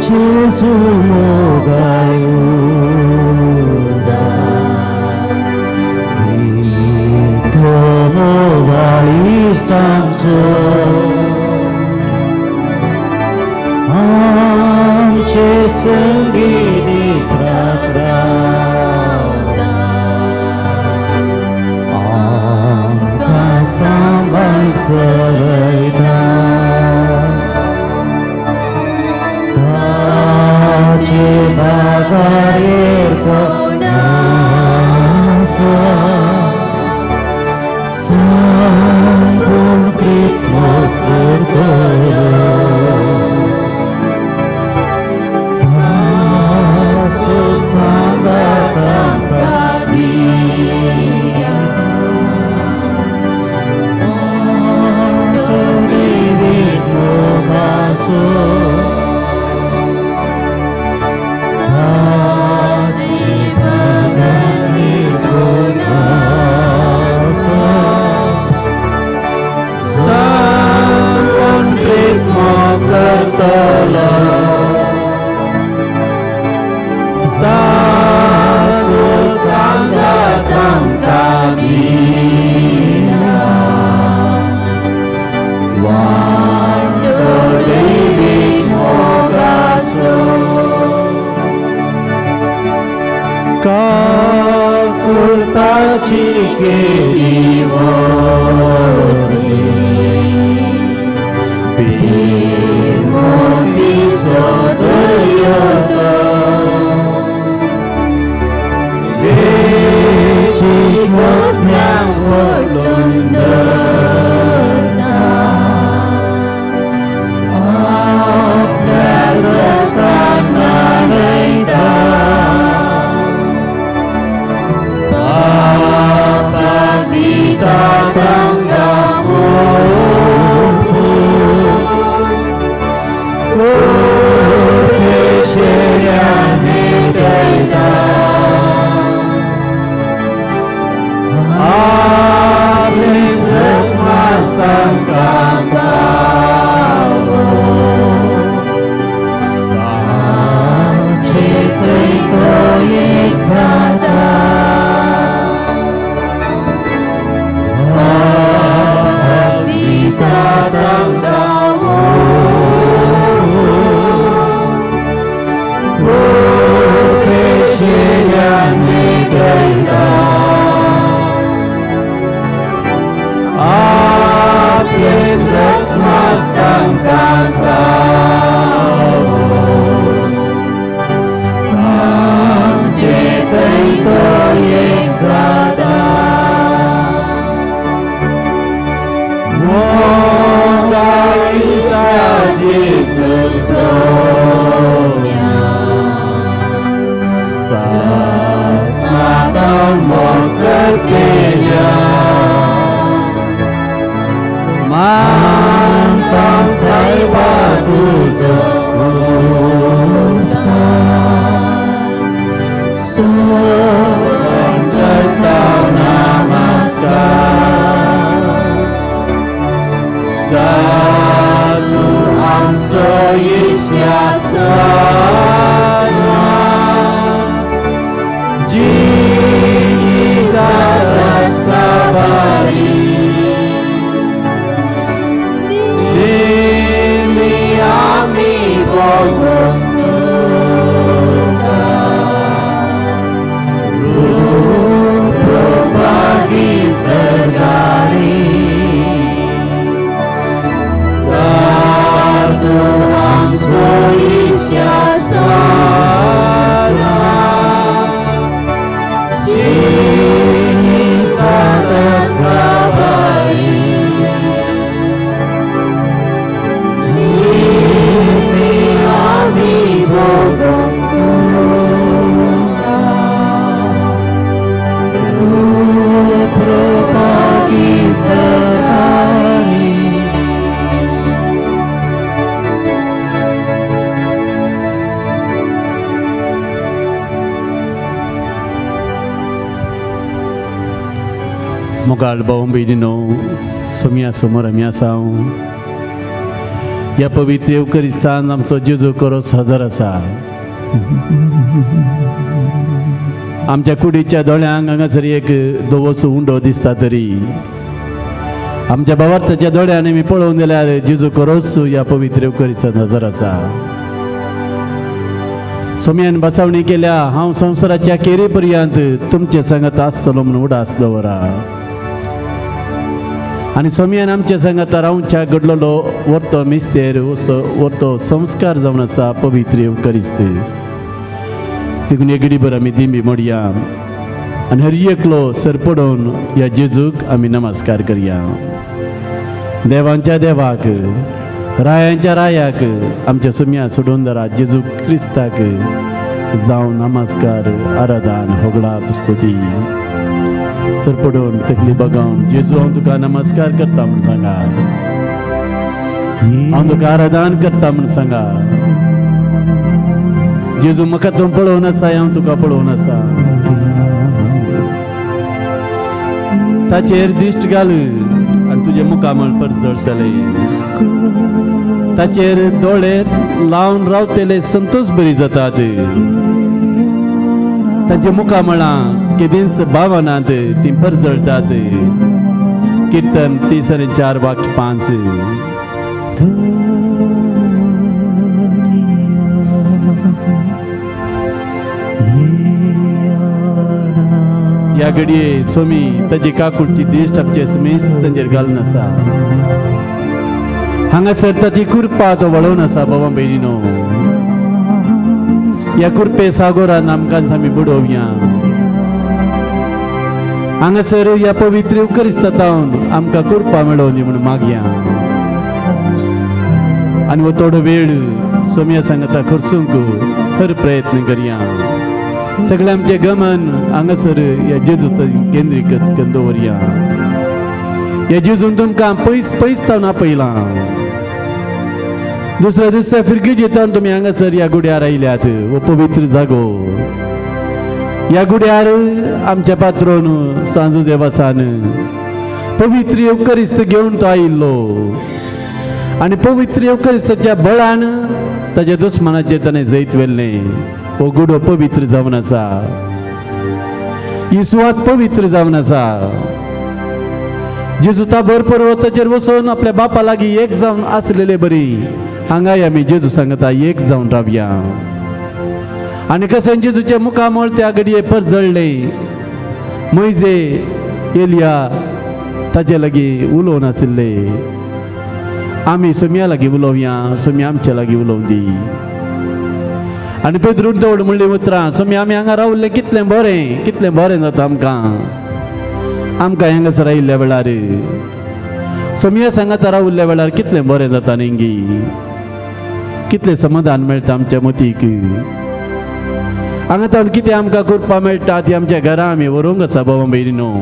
Gesù mogaiuda Diplomo valistam so Amce senggidi sakrauda Angka sampai selaida Bagair konasa Sangkun ritmo tertaya Pasus sambatan kadia Ritmo masuk Moga album bidino sumia sumora miasau या पवित्र येवकरिस्तान आमचो जेजू करोस हजर आसा. आमच्या कुडीच्या दोळ्यांक हांगासर एक धवोसो उंडो दिसता तरी आमच्या भावार्थाच्या दोळ्यान आमी पळोवन जाल्यार जेजू करोस ह्या पवित्र येवकरिस्तान हजर आसा. सोम्यान बसावणी केल्या हांव संवसाराच्या केरे पर्यंत तुमचे सांगत आसतलो म्हणून उडास दवरा. आनी सोम्यान आमच्या सांगत रावच्या घडलेलो वर्तो मिस्तेर वर्तो संस्कार जावन आसा पवित्र येवकरिस्त. देखून एगडीभर आमी दिमी मोडया आनी हर एकलो सर पडोवन ह्या जेजूक आमी नमस्कार करया. देवांच्या देवाक रायांच्या रायाक आमच्या सोम्या सोडून दरा जेजू क्रिस्ताक जावन नमस्कार आराधन होगळाप स्तुती. सर पडोवन तकली बगावन जेजू हांव तुका नमस्कार करता म्हूण सांगा. हांव तुका आराधन करता म्हूण सांगा. जेजू म्हाका तूं पळोवन आसा हांव तुका पळोवन आसा. ताचेर दिश्ट घाल आनी तुजे मुखामळ परजळटले. ताचेर दोळे लावन रावतले संतोष बरी जातात. ताचे मुखामळां केदींच भावनांत ती परजळटात. कीर्तन 3:4 वाक्य 5. या घडये सोमी ताची काकुळची दिश्ट आमचे समेस तांचेर घालून आसा. हांगासर ताची कृपा तो वळोवन आसा. बाबा भयणीनो या कृपे सागोरान आमकां आमी बुडोवया. हांगासर या पवित्र येवकरिस्तांत आमकां कृपा मेळोवन दी म्हणून मागया. आनी हो थोडो वेळ सोम्या सांगता खर्चूंक हर प्रयत्न करया. सगळे आमचे गमन हांगासर या जेजू केंद्रीकृत करून दवरया. या जेजून तुमकां पयस पयस तावन आपयलां. दुसऱ्या फिरकी जेतान तुमी हांगासर ह्या गुड्यार आयल्यात. हो पवित्र जागो ह्या गुड्यार आमच्या पात्रोन सांजू देवासान पवित्र येवकरिस्त घेवन तो आयिल्लो आनी पवित्र येवकरिस्ताच्या बळान ताच्या दुस्मानाचेर ताणें जैत व्हेल्लें. हो गुडो पवित्र जावन आसा. ही सुवात पवित्र जावन आसा. जेजू ताबर पर्वताचेर वचून आपल्या बापा लागीं एक जावन आसलेले बरी हांगाय आमी जेजू सांगता एक जावन रावया. आनी कशें जेजूच्या मुखामळ त्या घडये परजळले. मोइजे एलिया ताचे लागीं उलोवन आशिल्ले. आमी सोम्या लागीं उलोवया. सोम्या आमच्या लागीं उलोवं दी. आनी पेद्रून दवड म्हणली उतरां सोम्या आमी हांगा रावल्ले कितलें बरें जाता आमकां हांगासर आयिल्ल्या वेळार. सोम्या सांगाता रावल्ल्या वेळार कितलें बरें जाता नेंगी. कितलें समाधान मेळटा आमच्या मतीक. हांगा तावन कितें आमकां करपा मेळटा ती आमच्या घरां आमी व्हरूंक आसा. बाबा भयणीनो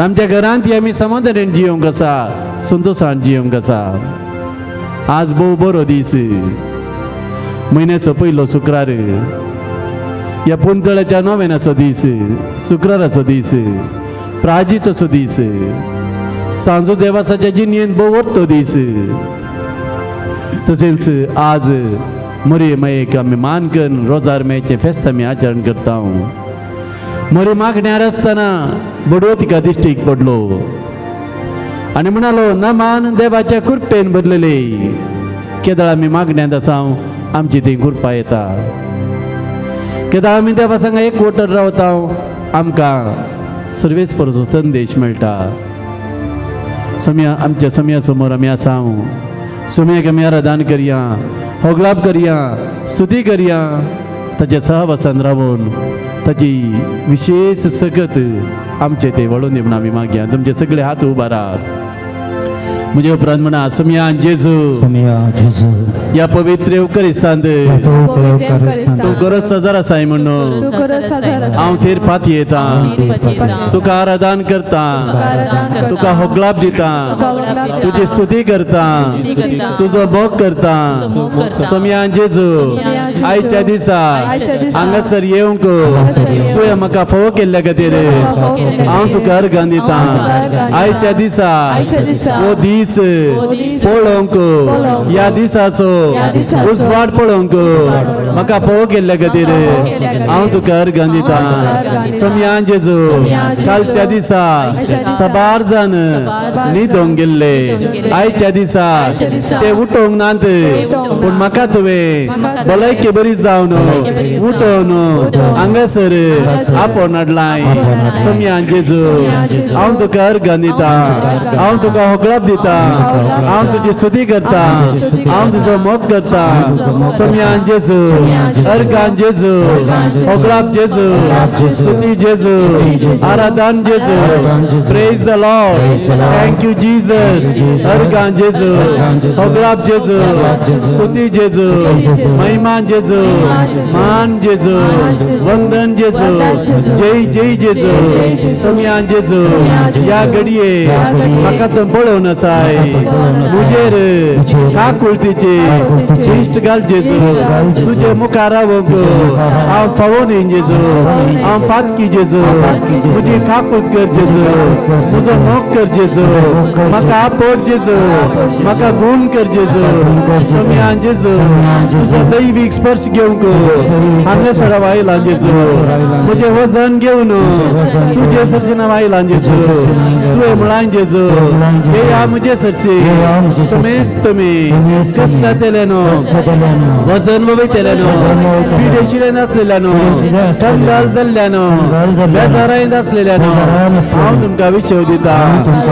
आमच्या घरांत ती आमी समाधानान जियोंक आसा. संतोशान जियोंक आसा. आज भोव बरो दीस. म्हयन्याचो पयलो शुक्रार. या पुंतळ्याच्या नोवेनाचो दीस. शुक्राराचो दीस. प्राजिताचो दीस. सांजो देवासाच्या जिणयेन भोव व्हडतो दीस. तशेंच आज मरी मायेक आमी मान करून रोजार मायेचें फेस्त आमी आचरण करता. मरी मागण्यार आसतना बडवो तिका दिश्टीक पडलो आनी म्हणालो ना मान देवाच्या कृपेन बदलले. केदाळ आमी मागण्यांत आसा आमची ती कृपा येता. केदाळ आमी देवा सांगा एक वटर रावता आमकां सर्वेस्परचो संदेश मेळटा. आमच्या सोम्या समोर आमी आसा. सोम्याक आमी आराधन करया. होगलाप करया. स्तुती करया. ताच्या सहवासान रावून ताची विशेष सकत आमचे ते वळून दी म्हणून आमी मागया. तुमचे सगळे हात उबारात. म्हजे उपरांत म्हणा सोम्या जेजू या पवित्र येवकरिस्तांत तूं गरज हजर आसाय म्हणून हांव थेर फाती येता. तुका आराधन करता. तुका होगलाप दिता. तुजी स्तुती करता. तुजो भोग करता. सोम्या जेजू आयच्या दिसा हांगासर येवंक तुवें म्हाका फोव केल्ल्या खातीर हांव तुका अर्घां दिता. आयच्या दिसा हो दीस दीस दीस पळोवंक पळोवंक ह्या दिसाचो ह्या दिसाचो उजवाड पळोवंक म्हाका फोव केल्ल्या खातीर केल्ल्या खातीर हांव तुका अर्गां दिता हांव तुका अर्गां दिता. सोम्या जेजू सोम्या जेजू कालच्या दिसा दिसा सबार जाण सबार न्हिदोंक गेल्ले गेल्ले. आयच्या दिसा आयच्या दिसा ते उठोवंक नात उठोवंक पूण म्हाका तुवें म्हाका भलायकी बरी जावन भलायकी बरी जावन उठोवन उठोवन हांगासर हांगासर आपोवन हाडलाय हाडलाय. सोम्या जेजू सोम्या जेजू हांव तुका अर्गां दिता हांव तुका होगळाप दिता हांव तुजी स्तुती करता हांव तुजो मोग करता सोम्या जेजू अर्गां जेजू होगळाप जेजू स्तुती जेजू आराधन जेजू praise the lord thank you Jesus अर्गां जेजू होगळाप जेजू स्तुती जेजू महिमा जेजू मान जेजू वंदन जेजू जय जय जेजू सोम्या जेजू या घडये म्हाका तो पळोवन आसाय तुजेर काकुळतीचे इश्ट घाल जेजू तुजे मुखार रावंक हांव फावोन येईन जेजू हांव पातकी जेजू तुजी काकुळत कर जेजू तुजो मोग कर जेजू म्हाका आपोट जेजू म्हाका गुण कर जेजू सोम्या जेजू तुजो दैवीक स्पर्श घेवंक हांगासर आयला जेजू म्हजें वजन घेवन तुजे सर्जनां आयला जेजू तुवें म्हळां जेजू हे या म्हजे सरसे तुमी कश्टांतल्यानो वजन वयतल्यानो पिडेशिरेन आसलेल्यानो कंगाल जाल्ल्यानो बेजारायत आसलेल्यानो हांव तुमकां विशव दिता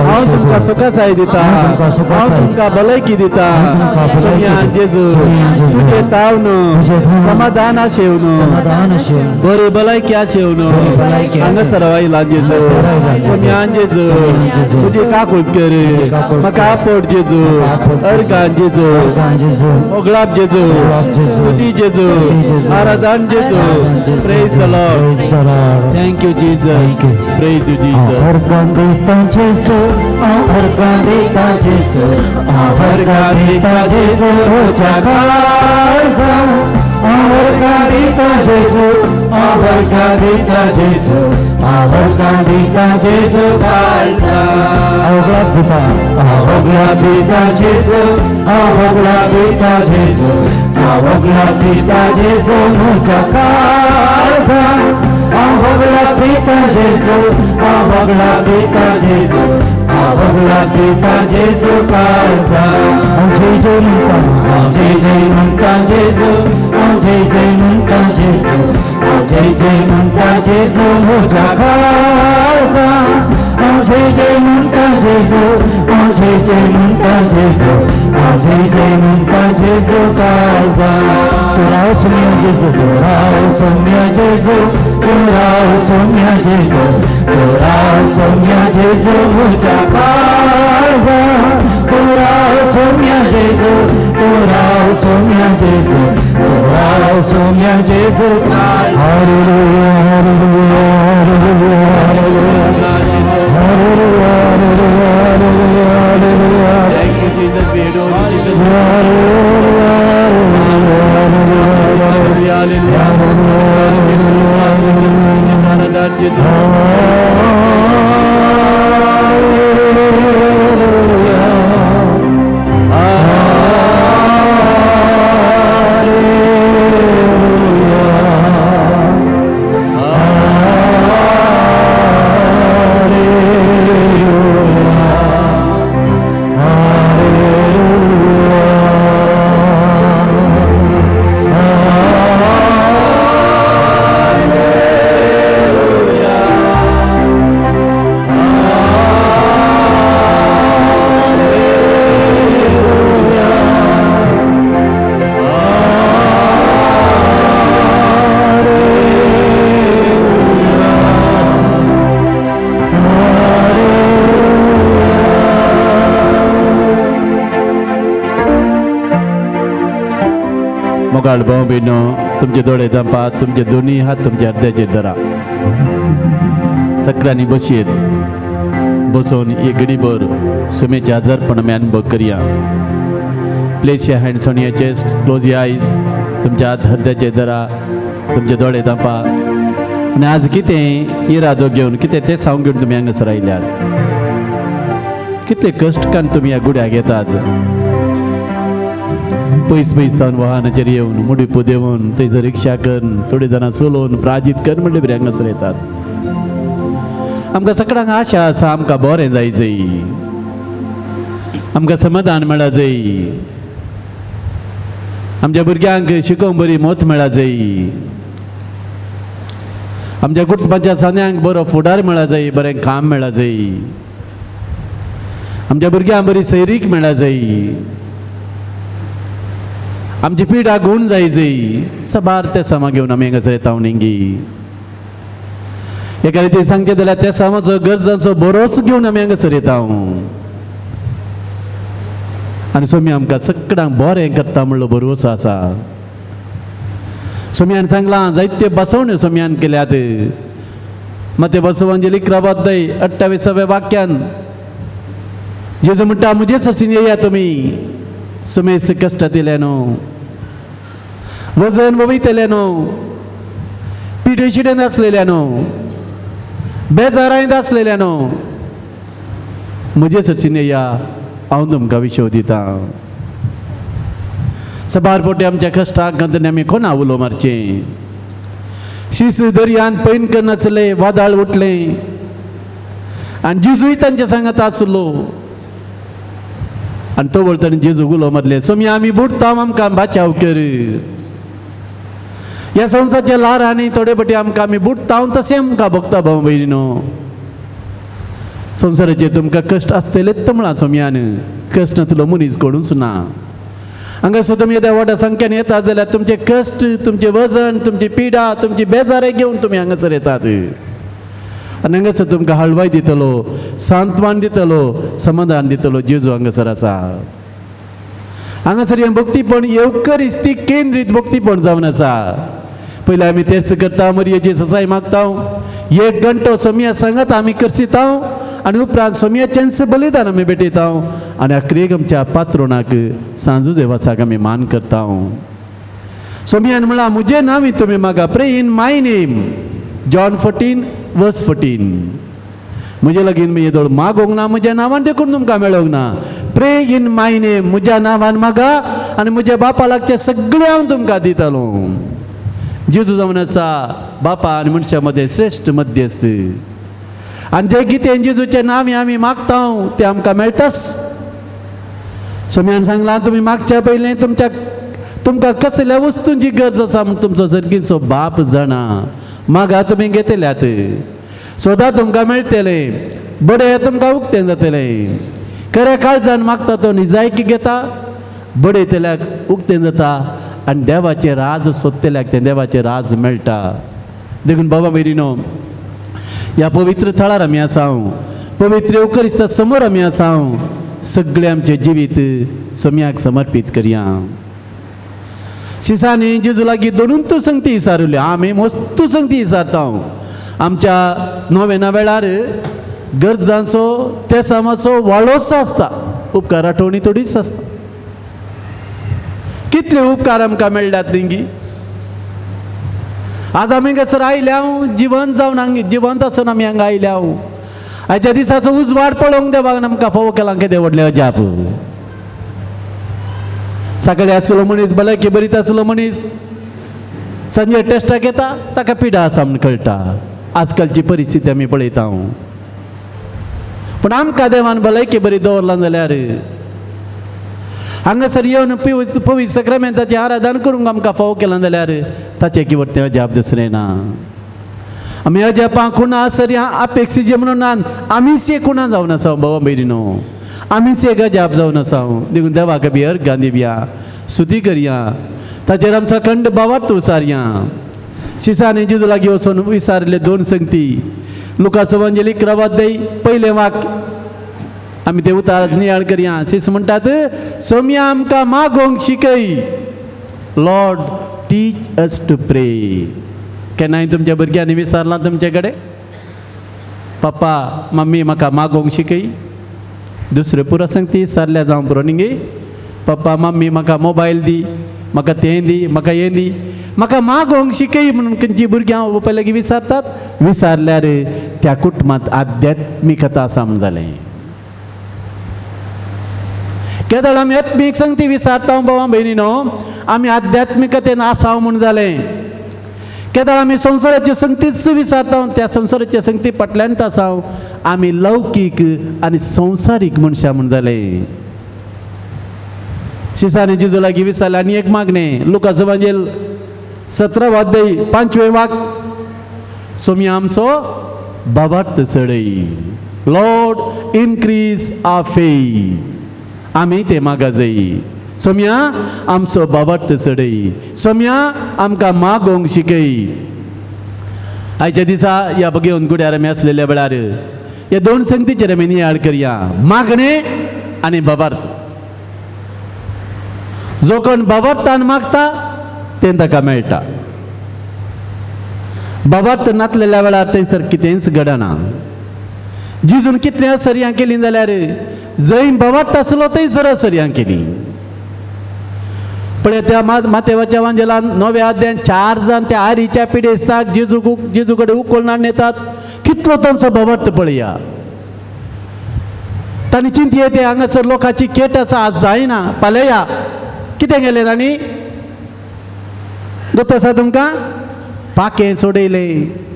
हांव तुमकां सुखासाय दिता हांव तुमकां भलायकी दिता सोम्या जेजू तुजे तावन समाधान आशेवन बरी भलायकी आशेवन हांगासर आयला जेजू सोम्या जेजू तुजी काकुळट कर म्हाका आपोट जेजू अर्गां जेजू होगळाप जेजू स्तुती जेजू आराधन जेजू praise the lord thank you Jesus praise you Jesus अर्गां दिता जेजू अर्गां दिता जेजू अर्गां दिता जेजू जगाचा अर्गां दिता जेजू अर्गां दिता जेजू अर्गां दिता जेजू कालचा होगळाप दिता जेजू होगळाप दिता जेजू होगळाप दिता जेजू म्हज्या काळजा होगळाप दिता जेजू होगळाप दिता जेजू होगळाप दिता जेजू काळजा जय जय म्हणटा जय जय म्हणटा जेजू जय जय म्हणटा जेजू जय जय म्हणटा जेजू म्हज्या काळजा जय जय म्हणटा जेजू जय जय म्हणटा जेजू जय जय म्हणटा जेजू काळजा तुराव सोम्या जेजू तुराव सोम्या जेजू तुराव सोम्या जेजू तुराव सोम्या जेजू म्हज्या काळजा तुराव सोम्या जेजू तुराव सोम्या जेजू तुराव सोम्या जेजू hallelujah hallelujah hallelujah hallelujah hallelujah hallelujah thank you Jesus we adore you Jesus hallelujah hallelujah आराधन जेजू मोगाळ भाऊ भयणो तुमचे दोळे दांपात तुमचे दोन्ही हात तुमच्या हृदयाचेर धरा सगळ्यांनी बसयेत बसून एक घडीभर सुमेचे आजारपण आमी अनुभव करया place your hands on your chest close your eyes तुमच्या हात हृदयाचेर धरा तुमचे दोळे दांपा आनी आज कितें इरादो घेवन कितें तें सांगून घेवन तुमी हांगासर आयल्यात कितले कश्टकान तुम्ही ह्या गुड्याक येतात पयस जावन वाहनाचेर येवन मुडीपू देवन थंयसर रिक्षा करून थोडी जाणां चलोवन प्राजीत कर म्हणले बरी हांगासर येतात आमकां सगळ्यांक आशा आसा आमकां बरें जायचंय आमकां समाधान मेळा जाय आमच्या भुरग्यांक शिकोवंक बरी मोत मेळा जाय आमच्या कुटुंबाच्या सगळ्यांक बरो फुडार मेळा जाय बरें काम मेळा जाय आमच्या भुरग्यांक बरी सैरीक मेळा जाय आमची पिढा गुण जाय सबार ते समा घेवन आमी हांगासर येता नेंगी एका रितीन सांगचे जाल्यार त्या समाचो गरजांचो बरोच घेवन आमी हांगासर येता आनी सोमी आमकां सगळ्यांक बरें करता म्हणलो भरवोसो आसा सोम्यान सांगलां जायत्यो बसवण्यो सोम्यान केल्यात मते बसवंजली क्रबाद्दय 28व्या वाक्यान जेजू म्हणटा मुझे ससीन येया तुमी सुमेस्त कष्टात येयल्यानो वजन वयतल्यानो पिडेशिडेन आसलेल्यानो बेजारायत आसलेल्यानो मुझे ससीन येया हांव तुमकां विशव दिता सबार पोटे आमच्या कश्टाक खातीर आमी कोणा उलो मारचें शीस दर्यान पैन करनासले वादळ उठलें आनी जेजूय तांच्या सांगात आसलो आनी तो वळताना जेजू उलो मारले सोमी आमी बुडता आमकां बाचाव कर ह्या संवसाराच्या ल्हारांनी थोडे फाटी आमकां आमी बुडता तशें आमकां भोगता भाव भयणीनो संवसाराचे तुमकां कश्ट आसतलेच म्हणा सोम्यान कश्ट नासलो मनीस कोणूच ना हांगासर तुमी येता व्हडा संख्येन येतात जाल्यार तुमचे कश्ट तुमचे वजन तुमची पिडा तुमची बेजारे घेवन तुमी हांगासर येतात आनी हांगासर तुमकां हळवाय दितलो सांत्वन दितलो समाधान दितलो जेजू हांगासर आसा हांगासर हें भक्तीपण येवकरिस्ती केंद्रीत भक्तीपण जावन आसा पयलीं आमी तेर्स करता मरयेची ससाय मागता 1 घंटो सोम्या सांगात आमी करसिता आनी उपरांत सोम्याचेंच बलिदान आमी भेटयता आनी आखरेक आमच्या पात्रोणाक सांजू देवासाक आमी मान करता सोम्यान म्हणला मुजे नांव तुमी मागा प्रे इन माय नेम जॉन 14:14 म्हजे लागीं मी येदोळ मागोंक ना म्हज्या नांवान देखून तुमकां मेळोंक ना प्रे इन माय नेम म्हज्या नांवान मागा आनी म्हज्या बापा लागचे सगळें हांव तुमकां दितलो जेजू जावन आसा बापा आनी मनशा मदें श्रेश्ठ मध्यस्थ आनी जे कितें जेजूचें नांव आमी मागता तें आमकां मेळटाच सोम्यान सांगलां तुमी मागच्या पयलें तुमकां कसल्या वस्तूंची गरज आसा म्हूण तुमचो सर्गीचो बाप जाणा मागा तुमी घेतल्यात सोदा तुमकां मेळटलें बडें तुमकां उक्तें जातलें खऱ्या काळजान मागता तो निजायकी घेता बडयतल्याक उक्तें जाता आनी देवाचें राज सोदतल्याक तें देवाचें राज मेळटा देखून बाबा भयणीनो ह्या पवित्र थळार आमी आसा पवित्र येवकरिस्ता समोर आमी आसा सगळें आमचें जिवीत सोम्याक समर्पीत करया सिसांनी जेजू लागीं दोनूच संगती विचारल्यो आमी मस्तू संगती विचारता आमच्या नोवेना वेळार गरजांचो त्या समाचो व्हडलोसो आसता उपकार आठवणी थोडीच आसता कितले उपकार आमकां मेळ्ळ्यात तेंगी आज आमी हांगासर आयल्या जिवंत जावन जिवंत आसून आमी हांगा आयल्या आयच्या दिसाचो उजवाड पळोवंक देवान आमकां फोव केला कितें व्हडलें अजाप सकाळी आसलो मनीस भलायकी बरीत आसलो मनीस संजे टेस्टाक येता ताका पिडा आसा म्हूण कळटा आजकालची परिस्थिती आमी पळयता पूण आमकां देवान भलायकी बरी दवरलां जाल्यार हांगासर येवन पवित्र सक्रामेंताचें आराधन करूंक आमकां फाव केलां जाल्यार ताचें किंवां तें अजाप दुसरें ना आमी अजापां कुणा आसर अपेक्षीचे म्हणून आमीच एक कुणा जावन आसा बाबा भयणीनो आमीच एक अजाप जावन आसा देखून देवाक बी अर्घां दिवया स्तुती करया ताचेर आमचो खंड भावार्थ उसारया सिसांनी जेजू लागीं वचून विचारले 2 संगती लुकाचो एवंजेली 11 पयलें वाक्य आमी ते उतार नियाळ करया सीस म्हणटात सोम्या आमकां मागोंक शिकय लॉर्ड टीच अस टू प्रे केन्नाय तुमच्या भुरग्यांनी विचारलां तुमचे कडेन पप्पा मम्मी म्हाका मागोंक शिकय दुसरे पुरो संगती विचारल्या जावं पुरो न्ही पप्पा मम्मी म्हाका मोबायल दी म्हाका तें दी म्हाका हें दी म्हाका मागोंक शिकय म्हणून खंयची भुरग्यां पळय लागीं विचारतात विचारल्यार त्या कुटुंबांत आध्यात्मिकता आसा म्हूण जालें केदळ आमी आत्मीक संगती विसारता भावां भयणीनो, आमी आध्यात्मिकतेन आसाव म्हूण जालें. केदळ आमी संवसाराच्यो संगतीच विसारता, त्या संवसाराच्या संगती फाटल्यान आसाव आमी लौकीक आनी संवसारीक मनशां म्हूण जालें. शिसाने जेजू लागीं विचारलें आनी एक मागणें, लुकाचो एवांजेल 17 अध्याय 5वें वाक्य, सोम्या आमचो बाबार्थ चडय. लॉर्ड इनक्रीज आवर फेथ. आमी ते मागा जाय. सोम्या आमचो बाबार्थ चडय. सोम्या आमकां मागोंक शिकय. आयच्या दिसा ह्या घेवन गुड्यार आमी आसलेल्या वेळार ह्या दोन संगतीचेर आमी नियाळ करया, मागणें आनी बाबार्थ. जो कोण बाबार्थान मागता तें ताका मेळटा. बाबार्थ नासलेल्या वेळार थंयसर कितेंच घडना. जिजून कितल्या सर्यां केलीं जाल्यार जंय बाबार्थ आसलो थंयसर सर्यां केलीं. पळय त्या मातेवाच्या एवांजेलांत 9व्या अध्यायान 4 जाण त्या आरीच्या पिडेस्ताक जेजू कडेन उखलून हाडून येतात. कितलो तांचो बाबार्थ पळया. तांणी चिंतये ते हांगासर लोकांची केट आसा, आज जायना, फाल्यां या. कितें गेलें तांणी? दोत आसा तुमकां? पाकें सोडयलें.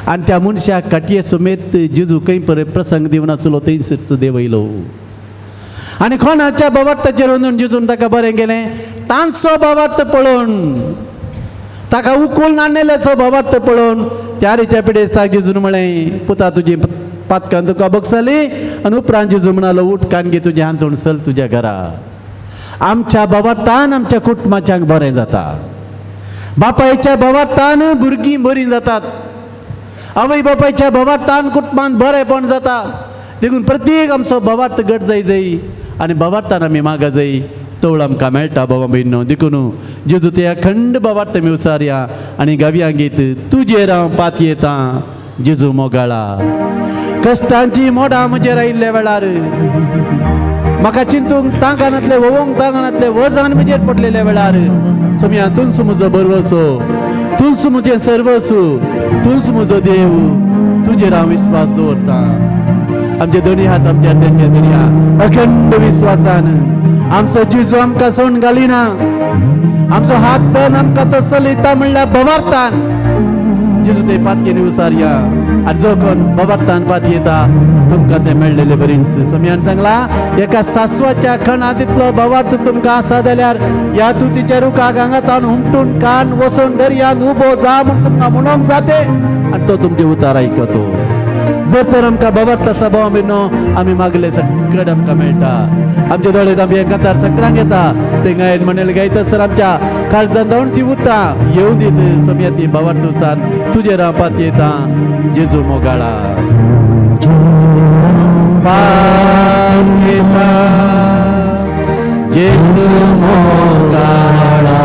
आनी त्या मनशाक काटये समेत जेजू खंय पळय प्रसंग दिवन आसलो थंयसरच देव येयलो. आनी कोणाच्या बाबार्थाचेर वचून जेजून ताका बरें गेलें. तांचो बाबार्थ पळोवन, ताका उखलून हाडलेल्याचो बाबार्थ पळोवन त्या आरीच्या पिडेस्ताक जेजून म्हळें, पुता तुजी पातकां तुका बगसली. आनी उपरांत जेजू म्हणालो, उठ काणगे तुजें हांतरूण चल तुज्या घरा. आमच्या बाबार्थान आमच्या कुटुंबाच्यांक बरें जाता. बापायच्या बाबार्थान भुरगीं बरीं जातात. आवय बापायच्या बाबार्थान कुटुंबांत बरेंपण जाता. देखून प्रत्येक आमचो बाबार्थ घट जाय आनी बाबार्थान आमी मागा जाय, तवळ आमकां मेळटा बाबा भयणीनो. देखून जेजू ते अखंड बाबार्थ आमी उसारया आनी गावया गीत, तुजेर हांव पात येता जेजू मोगाळा. कश्टांची मोडां म्हजेर आयिल्ल्या वेळार, म्हाका चिंतूंक तांकानातले वोवंक तांकानातले वजान म्हजेर पडलेल्या वेळार, सोम्या तूंच म्हजो बरवसो, तूंच म्हजें सर्वस्व, तूंच म्हजो देव, तुजेर हांव विस्वास दवरतां. आमचे दोनी हात आमच्या तेंचेर धरया अखंड विस्वासान. आमचो जेजू आमकां सोडून घालिना. आमचो हात धरून आमकां तो चलयता म्हणल्यार बाबार्थान. जेजू ते पातयेन उसारया आनी जो कोण बाबार्थान पात येता तुमकां तें मेळलेलें बरींच. सोम्यान सांगला, एका सासवाच्या खणांत इतलो बाबार्थ तुमकां आसा जाल्यार ह्या तुतीच्या रुखाक हांगातान हुमटून कान वचून दर्यान उबो जा म्हूण तुमकां म्हणोंक जाते आनी तो तुमचे उतार आयकतो. जर तर आमकां बाबार्थ आसा भाव भयणीनो, आमी मागले सगळें आमकां मेळटा. आमचे दोळे आमी एकांतार सगळ्यांक येता. ते गायन म्हणेल गायतासर आमच्या काळजांत दावणसी उरता. येवं दीत सोम्या ती बाबार्थ उसान तुजेर हांव पात येता जेजू मोगाळा. पात येता जेजू मोगाळा,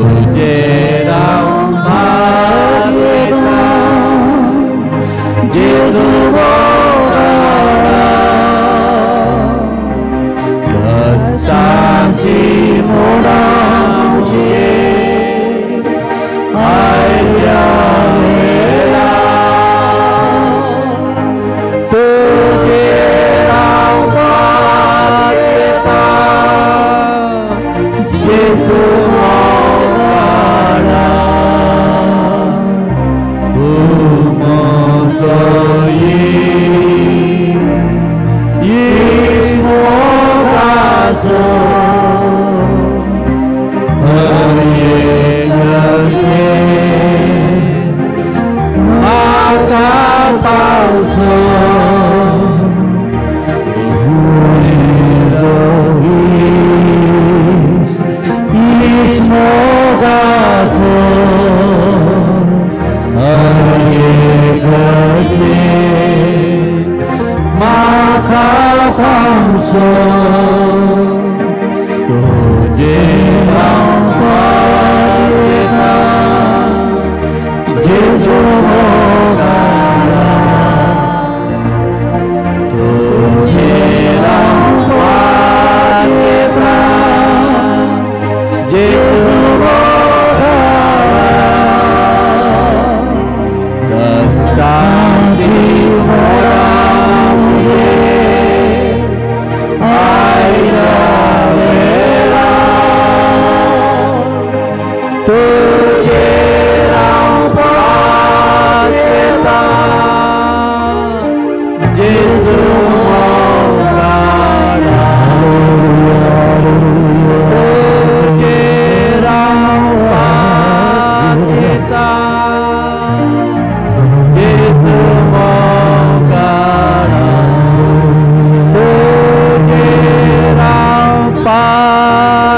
तुजेर हांव पात येता जेजू मोगाळा. कश्टांची मोडां म्हजेर आयल्या वेळार, तुजेर हांव पात येता जेजू मोगाळा. तूं म्हजो येस मोगाचो, हर एक म्हाका पावसो. येस मोगाचो, हर एक म्हाका पावसो.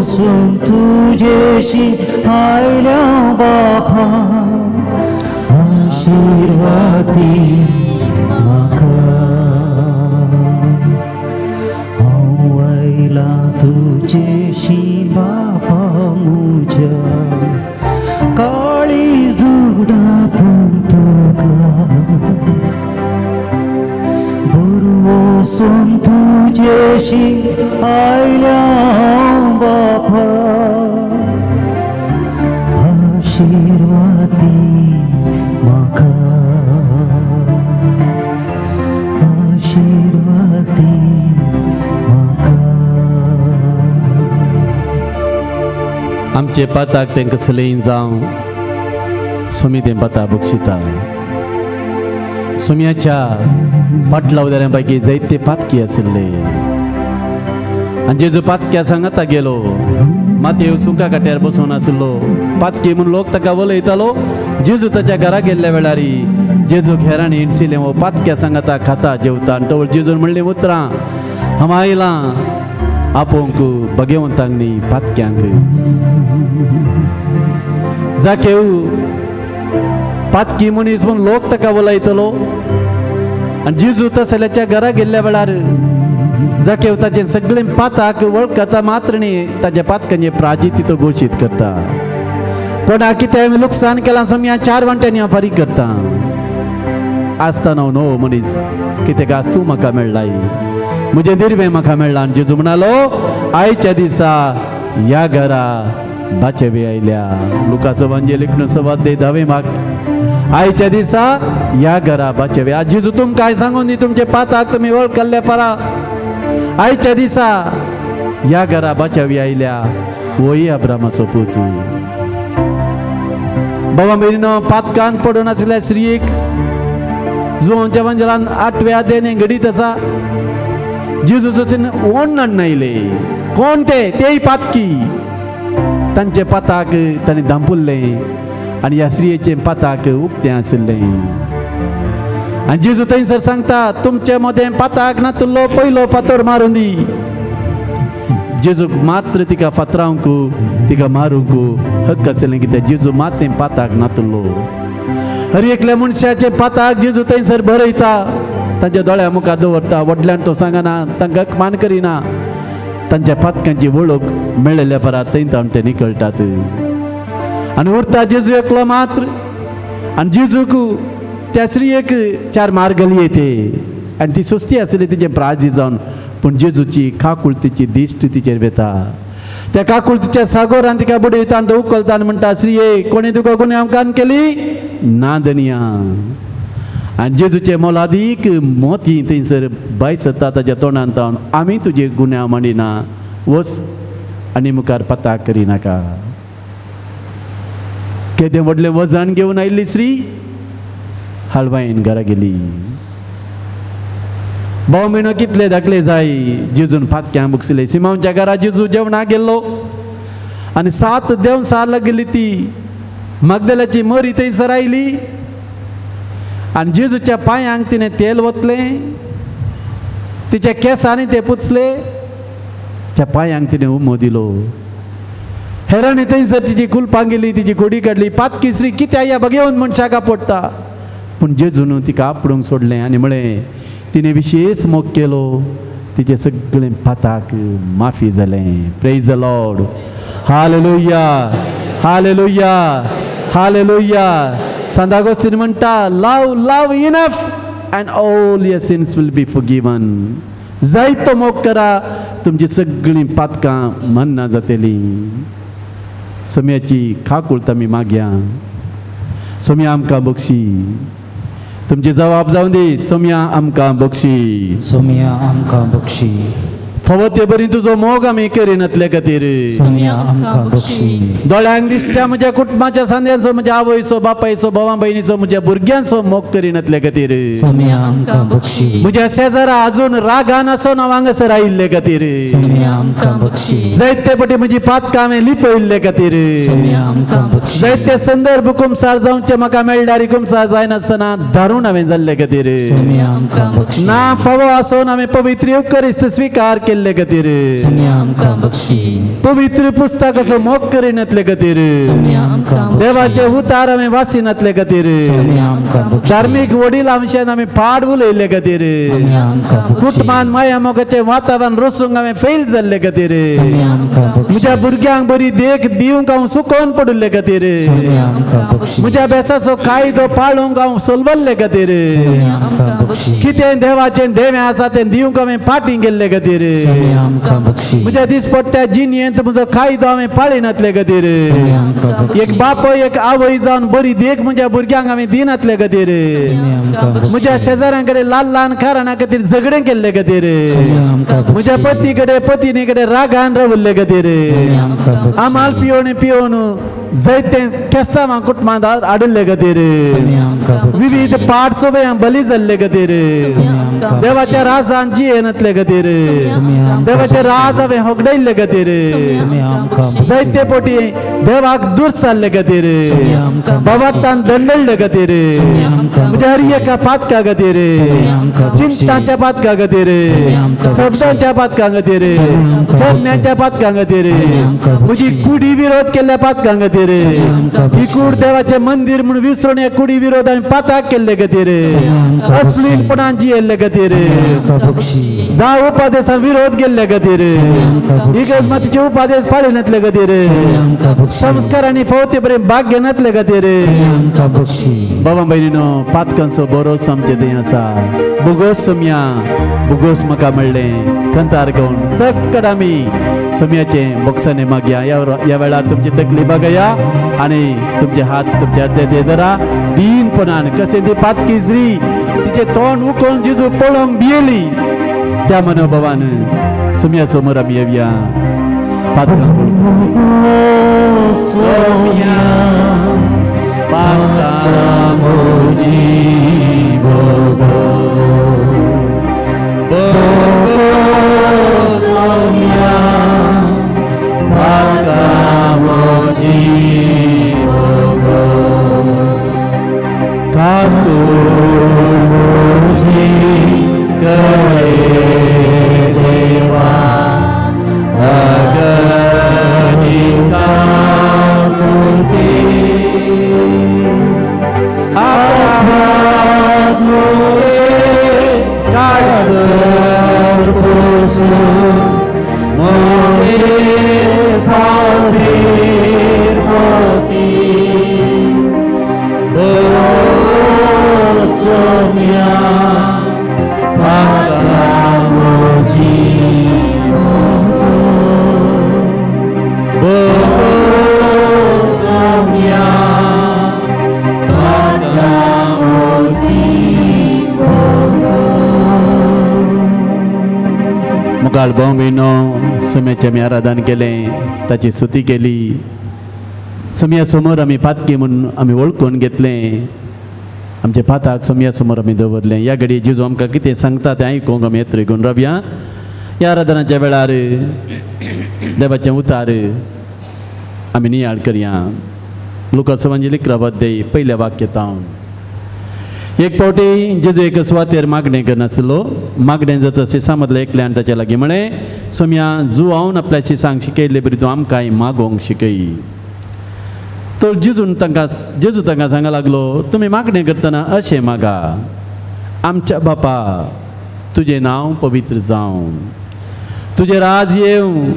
वसून तुझेशी आयल्या बापा आशीर्वादी म्हाका हांव आयला तुझेशी बापा म्हज्या काळी जुडा तुका वसून तुझेशी आयल्या बापा आशीर्वादी म्हाका आशीर्वादी म्हाका आमचे पाताक तेंका सलेन जावं सुमी तें पाता बक्षिता सुम्याच्या फाटल्या उदाऱ्यांपैकी जायते पातकी आशिल्ले आनी जेजू पातक्या सांगाता गेलो मातयेव सुंका काट्यार बसून आशिल्लो पातकी म्हूण लोक ताका वलयतालो जेजू ताच्या घरा गेल्ल्या वेळारी जेजू खेरांनी हिंडशिल्ले वो पातक्या सांगाता खाता जेवता आनी तवळ जेजून म्हणलें उतरां हांव आयलां आपोवंक भगवंताक न्ही पातक्यांक जाकेव पातकी मनीस म्हूण लोक ताका वलयतलो आनी जेजू तसल्याच्या घरा गेल्ल्या वेळार जाकेव ताचें सगळें पाताक वळखता मात्र न्ही ताच्या पातकांचे प्राजिती तो घोशीत करता कोणाक कितें लुकसाण केलां समया 4 वांट्यांनी हांव फारीक करता आसतना हांव न्हू मनीस कितें घास तूं म्हाका मेळ्ळाय म्हजें निर्वें म्हाका मेळ्ळां आनी जेजू म्हणालो आयच्या दिसा ह्या घरा बाचेवे आयल्या लुकाचो एवांजेलिक संवाद 10 भाग आयच्या दिसा ह्या घरा बाचेवे आज जेजू तुमकां काय सांगून दी तुमचे पाताक तुमी वळखल्ले परा आयच्या दिसा ह्या घरा बाचेवी आयल्या वही अब्रामाचो पूत बाबा मेरीनो पातकान पडून आसल्या स्त्रियेक जुवांच्या मंजलान 8व्या अध्यायान घडीत आसा जेजूचें वर्णन नायले कोण तेय पातकी तांचे पाताक तांणी धांपुल्लें आनी ह्या स्त्रियेचें पाताक उक्तें आशिल्लें आनी जेजू थंयसर सांगता तुमचे मदें पाताक नातुल्लो पयलो फातर मारून दी जेजूक मात्र तिका फातरावंक तिका मारूंक हक्क आशिल्लें कित्याक जेजू मात तें पाताक नातुल्लो हर एकल्या मनशाचे पाताक जेजू थंयसर बरयता तांच्या दोळ्या मुखार दवरता व्हडल्यान तो सांगना तांकां मान करिना तांच्या पातकांची वळख मेळिल्ल्या परात थंय ते निकळटात आनी उरता जेजू एकलो मात्र आनी जेजूक त्या स्त्रियेक 4 मारगली येते आनी ती सुस्ती आसली तिचें प्राजी जावन पूण जेजूची काकुळतीची दिश्ट तिचेर वेता त्या काकुळतीच्या सागोरान तिका बुडयता आनी तो उखलता आनी म्हणटा स्त्रिये कोणी तुका गुन्यांवकान केली ना धनिया आनी जेजूचे मोलादीक मोती थंयसर भायर सरता ताच्या तोंडान तावन आमी तुजे गुन्यांव मांडिना वच आनी मुखार पाताक करिनाका केदें व्हडलें वजन घेवन आयिल्ली स्त्री हलवायेन घरा गेली भाव म्हयनो कितले धाकले जाय जेजून पातक्यां बसले सिमांच्या घरा जेजू जेवणाक गेल्लो आनी 7 देंवसार लागली ती मगदलाची मरी थंयसर आयली आनी जेजूच्या पांयांक तिणें तेल वतलें तिच्या केंसांनी ते पुसले त्या पांयांक तिणें उमो दिलो हेरांनी थंयसर तिची कुलपां गेली तिची कोडी काडली पातकी स्त्री कित्या ह्या भगवंत मनशाक आपडटा पूण जेजून तिका आपडूंक सोडलें आनी म्हळें तिणें विशेश मोग केलो तिचे सगळें पाताक माफी जालें praise the lord hallelujah hallelujah hallelujah संत अगोस्तीन म्हणटा love enough and all your sins will be forgiven जायतो मोग करा तुमची सगळीं पातकां मन्ना जातलीं सोम्याची खाकुळत आमी मागया सोम्या आमकां बक्षी तुमची जबाब जावन दी सोम्या आमकां बक्षी सोम्या आमकां बक्षी फावो ते बरी तुजो मोग आमी करिनातले खातीर सोम्या आमकां बक्षी दोळ्यांक दिसच्या म्हज्या कुटुंबाच्या सांद्यांचो म्हज्या आवयचो बापायचो भावा भयणीचो म्हज्या भुरग्यांचो मोग करिनातले खातीर सोम्या आमकां बक्षी म्हज्या शेजारा अजून रागान आसून हांव हांगासर आयिल्ले खातीर सोम्या आमकां बक्षी जायते फावटी म्हजी पातकां हांवें लिपयल्ले खातीर सोम्या आमकां बक्षी जायते संदर्भ कुमसार जावचे म्हाका मेळडारी कुमसार जायनासतना धारून हांवें जाल्ले खातीर सोम्या आमकां बक्षी ना फावो आसून हांवें पवित्र युक्करिस्त स्विकार केल्ले केल्ले खातीर तुम्ही आमकां बक्षी पवित्र पुस्तकाचो मोग करिनातले खातीर तुम्ही आमकां देवाचे उतार आमी वाचिनातले खातीर तुम्ही आमकां बक्षी धार्मीक वडील आमच्यान आमी पाड उलयले खातीर तुम्ही आमकां बक्षी कुटुंबान माया मोगाचें वातावरण रचूंक हांवें फेल जाल्ले खातीर तुम्ही आमकां बक्षी म्हज्या भुरग्यांक बरी देख दिवंक हांव सुकोवन पडले खातीर तुम्ही आमकां बक्षी म्हज्या बेसाचो कायदो पाळूंक हांव सोलवल्ले खातीर तुम्ही आमकां बक्षी कितें देवाचें देवें आसा तें दिवंक हांवें फाटीं गेल्ले खातीर तुम्ही आमकां बक्षी म्हज्या दिसपट्ट्या जिणयेंत म्हजो कायदो हांवें पाळिनातले खातीर तुम्ही आमकां बक्षी एक बापय एक आवय जावन बरी देख म्हज्या भुरग्यांक हांवें दिनातले खातीर तुम्ही आमकां बक्षी म्हज्या शेजाऱ्यां कडेन ल्हान कारणां खातीर झगडें केल्ले खातीर तुम्ही आमकां बक्षी म्हज्या पती कडेन पत्नी कडेन रागान रावल्ले खातीर तुम्ही आमकां बक्षी आमाल पिवून जायते केस्तां कुटुंबांत आडले खातीर तुम्ही आमकां बक्षी विविध पाठ सोबे बली जाल्ले खातीर देवाच्या राजान जियेनातले खातीर देवाचे राज हांवें होगडायल्ले खातीर तुम्ही आमकां बक्षी जायते पोटी देवाक दूर चालले खातीर भवातान दंडले खातीर म्हज्या हर एका पातका खातीर चिंतांच्या पातका खातीर शब्दांच्या पातका खातीर जगण्याच्या पातका खातीर म्हजी कुडी विरोध केल्ल्या पातका खातीर ही कूड देवाचे मंदिर म्हणून विसरून हे कुडी विरोध हांवें पाताक केल्ले खातीर अश्लीलपणान जियेल्ले खातीर बक्षी 10 उपादेशां विरोध केल्ले खातीर इगर्ज उपादेश पाळिनातले खातीर संस्कार आनी फवते बरें भाग घेनातले खातीर आमकां बक्षी बाबा भयणीनो पातकांचो बरोच आमचे थंय आसा बुगोस सोम्या बुगोस म्हाका म्हणलें कंतार घेवन सकट आमी सोम्याचें बॉक्साने मागया ह्या वेळार तुमची तकली बगया आनी तुमचे हात तुमच्या हाताचेर धरा दीनपणान कशें ती पातकी स्त्री तिचे तोंड उखलून जेजू पळोवंक भियेली त्या मनोभावान सोम्या समोर आमी येवया पातकां सोम्या पातकां मोजी सोम्या पातकां मोजी देवा मुखार भाऊ भयणो सोम्याचें आमी आराधन केलें ताची स्तुती केली सोम्या समोर आमी पातकी म्हणून आमी वळखून घेतलें आमच्या पाताक सोम्या समोर आमी दवरलें ह्या घडये जेजू आमकां कितें सांगता तें आयकूंक आमी येत्र घेवन रावया ह्या आराधनाच्या वेळार देवाचें उतार आमी नियाळ करया लुकास एवांजेलिक अध्याय पयल्या वाक्यात हांव एक फावटी जेजू एक सुवातेर मागणें करनासलो मागणें जाता शिसा मदल्या एकल्यान ताचे लागीं म्हळें सोम्या जू हांव आपल्या शिसांक शिकयल्ले बरी तूं आमकांय मागोवंक शिकय तो जेजू तांकां सांगूंक लागलो तुमी मागणें करतना अशें मागा आमच्या बापा तुजें नांव पवित्र जावं तुजें राज येवं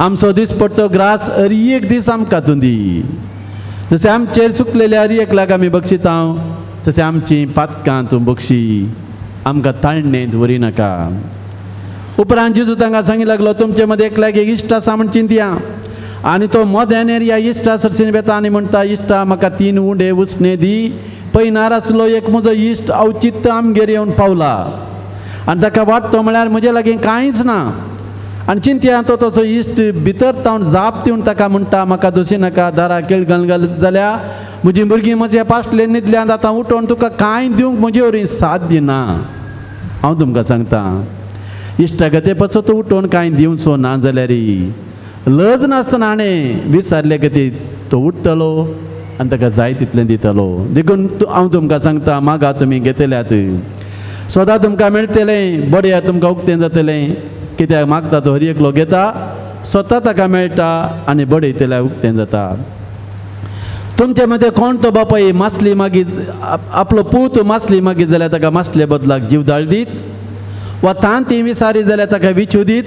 आमचो दिसपट्टो ग्रास हर एक दीस आमकां तूं दी जशें आमचेर चुकलेल्या हर एकल्याक आमी बक्षिता तशें आमचीं पातकां तूं बक्षी आमकां ताळणेंत व्हरी नाका उपरांत जेजू तांकां सांगूंक लागलो तुमचे मदें एकल्याक एक इश्ट आसा म्हण चिंतया आनी तो मोद्यानेर ह्या इश्टा सरसीन वेता आनी म्हणटा इश्टा म्हाका 3 उंडे उसणे दी पयनार आसलो एक म्हजो इश्ट अवचित्त आमगेर येवन पावला आनी ताका वाटतो म्हळ्यार म्हजे लागीं कांयच ना आनी चिंतया तो तसो इश्ट भितर तावन जाप दिवन ताका म्हणटा म्हाका दोशी नाका दारा केळगण घालत जाल्यार म्हजीं भुरगीं म्हज्या पाश्टले न्हिदल्यांत आतां उठोवन तुका कांय दिवंक म्हजे वरी साथ दिना हांव तुमकां सांगता इश्टा गते पासो तूं उठोवन कांय दिवचो ना जाल्यार लज नासतना हाणें विचारले गती तो उठतलो आनी ताका जाय तितलें दितलो देखून हांव तुमकां सांगता मागा तुमी घेतल्यात सदां तुमकां मेळटलें बडें तुमकां उक्तें जातलें कित्याक मागता तो हर एकलो घेता स्वता ताका मेळटा आनी बडयतल्या उक्तें जाता. तुमचे मदें कोण तो बापाय मासली मागीर आपलो पूत मासली मागीत जाल्यार ताका मासले बदलाक जीवदाळ दीत, वा ती विसारी जाल्यार ताका विचू दीत.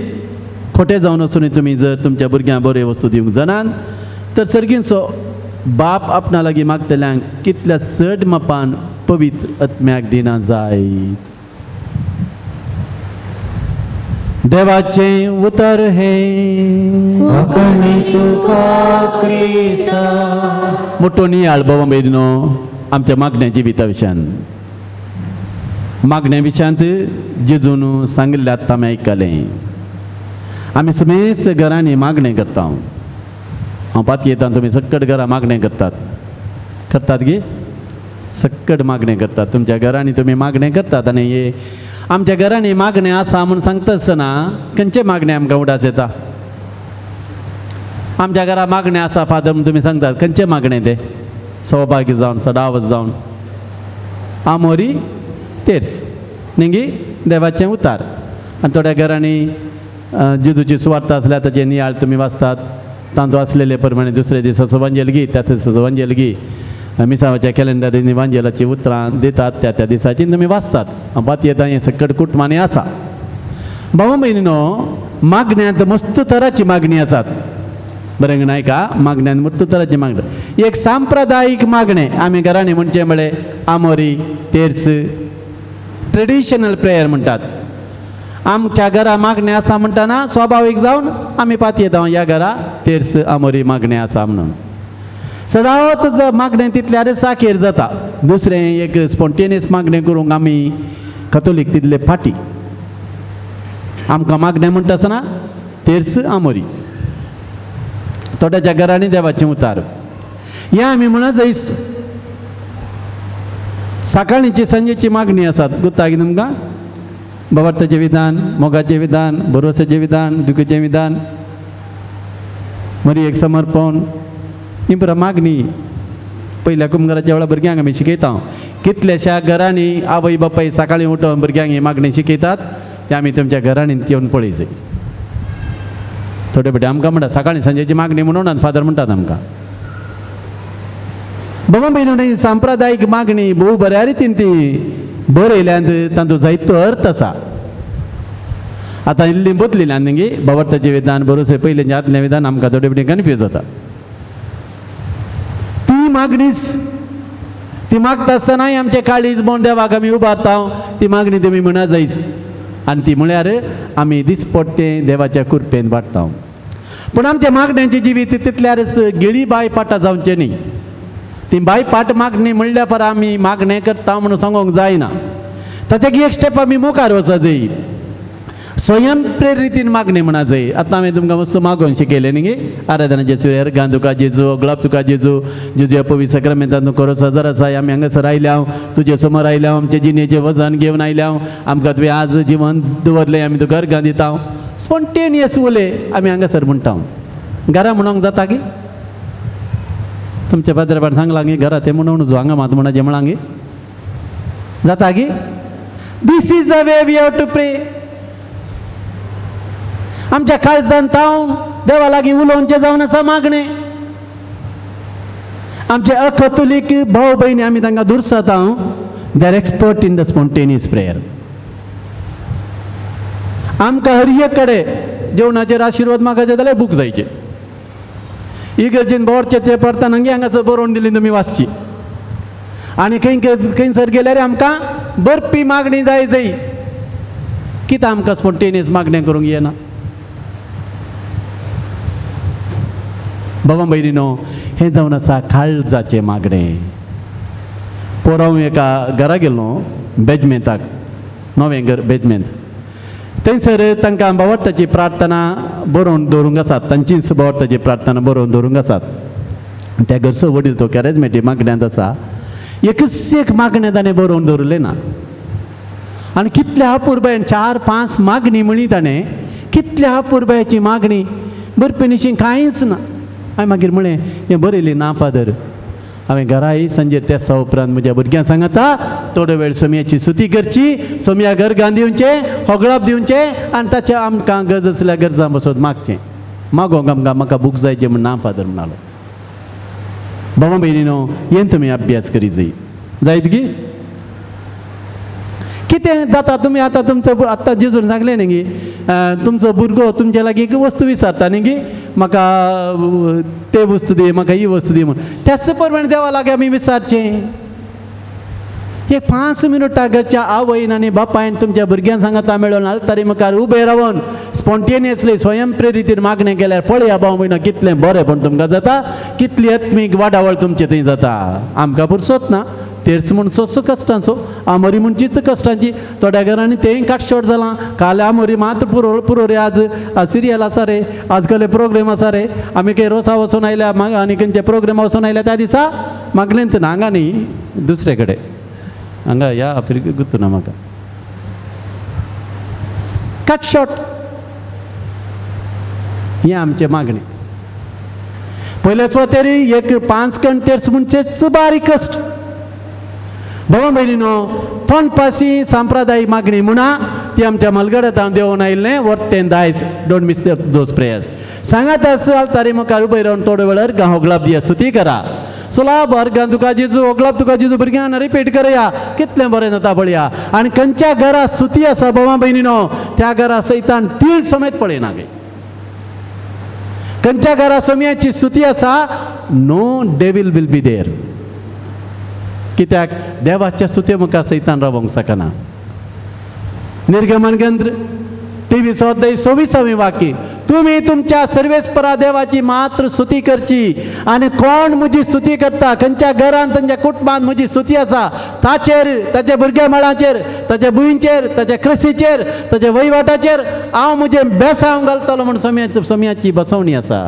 खोटें जावन वचून तुमी जर तुमच्या भुरग्यांक बऱ्यो वस्तू दिवंक जाणात तर सर्गींचो बाप आपणा लागीं मागतल्यांक कितल्या चड मापान पवित्र आत्म्याक दिना जायत. देवाचें उतर हे मोठो नियाळ बाबा भयणीनो आमच्या मागण्या जिविता विशयान. मागण्या विशयांत जेजून सांगिल्लें आतां आमी आयकलें. आमी समेस्त घरांनी मागणें करता. हांव पाती येता तुमी सक्कट घरां मागणें करतात गे सक्कट मागणें करतात. तुमच्या घरांनी तुमी मागणें करतात आनी हे आमच्या घरांनी मागणें आसा म्हूण सांगता आसतना खंयचे मागणें आमकां उडास येता. आमच्या घरा मागणें आसा फादर म्हूण तुमी सांगतात खंयचे मागणें तें सौभाग्य जावन सदावत जावन आमोरी तेर्स निंगी देवाचें उतार. आनी थोड्या घरांनी जेजूची सुवार्थ आसल्यार ताचे नियाळ तुमी वाचतात. तांचो आसलेले प्रमाणे दुसरे दीस सवांजेलगी त्या सवांजेलगी मिसावाच्या कॅलेंडरीन इवांजेलाची उतरां दितात त्या दिसाची तुमी वाचतात. बात येता हें सकट कुटुंबांनी आसा. भावा भयणीनो मागण्यांत मस्त तराची मागणी आसात. बरें नाही का मागण्यांत मस्त तराची मागणी. एक सांप्रदायीक मागणें आमी घरांनी म्हणचे म्हळें आमोरी तेर्स ट्रेडिशनल प्रेयर म्हणटात. आमच्या घरा मागणें आसा म्हणटाना स्वाभावीक जावन आमी पाती येता ह्या घरा तेर्स आमोरी मागणें आसा म्हणून. सदांच मागणें तितल्यार साखेर जाता. दुसरें एक स्पॉन्टेनियस मागणें करूंक आमी कथोलीक तितले फाटी. आमकां मागणें म्हणटा आसतना तेर्स आमोरी थोड्याच्या घरांनी देवाचें उतार हें आमी म्हणत जायस. सकाळीची सांजेची मागणी आसात गुत्ता की तुमकां. भवार्थाचें विधान, मोगाचें विधान, भरोसाचें विधान, दुखेचें विधान, मरी एक समर्पण ही बरं मागणी. पयल्या कुंभकाराच्या वेळा भुरग्यांक आमी शिकयता. कितल्याश्या घरांनी आवय बापाय सकाळीं उठोवन भुरग्यांक ही मागणी शिकयतात ते आमी तुमच्या घरांनी येवन पळय जाय. थोडे फावटी आमकां म्हणटा सकाळीं सांजेची मागणी म्हणून फादर म्हणटात आमकां. बाबा भयणीनो सांप्रदायीक मागणी भोव बऱ्या रितीन ती बरयल्यांत तांचो जायतो अर्थ आसा. आतां इल्लीं बदलिल्ल्यान न्ही भवार्थाचें विधान भरोसे पयलें आदलें विधान आमकां थोडे फावटी कन्फ्यूज जाता. ती मागणीच ती मागता आसतनाय आमचें काळीज म्हूण देवाक आमी उबारता. ती मागणी तुमी म्हणा जायच आनी ती म्हळ्यार आमी दिसपट्टें देवाच्या कृपेन वाडटा. पूण आमच्या मागण्यांचें जिवीत तितल्यारच गिळी बाय पाटा जावचें न्ही. ती बाय पाट मागणी म्हणल्या पर आमी मागणें करता म्हणून सांगूंक जायना. ताच्याक एक स्टेप आमी मुखार वचूंक जाय. स्वयं प्रेरितीन मागणी म्हणा जाय. आतां हांवें तुमकां मस्त मागोवन शिकयलें न्ही आराधनाचे सुर्यार गां तुका जेजू ओगळाप तुका जेजू जेजू पवित्र सक्रामेंतांत तूं खरोच हजर आसा. आमी हांगासर आयल्या तुजे समोर आयल्या आमचे जिणेचें वजन घेवन आयल्या. आमकां तुवें आज जिवन दवरलें आमी तुका अर्गां दिता. स्पॉन्टेनियस उलय आमी हांगासर म्हणटा. घरा म्हणूंक जाता की तुमच्या पाद्रेपान सांगलां गे घरा ते म्हणून जो हांगा मात म्हणा जे म्हणां गे जाता गे. This is the way we have to pray. आमच्या काळजांत हांव देवा लागीं उलोवचें जावन आसा मागणें. आमचे अकथोलीक भाव भयणी आमी तांकां दुरसात they are expert in the spontaneous prayer. आमकां हर एक कडेन जेवणाचेर आशिर्वाद मागचे जाल्यार बूक जायचे. इगर्जेन बोरचे पडटा नंगे हांगासर बरोवन दिली तुमी वाचची. आनी खंयसर गेल्यार आमकां बरपी मागणी जाय जाय. कित्याक आमकां स्पॉन्टेनियस मागणें करूंक येना. बाबा भयणीनो हें जावन आसा काळजाचें मागणें. पोर हांव एका घरा गेलो बेजमेंताक नवें घर बेजमेंत. थंयसर तांकां भवार्थाची प्रार्थना बरोवन दवरूंक आसात. तांचीच भवार्थाची प्रार्थना बरोवन दवरूंक आसात. त्या घरचो वडील तो कॅरेजमेटीक मागण्यांत आसा. एकच एक मागणें ताणें बरोवन दवरलें ना. आनी कितल्या अपुरबायेन 4-5 मागणी म्हणी ताणें. कितल्या अपुरबायेची मागणी बरपेनिशी कांयच ना. हांवें मागीर म्हळें हें बरयलें ना फादर. हांवें घरा संजे त्या उपरांत म्हज्या भुरग्यांक सांगता थोडो वेळ सोमयाची स्तुती करची, सोमया घर दिवचे, होगळाप दिवचे आनी ताचे आमकां गरज असल्या गरजां बसोन मागचें. मागोंक आमकां म्हाका बूक जाय जें म्हण ना फादर म्हणालो. बाबा भयणीनो, हें तुमी अभ्यास करी जायत गी. कितें जाता तुमी आतां तुमचो आतां जेजून सांगलें न्ही गी, तुमचो भुरगो तुमचे लागीं एक वस्तू विचारता न्ही गी, म्हाका ते वस्तू दी, म्हाका ही वस्तू दी म्हण. त्याच प्रमाणे देवा लागीं आमी विचारचें. एक 5 मिनटां घरच्या आवयन आनी बापायन तुमच्या भुरग्यांक सांगता मेळून आलतारी मुखार उबे रावन स्पॉन्टेनियसली स्वयंप्रेरीतीन मागणें केल्यार पळया भाव भयणो कितलें बरेंपण तुमकां जाता, कितली आत्मीक वाडावळ तुमचे थंय जाता. आमकां पुरसोत ना, तेर्स म्हूण सोंसो कश्टांचो, आमोरी म्हूण चित्त कश्टांची. थोड्या घरांनी तेंय काटशॉट जालां. काल आमोरी मात पुरो रे, आज सिरियल आसा रे, आज कसले प्रोग्राम आसा रे, आमी खंय रोसा वचून आयल्या आनी खंयच्या प्रोग्रामा वचून आयल्या त्या दिसा मागलेंत ना. हांगा न्ही, दुसरे कडेन हांगा या आफ्रिके गुर्तू ना म्हाका. कट शॉट हे आमचे मागणे. पयलेच तरी एक 5 कण तेर्स म्हणचेच बारीक कश्ट. बाबा भयणीनो, थोंडपासी सांप्रदायीक मागणी म्हणा ती आमच्या मलगड्यांत हांव देंवन आयिल्लें वर्थ 10 दायज. Don't miss those prayers. सांगात आसा तारी मुखार उबे रावन थोडो वेळ अर्गां होगलाप दिया, स्तुती करा. सुलाब अर्गां तुका जेजू होगलाप तुका जेजू भुरग्यांक रिपीट करया, कितलें बरें जाता पळया. आनी खंयच्या घरा स्तुती आसा बाबा भयणीनो, त्या घरा सैतान तीळ समेत पळयना गे. खंयच्या घरा सोमयाची स्तुती आसा, no devil will be there. कित्याक देवाच्या स्तुते मुखार सैतान रावोंक शकना. निर्गमन ग्रंथ 23 अध्याय 26वें वाक्य, तुम्ही तुमच्या सर्वेस्परा देवाची मात्र स्तुती करची. आनी कोण म्हजी स्तुती करता, खंयच्या घरान तांच्या कुटुंबान म्हजी स्तुती आसा, ताचेर, ताच्या भुरग्या मळाचेर, ताच्या भुंयचेर, ताच्या कृशीचेर, ताच्या वैवाटाचेर हांव म्हजें बेसांव घालतलो म्हूण सोमयाची बसवणी आसा.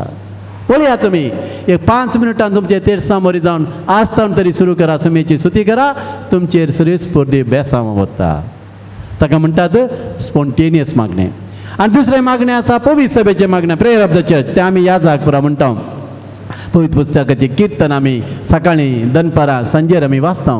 पळया तुमी, एक 5 मिनटां तुमचे तेर्सा मोरी जावन आसतावन तरी सुरू करा, सोमयाची स्तुती करा. तुमचेर सर्वेस्पर देव बेसांव वता. ताका म्हणटात स्पॉन्टेनियस मागणें. आनी दुसरें मागणें आसा पवित्र सभेचें मागणें, प्रेयर ऑफ द चर्च. तें आमी ह्या जाग पुरा म्हणटा. पवित्र पुस्तकाचें कीर्तन आमी सकाळीं दनपारां सांजेर आमी वाचता.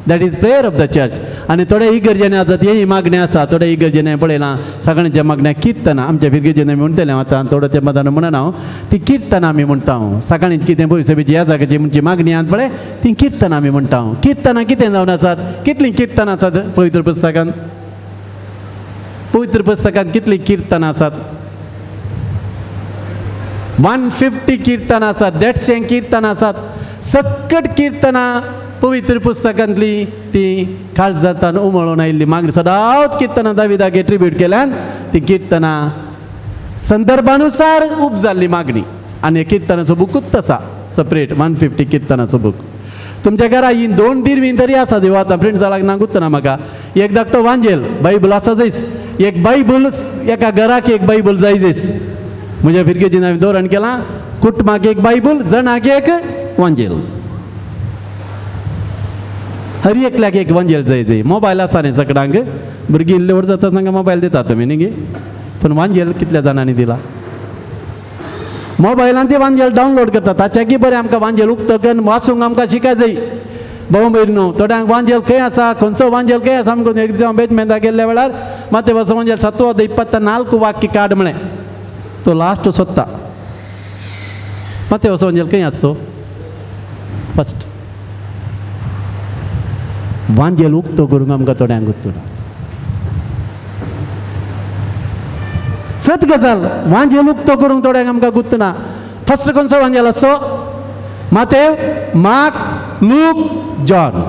That is prayer of the church. आनी थोड्या इगर्जेनी आसात ही मागणें आसा, थोड्या इगर्जेनी पळयलां सकाळच्या मागण्या कीर्तनां. आमच्या भिरगेजेनी आमी म्हणटलें आतां थोडो तें मतान म्हणना हांव, ती कीर्तनां आमी म्हणटा. सकाळीं कितें पवित्र सभेची ह्या जाग्याची म्हणची मागणी आहात पळय, ती कीर्तनां आमी म्हणटा. कीर्तनां कितें जावन आसात, कितलीं कीर्तनां आसात पवित्र पुस्तकांत? पवित्र पुस्तकांत कितलीं कीर्तनां आसात? 150 कीर्तनां आसात, 150 कीर्तनां आसात. सकट कीर्तनां पवित्र पुस्तकांतली ती काळजांतल्यान उमळून आयिल्ली मागणी. सदांच कीर्तनां दाविदाक एट्रिब्यूट केल्यान ती कीर्तनां संदर्भानुसार उब जाल्ली मागणी. आनी कीर्तनाचो बुकूच आसा सपरेट 150 कीर्तनाचो बूक. तुमच्या घरा ही 2 दिरवीं तरी आसा देव. आतां फ्रेंड्सा लागून नागूत ना म्हाका. एक धाकटो वांजेल बायबल आसा जायस, एक बायबल एका घराक एक बायबल जाय जायस. म्हज्या फिरकेजीन हांवें धोरण केलां, कुटुंबाक एक बायबल, जणाक एक वांजेल. हर एकल्याक एक वांजेल जाय जाय. मोबायल आसा न्ही सगळ्यांक, भुरगीं इल्ले व्हड जाता तांकां मोबायल दितात तुमी न्ही गे, पूण वांजेल कितल्या जाणांनी दिला? मोबायलान ते वांजेल डावनलोड करता. ताच्याकी बरें आमकां वांजेल उक्तकन वाचूंक आमकां शिकाय जाय. भाऊ भयणीनो, थोड्यांक वांजेल खंय आसा, खंयचो वांजेल खंय आसा आमकां एक दिसा बेजमेंता गेल्ल्या वेळार माते वचो वांजेल 7:24 वाक्य काड म्हळें. तो लास्ट सोदता. माते वचो वांजेल खंय आसचो? फस्ट वांजेल उक्तो करूंक आमकां थोड्यांक गुर्तुना. सत गजाल, वांजेल उक्तो करूंक थोड्यांक आमकां गुर्तुना. फस्ट खंयचो वांजेल आसचो? मातेव, मार्क, लूक, जॉन.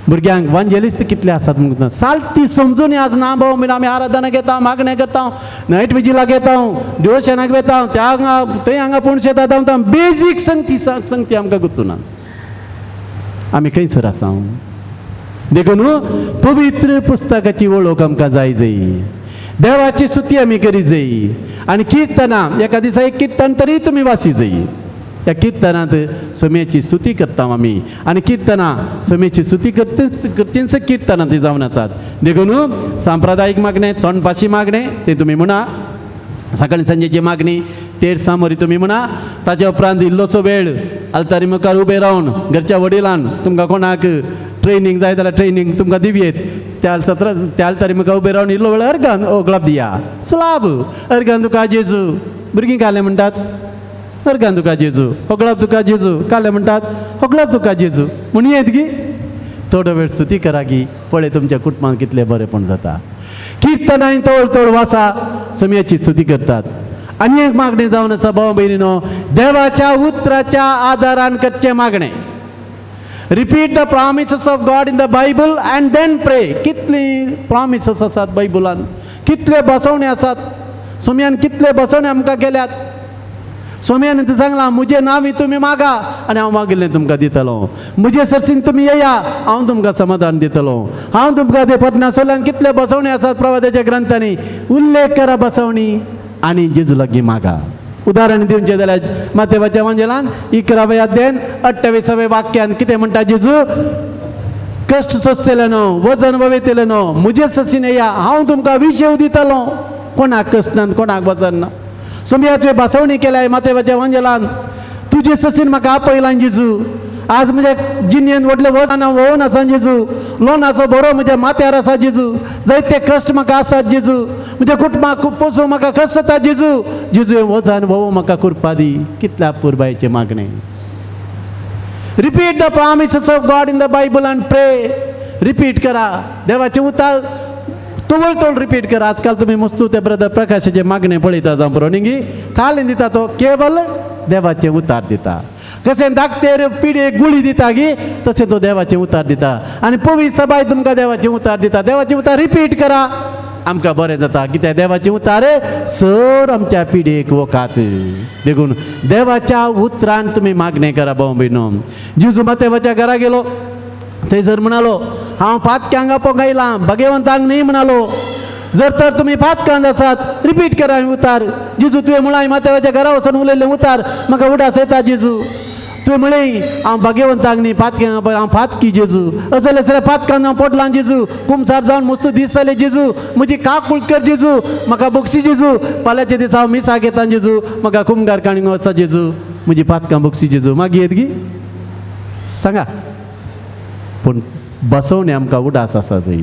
भुरग्यांक वांजेलिस्ट कितले आसात म्हणून सालती समजून आज ना भाऊ मी आमी आराधना घेता, मागणे करता, नायट विजिला घेता, डिवोशनाक घेता, त्या थंय हांगा पुणशे जाता. बेजीक संगती आमकां गुर्तुना. आमी खंयसर आसा? देखून पवित्र पुस्तकाची वळख आमकां जाय जाय. देवाची स्तुती आमी करी जाय. आनी कीर्तनां एका दिसा एक कीर्तन तरी तुमी वाची जाय. त्या कीर्तनांत सोम्याची स्तुती करता आमी. आनी कीर्तनां सोम्याची स्तुती करचींच कीर्तनां ती जावन आसात. देखून सांप्रदायीक मागणें, तोंडपाशी मागणें तें तुमी म्हणा. सकाळी सांजेची मागणी तेर्सा मोरी तुमी म्हणा. ताच्या उपरांत इल्लोसो वेळ आल्तारी मुखार उबे रावन घरच्या वडिलान तुमकां कोणाक ट्रेनिंग जाय जाल्यार ट्रेनिंग तुमकां दिवयेत त्या तरी म्हाका उबे रावन इल्लो वेळ अर्गान ओगलाप दिया सुलाब अर्गान तुका जेजू भुरगीं काले म्हणटात अर्गान तुका जेजू होगलाप तुका जेजू काले म्हणटात होगलाप तुका जेजू म्हण येत गी थोडो वेळ स्तुती करा की पळय तुमच्या कुटुंबान कितलें बरेंपण जाता किर्तनांनी तोळ तोळ वासा सुमयाची स्तुती करतात आनी एक मागणें जावन आसा भाव भयणीनो देवाच्या उतराच्या आदारान करचें मागणें repeat the promises of God in the Bible and then pray कितली प्रॉमिसेस आसात बायबलान कितले बसवणे आसात सोम्यान कितले बसवणे आमकां केल्यात सोम्यान ते सांगलां म्हजें नांव तुमी मागा आनी हांव मागिल्लें तुमकां दितलो म्हजे सरसीन तुमी येया हांव तुमकां समाधान दितलो हांव तुमकां ते पटनासोल्यान कितले बसवणे आसात प्रवादाच्या ग्रंथांनी उल्लेख करा बसवणी आनी जेजू लागीं मागा उदाहरण दिवचें जाल्यार मातेवाच्या एवांजेलान 11व्या अध्यायान 28व्या वाक्यान कितें म्हणटा जेजू कश्ट सोंसतले न्हू वजन ववेतले न्हू म्हजे ससीन येया हांव तुमकां विशेव दितलो कोणाक कश्ट ना कोणाक वजन ना सोमया तुवें बसवणी केल्या मातेवाच्या एवांजेलान तुजे ससीन म्हाका आपयलां जेजू आज म्हज्या जिणेंत व्हडलें वजन वोवन आसा जेजू लोनाचो बरो म्हज्या माथ्यार आसा जेजू जायते कश्ट म्हाका आसात जेजू म्हज्या कुटुंबाक खूब पोसूं म्हाका कस जाता जेजू जेजू हें वजन वोवूं म्हाका करपा दी कितल्या पुरबायेचें मागणें repeat the promises of God in the Bible and प्रे रिपीट करा देवाचें उतार तोवळ तोळ रिपीट करा आजकाल तुमी मस्तू ते ब्रदर प्रकाशाचे मागणें पळयता जावं बरो न्ही काल दिता तो केवल देवाचें उतार दिता कशें धाकटे पिडे गुळी दिता गी तशें तो देवाचें उतार दिता आनी पवीस सबाय तुमकां देवाचें उतार दिता देवाचें उतार रिपीट करा आमकां बरें जाता कित्याक देवाचें उतार सर आमच्या पिडेक वकात देखून देवाच्या उतरान तुमी मागणें करा भाव भयणो जेजू मातेवाच्या घरा गेलो थंयसर म्हणालो हांव पातक्यांक आपोवंक आयलां भगवंतांक न्ही म्हणालो जर तर तुमी पातकांत आसात रिपीट करा उतार जेजू तुवें म्हळां मातेवाच्या घरा वचून उलयलें उतार म्हाका उडास येता जेजू तुवें म्हळें हांव भगवंताक न्ही पातक्यांक हांव पातकी जेजू जाल्यार जाल्यार पातकांत हांव पडलां जेजू कुमसार जावन मस्त दीस जाले जेजू म्हजी काकूळ कर जेजू म्हाका बक्षी जेजू फाल्यांच्या दिसा हांव मिसाक येता जेजू म्हाका कुमगार काणीक वचा जेजू म्हजी पातकां बक्षी जेजू मागीर येत गी सांगा पूण बसवणे आमकां उडास आसा जय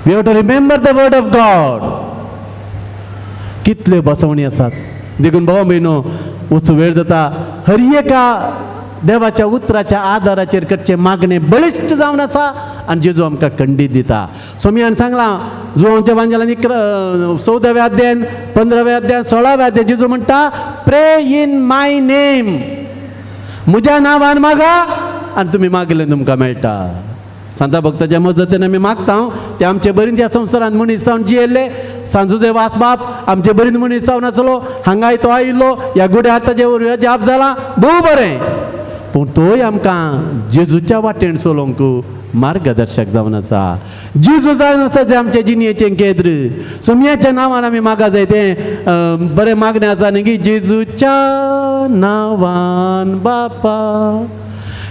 we have to remember the word of God कितल्यो बसवणी आसात देखून भाव भयणो वचूं वेळ जाता हर एका देवाच्या उतराच्या आदाराचेर करचें मागणें बळिश्ट जावन आसा आनी जेजू आमकां खंडीत दिता सोमयान सांगलां जुवांच्या वांजेलान 14व्या अध्यायान 15व्या अध्यायान 16व्या अध्यायान जेजू म्हणटा प्रे इन माय नेम म्हज्या नांवान मागा आनी तुमी मागलें तुमकां मेळटा सांता भक्ताच्या मजतीन आमी मागता ते आमचे बरींत ह्या संवसारांत मनीस जावन जियेल्ले सांजुजे वासबाब आमचे बरींत मनीस जावन आसलो हांगाय तो आयिल्लो ह्या गुड्यार ताजे जाप जाला भोव बरें पूण तोय आमकां जेजूच्या वाटेन चलोवंक मार्गदर्शक जावन आसा जेजू जावन आसा जे आमच्या जिणेचें केंद्र सोमयाच्या नांवान आमी मागा जाय तें बरें मागणें आसा न्ही की जेजूच्या नांवान बापा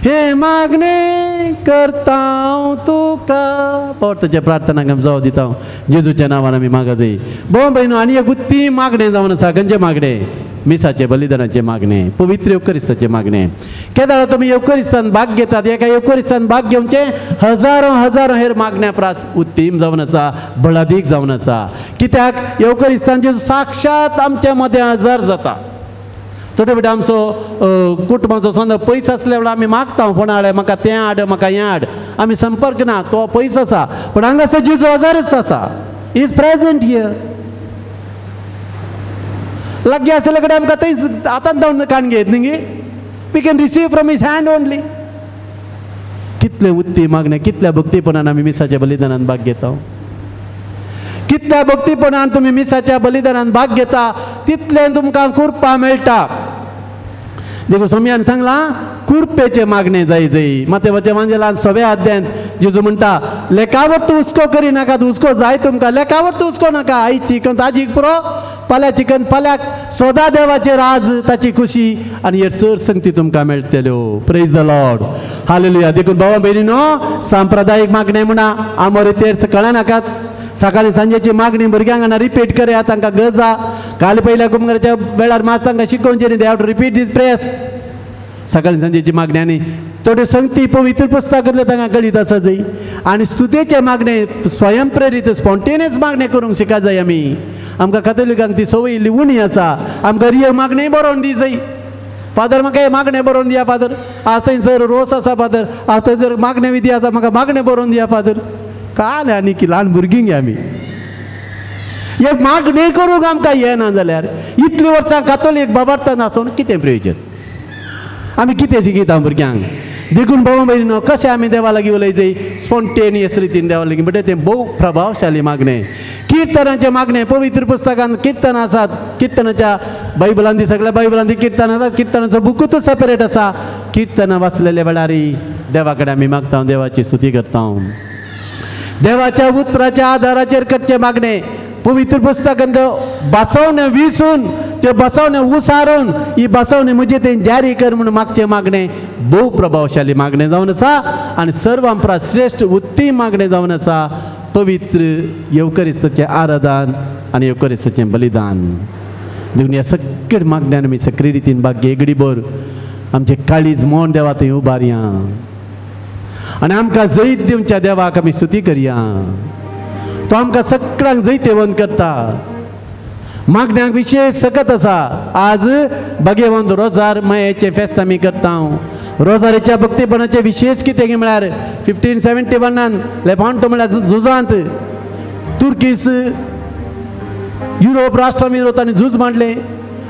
हे मागणे करता तुका पवताच्या प्रार्थनाक आमी जावं दिता जेजूच्या नांवान आमी मागा जाय भाव भयणो आनी एक उत्ती मागणें जावन आसा खंयचें मागणें मिसाचे बलिदानाचें मागणें पवित्र येवकरिस्ताचें मागणें केदार तुमी येवकरिस्तान भाग घेतात एका येवकरिस्तान भाग घेवचें हजारो हेर मागण्या प्रास उत्तीम जावन आसा बळादीक जावन आसा कित्याक येवकरिस्तान जेजू साक्षात आमच्या मदें हजर जाता थोडे बेटा आमचो कुटुंबाचो समजा पयस आसल्या वेळार आमी मागता फोणा हाड म्हाका तें हाड म्हाका हें हाड आमी संपर्क ना तो पयस आसा पूण हांगासर जेजू हजरच आसा इज प्रेझेंट हियर लागीं आसले कडेन आमकां थंय आतांच धांवन काण घेत न्ही we can receive from his hand only कितले उत्ती मागणे कितल्या भक्तीपणान आमी मिसाच्या बलिदानान भाग घेता कितल्या भक्तीपणान तुमी मिसाच्या बलिदानान भाग घेता तितलें तुमकां कुरपा मेळटा देखून सोमयान सांगलां कुरपेचें मागणें जाय जाय मातेवाच्या वांजेलान 6व्या अध्यायान जेजू म्हणटा लेखावर तूं हुस्को करिनाका हुस्को जाय तुमकां लेखावर तूं हुस्को नाका आयज चिकन ताजीक पुरो फाल्यां चिकन फाल्याक सोदा देवाचेर आज ताची खुशी आनी हेर सर संगती तुमकां मेळटल्यो प्रेज द लॉर्ड हालेलुया देखून भावा भयणीनो सांप्रदायीक मागणें म्हणा आमोरेतेर कळनाकात सकाळी सांजेची मागणी भुरग्यांक हांगा रिपीट करात तांकां गजा काल पयल्या कुमगाराच्या वेळार मात तांकां शिकोवचें न्ही they have to repeat these prayers सकाळी सांजेची मागणी आनी थोडे संगती पवित्र पुस्तकांतले तांकां कळीत आसा जाय आनी स्तुतेचे मागणे स्वयंप्रेरीत स्पॉन्टेनियस मागणे करूंक शिका जाय आमकां कातोलिकांक ती संवय इल्ली उणी आसा आमकां रिये मागणे बरोवन दी जाय फादर म्हाका हे मागणे बरोवन दिया फादर आज थंयसर रोस आसा फादर आज थंयसर मागणे विधी आसा म्हाका मागणे बरोवन दिया फादर काल आनी की ल्हान भुरगीं गे आमी एक मागणे करूंक आमकां येना जाल्यार इतलीं वर्सां कातोलीक बाबार्थान आसून कितें प्रयोजन आमी कितें शिकयता भुरग्यांक देखून भाव भयणीनो कशें आमी देवा लागीं उलयचें स्पॉन्टेनियस रितीन देवा लागीं म्हणटा तें भोव प्रभावशाली मागणें किर्तनाचें मागणें पवित्र पुस्तकांत किर्तनां आसात किर्तनाच्या बायबलांत सगळ्या बायबलांत किर्तन आसात किर्तनाचो बुकूच सेपरेट आसा किर्तनां वाचलेल्या वेळार देवा कडेन आमी मागता देवाची स्तुती करता देवाच्या उतराच्या आदाराचेर करचें मागणें पवित्र पुस्तकांत बसवणें विसून त्यो बसवणें उसारून ही बसवणें म्हजे तें जारी कर म्हणून मागचें मागणें भोव प्रभावशाली मागणें जावन आसा आनी सर्वांपरा श्रेश्ठ उत्तीम मागणें जावन आसा पवित्र येवकरिस्ताचें आराधन आनी येवकरिस्ताचें बलिदान देखून ह्या सगळ्या मागण्यान आमी सक्रीय रितीन भाग्य एगडीभर आमचें काळीज मोन देवा थंय उबारया आनी आमकां जैत दिवच्या देवाक आमी स्तुती करया तो आमकां सगळ्यांक जैतेवंत करता मागण्यांक विशेश सकत आसा आज भगवंत रोजार मायेचें फेस्त आमी करता रोजारेच्या भक्तीपणाचें विशेश कितें म्हळ्यार 1571 लेपांटो म्हळ्यार झुजांत तुर्कीस युरोप राष्ट्रां विरोधांत झूज मांडलें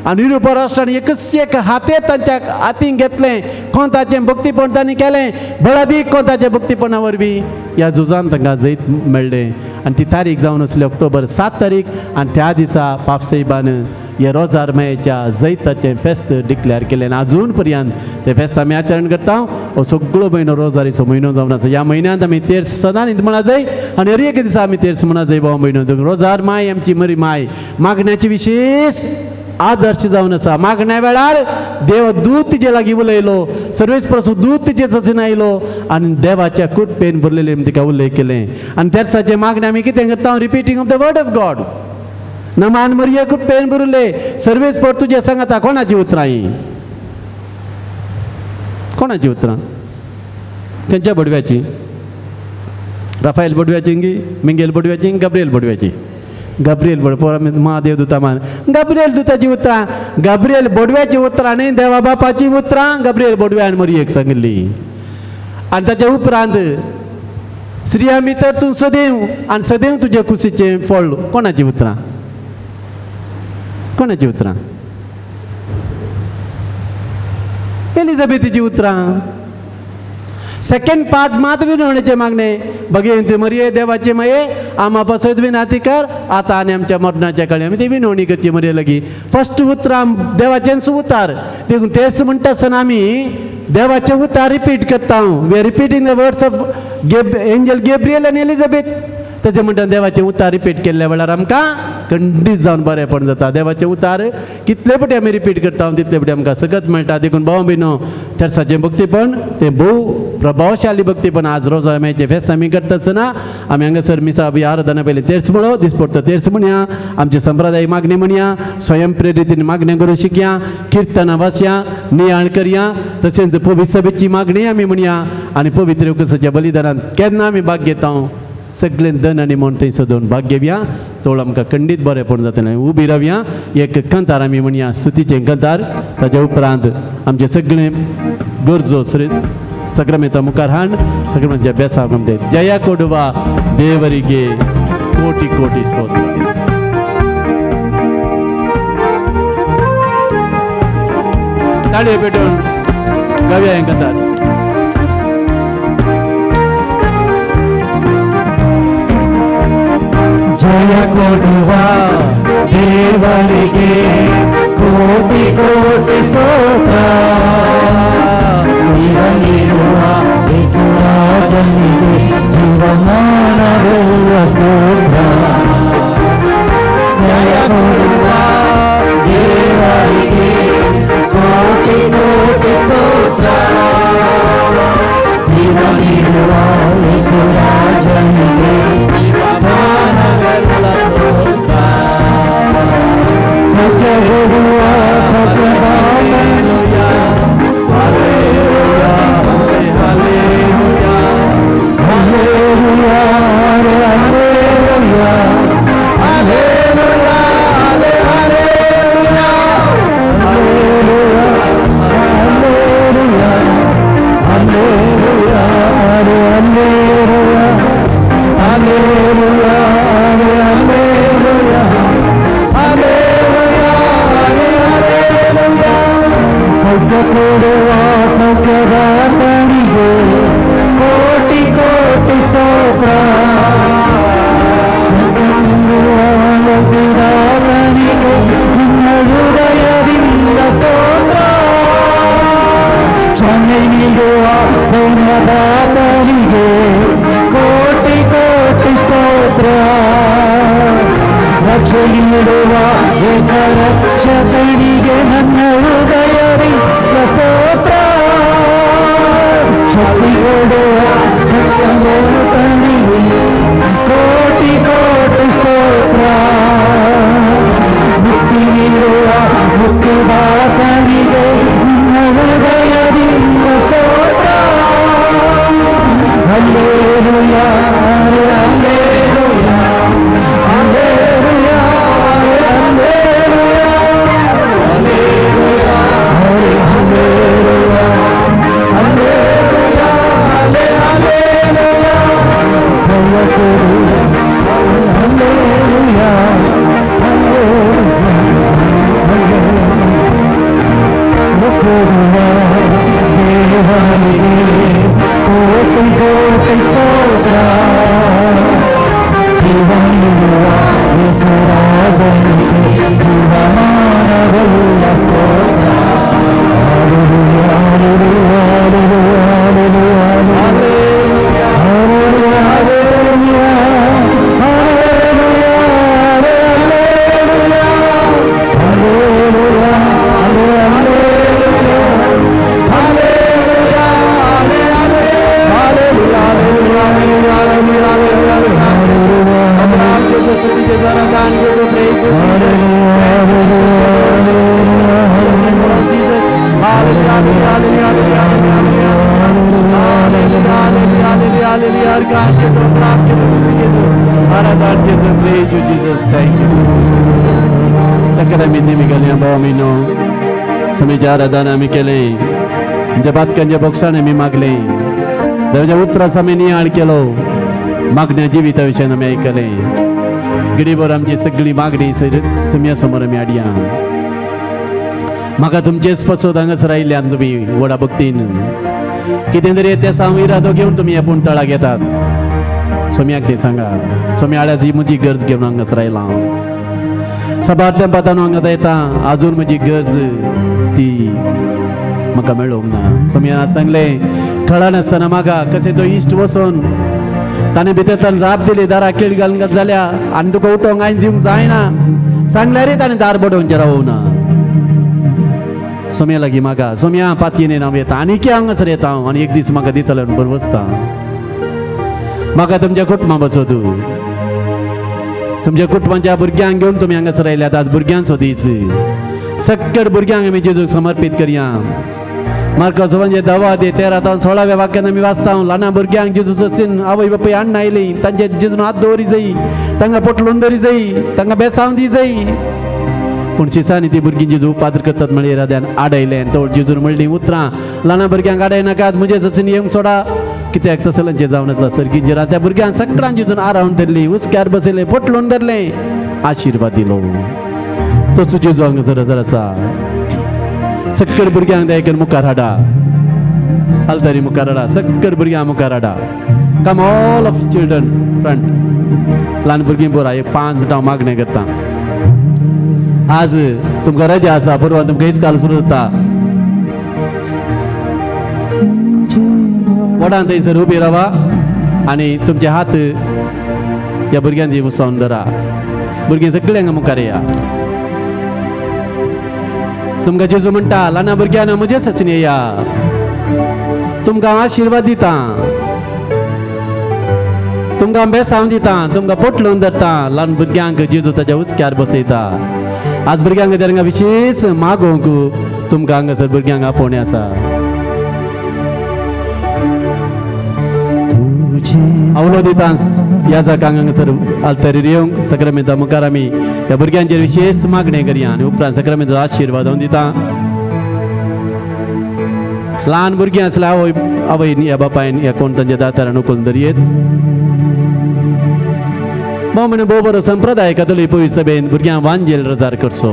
आनी युरोप राष्ट्रांनी एकच एक हाते तांच्या हातीन घेतलें कोंताचें भक्तीपण तांणी केलें बळादीक कोंताच्या भक्तीपणा वरवीं ह्या झुजांत तांकां जैत मेळ्ळें आनी ती तारीख जावन आसली ऑक्टोबर 7 तारीख आनी त्या दिसा पापसाहेबान हे रोजार मायेच्या जैताचें फेस्त डिक्लेअर केलें आनी आजून पर्यंत तें फेस्त आमी आचरण करता हो सगळो म्हयनो रोजारीचो म्हयनो जावन आसा ह्या म्हयन्यांत आमी तेर्स सदां न्हीद म्हणा जाय आनी हर एक दिसा आमी तेर्स म्हणा जाय हो म्हयनो रोजार माय आमची मरी माय मागण्याची विशेश आदर्श जावन आसा मागण्या वेळार देव दूत तिजे लागीं उलयलो सर्वेस्परसो दूत तिचे सचीन आयलो आनी देवाच्या कुटपेन भरलेले तिका उलय केलें आनी तेर्साचे मागणे आमी कितें करता repeating of the word of God नमान मरिये कुटपेन भरले सर्वेस्पर तुजे सांगाता कोणाची उतरां ही कोणाची उतरां खंयच्या बडव्याची राफायल बडव्याची गी मिंगेल बडव्याची गब्रिएल बडव्याची गब्रिएल महादेव दुता मान गब्रिएल दुताची उतरां गब्रिएल बोडव्याची उतरां न्ही देवा बापाची उतरां गब्रिएल बोडव्यान मरियेक सांगली आनी ताच्या उपरांत श्री आमी तर तूं सदैव आनी सदैव तुजे कुशीचें फळ कोणाची उतरां कोणाची उतरां एलिझाबेथीची उतरां सेकंड पार्ट मात विनवणेचे मागणे भगवंती मरिये देवाचे माये आमा पासत विनाती कर आता आनी आमच्या मरणाच्या काळी आमी ती विनवणी करची मरिये लागीं फर्स्ट उतरां देवाचें उतार देखून तेच म्हणटा आसतना आमी देवाचे उतार रिपीट करता we are repeating the words of angel Gabriel आनी एलिझाबेथ तेजे म्हणटा देवाचे उतार रिपीट केल्ल्या वेळार आमकां खंडीत जावन बरेंपण जाता देवाचे उतार कितले फावटी आमी रिपीट करता तितले फावटी आमकां सकत मेळटा देखून भाव भयणो तेर्साचें भक्तीपण तें भोव प्रभावशाली भक्तीपण आज रोजा मायेचें फेस्त आमी करता आसतना आमी हांगासर मिसा बी आराधना पयली तेर्स म्हणो दिसपडतो तेर्स म्हणया आमची संप्रदायीक मागणी म्हणया स्वयंप्रेरीतीन मागणी करूं शिकया किर्तनां वाचया नियाळ करया तशेंच पवित्र सभेची मागणी आमी म्हणया आनी पवित्र येवकरिस्ताच्या बलिदानांत केन्ना आमी भाग घेता सगळें धन आनी मन थंय सजोवन भाग घेवया तोळ आमकां खंडीत बरेंपण जातलें उबी रावया एक कंतार आमी म्हणया स्तुतीचें कंतार ताच्या उपरांत आमचे सगळें गरजो सक्रमेता मुखार हाड सक्रमेच्या बेसाक आमचे जया कोडवा देवरिगे कोटी कोटी स्तोत्र ताळयो पेटोवन गावया हें कंतार जय कोडवा देवरिगे कोटि कोटि स्तोत्र ನೀರಲಿರುವ ಯೇಸುರಾಜನಿಗೆ ಜೀವಮಾನವೆಲ್ಲ ಸ್ತೋತ್ರ ಜಯ ಕೊಡುವ ದೇವರಿಗೆ ಕೋಟಿ ಕೋಟಿ ಸ್ತೋತ್ರ ನೀರಲಿರುವ ಯೇಸುರಾಜನಿಗೆ ಜೀವಮಾನವೆಲ್ಲ ಸ್ತೋತ್ರ ಸತ್ಯ ಕೊಡುವ ಸತ್ಯದ ಕೊಡುವ ಸೌಖ್ಯದ ತನಿಗೆ ಕೋಟಿ ಕೋಟಿ ಸ್ತೋತ್ರ ತನಿಗೆ ನಿನ್ನ ಹೃದಯದಿಂದ ಸ್ತೋತ್ರ ಕ್ಷಮೆ ನೀಡುವ ಪುಣ್ಯದ ತನಿಗೆ ಕೋಟಿ ಕೋಟಿ ಸ್ತೋತ್ರ ರಕ್ಷೆ ನೀಡುವ ಏಕರಕ್ಷಕನಿಗೆ ನನ್ನ ಹೃದಯದಿಂದ ಸ್ತೋತ್ರ ಶಕ್ತಿ ಕೊಡುವ ತನಿಗೆ ಕೋಟಿ ಕೋಟಿ ಸ್ತೋತ್ರ ಮುಕ್ತಿ ನೀಡುವ ಮುಕ್ತಿದಾತನಿಗೆ ನಿನ್ನ ಹೃದಯದಿಂದ ಸ್ತೋತ್ರ hallelujah hallelujah hallelujah hallelujah hallelujah hallelujah hallelujah ಜಯ ಕೊಡು ಹಲ್ಲೆಲೂಯಾ ಕೊಡುವ ದೇವನಿಗೆ ಕೋಟಿ ಕೋಟಿ ಸ್ತೋತ್ರ ಜೀವ ನೀಡುವ ಯೇಸುರಾಜನಿಗೆ ಜೀವಮಾನವೆಲ್ಲ ಸ್ತೋತ್ರ hallelujah hallelujah hallelujah hallelujah hallelujah hallelujah hallelujah Sakramenti Mikael Baumino, Samijara Dana Mikele, Debatkan Jaboksana Mimagle, Daja Utra Samini Alkelo, Magna Jivita Vishana Mikale, Griboram Jisagli Magdi, Samia Samaramiadia. Maka तुमचे स्पसोदांगच राहिले आणि तुम्ही वडा बघतीन कितेंतरी त्या सामिरादो घेऊन तुम्ही आपण तळा घेतात सोम्याक ते सांगा सोम्या आड्याची म्हजी गरज घेऊन हांगाच रायला सबारत्या पतान हांगा येता अजून म्हजी गरज ती म्हाका मेळोंक ना सोम्या सांगले कळा नासतना म्हाका कशें तो इश्ट वचोन ताणें भितर ताणें जाप दिली दारा केळ घालून जाल्या आनी तुका उठोवंक आयन दिवंक जायना सांगल्यारय ताणें दार बडोवचें रावना सोम्या लागीं म्हाका सोम्या पातयेन हांव येता आनीक हांगासर येता हांव आनी एक दीस म्हाका दितलो आनी बरो वचता म्हाका तुमच्या कुटुंबां बसोत तुमच्या कुटुंबाच्या भुरग्यांक घेवन तुमी हांगासर आयल्यात आज भुरग्यांचो दीस सकट भुरग्यांक आमी जेजूक समर्पीत करया मार्कोस 10:13-16 वाक्यान आमी वाचता ल्हान भुरग्यांक जेजूचो आवय बापूय हाडून आयली तांचे जेजून हात दवरी जायी तांकां पोटलून दवरी जायी तांकां बेसांव दी जायी पूण शिसांनी ती भुरगीं जेजू पात्र करतात म्हळ्यार येराद्यान आडयलें तो जेजून म्हणली उतरां ल्हान भुरग्यांक आडयनाकात म्हजे सचीन येवंक सोडा कित्याक तसलांचें जावन आसा सर्गींचेर त्या भुरग्यांक सगळ्यां जेजून आरावन धरली उस्क्यार बसयलें पोटलून धरलें आशिर्वाद दिलो तसो जेजू हांगासर हजर आसा सकट भुरग्यांक दयेन मुखार हाडा आल्तारी मुखार हाडा सकट भुरग्यांक मुखार हाडा come all of children front ल्हान भुरगीं बरोबर एक 5 मिनटां मागणें करता आज तुमकां रजा आसा परवा तुमकां इस्काल सुरू जाता वडान थंयसर उबी रावा आनी तुमचे हात ह्या भुरग्यांची उसोन धरा भुरगीं सगळीं हांगा मुखार येया तुमकां जेजू म्हणटा ल्हान भुरग्यांना म्हजे सचीन येया तुमकां हांव आशिर्वाद दिता तुमकां बेसांव दिता तुमकां पोटलून धरता ल्हान भुरग्यांक जेजू ताच्या उचक्यार बसयता आज भुरग्यांक हांगा विशेष मागोवंक तुमकां हांगासर भुरग्यांक आपोवणें आसा आवलो दिता ह्या जागांक हांगासर आल्तारीर येवंक सक्रामेंता मुखार आमी ह्या भुरग्यांचेर विशेष मागणें करया आनी उपरांत सक्रामेंताचो आशिर्वाद हांव दिता ल्हान भुरगीं आसल्यार आवय ह्या बापायन ह्या कोण तांच्या दातारान उखलून धरयेत म्हणे भोव बरो संप्रदाय कातोलीक पवित्र सभेन भुरग्यांक वांजेल रजार करचो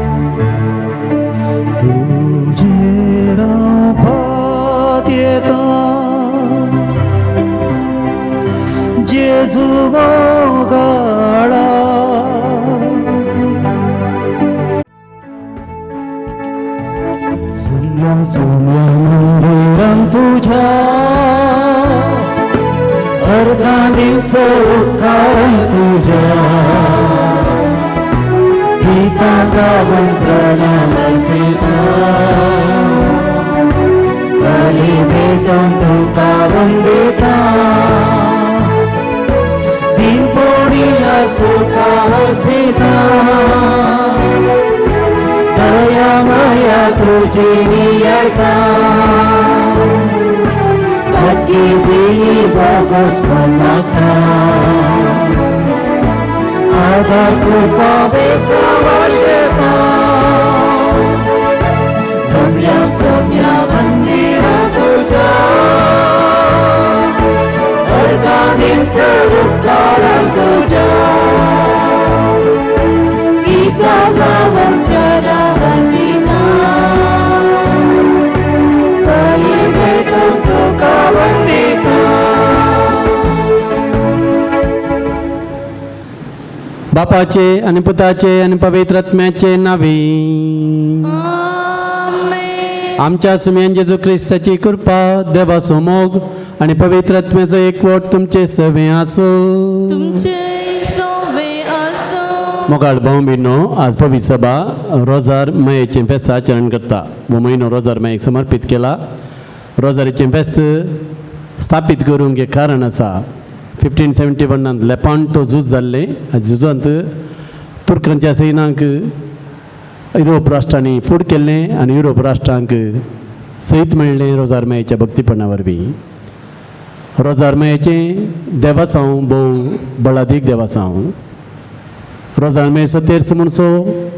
तुझे राभात येता जेजू गाळा सोम्या सोम्या मंदिरं तुझ्या अर्धांगींचं उपकारण तुझ्या पिता गावन प्रणाम पिता बली भेटून तुका वंदिता तीन पोळी तुका हसिता दया माया तुझी नियता भक्ती जी बगोस बनता आधा कृपा बेसवशता सोम्या सोम्या मंदिर तुझा अर्धांगींचं उपकारण तुझा गीता गावन प्रणावंदिता बली भेटून तुका वंदिता बापाचे आणि पुताचे आणि पवित्र आत्म्याचे नावे आमच्या सुम्यान जेजू ख्रिस्ताची कृपा देवाचो मोग आणि पवित्र आत्म्याचो एकवट तुमचे सवे आसो मोगाळ भाऊ बिनो आज पवित्र सभा रोजार मायेचे फेस्त आचरण करता वो म्हयनो रोजार मायेक समर्पित केला रोजारीचे फेस्त स्थापीत करूंक एक कारण आसा 1571 लेपांटो झूज जाल्ले झुजांत तुर्कांच्या सैन्याक युरोप राष्ट्रांनी फूड केल्लें आनी युरोप राष्ट्रांक सैत मेळ्ळें रोजार मायेच्या भक्तीपणा वरवीं रोजार मायेचें देवासांव भोव बळादीक देवासांव रोजार मायेचो तेर्स म्हणचो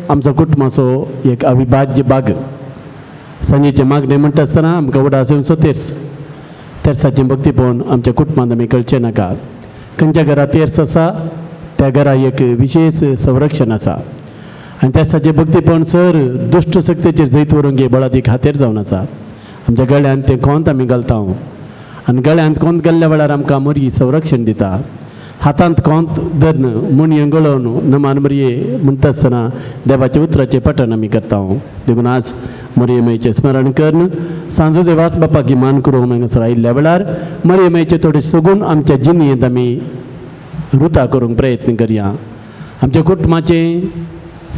आमचो कुटुंबाचो एक अविभाज्य भाग सांजेचे मागणे म्हणटा आसतना आमकां उडासूनचो तेर्साचें भक्ती पळोवन आमच्या कुटुंबांत आमी कळचें नाका खंयच्या घरा तेर्स आसा त्या घरा एक विशेश संरक्षण आसा आनी तेर्साचें भक्ती पळोवन सर दुश्ट शक्तीचेर जैत व्हरूंक हे बळादीक हातेर जावन आसा आमच्या गळ्यांत तें कोंत आमी घालता आनी गळ्यांत कोंत घाल्ल्या वेळार आमकां मरी संरक्षण दिता हातांत कोंत धरन मुणये गळोवन नमान मरये म्हणटा आसतना देवाच्या उतराचें पठण आमी करता देखून आज मरये मायेचें स्मरण करन सांजो देवास बापाक मान करूंक हांगासर आयिल्ल्या वेळार मरये मायेचें थोडें सगून आमच्या जिणेंत आमी रुता करूंक प्रयत्न करया आमच्या कुटुंबाचें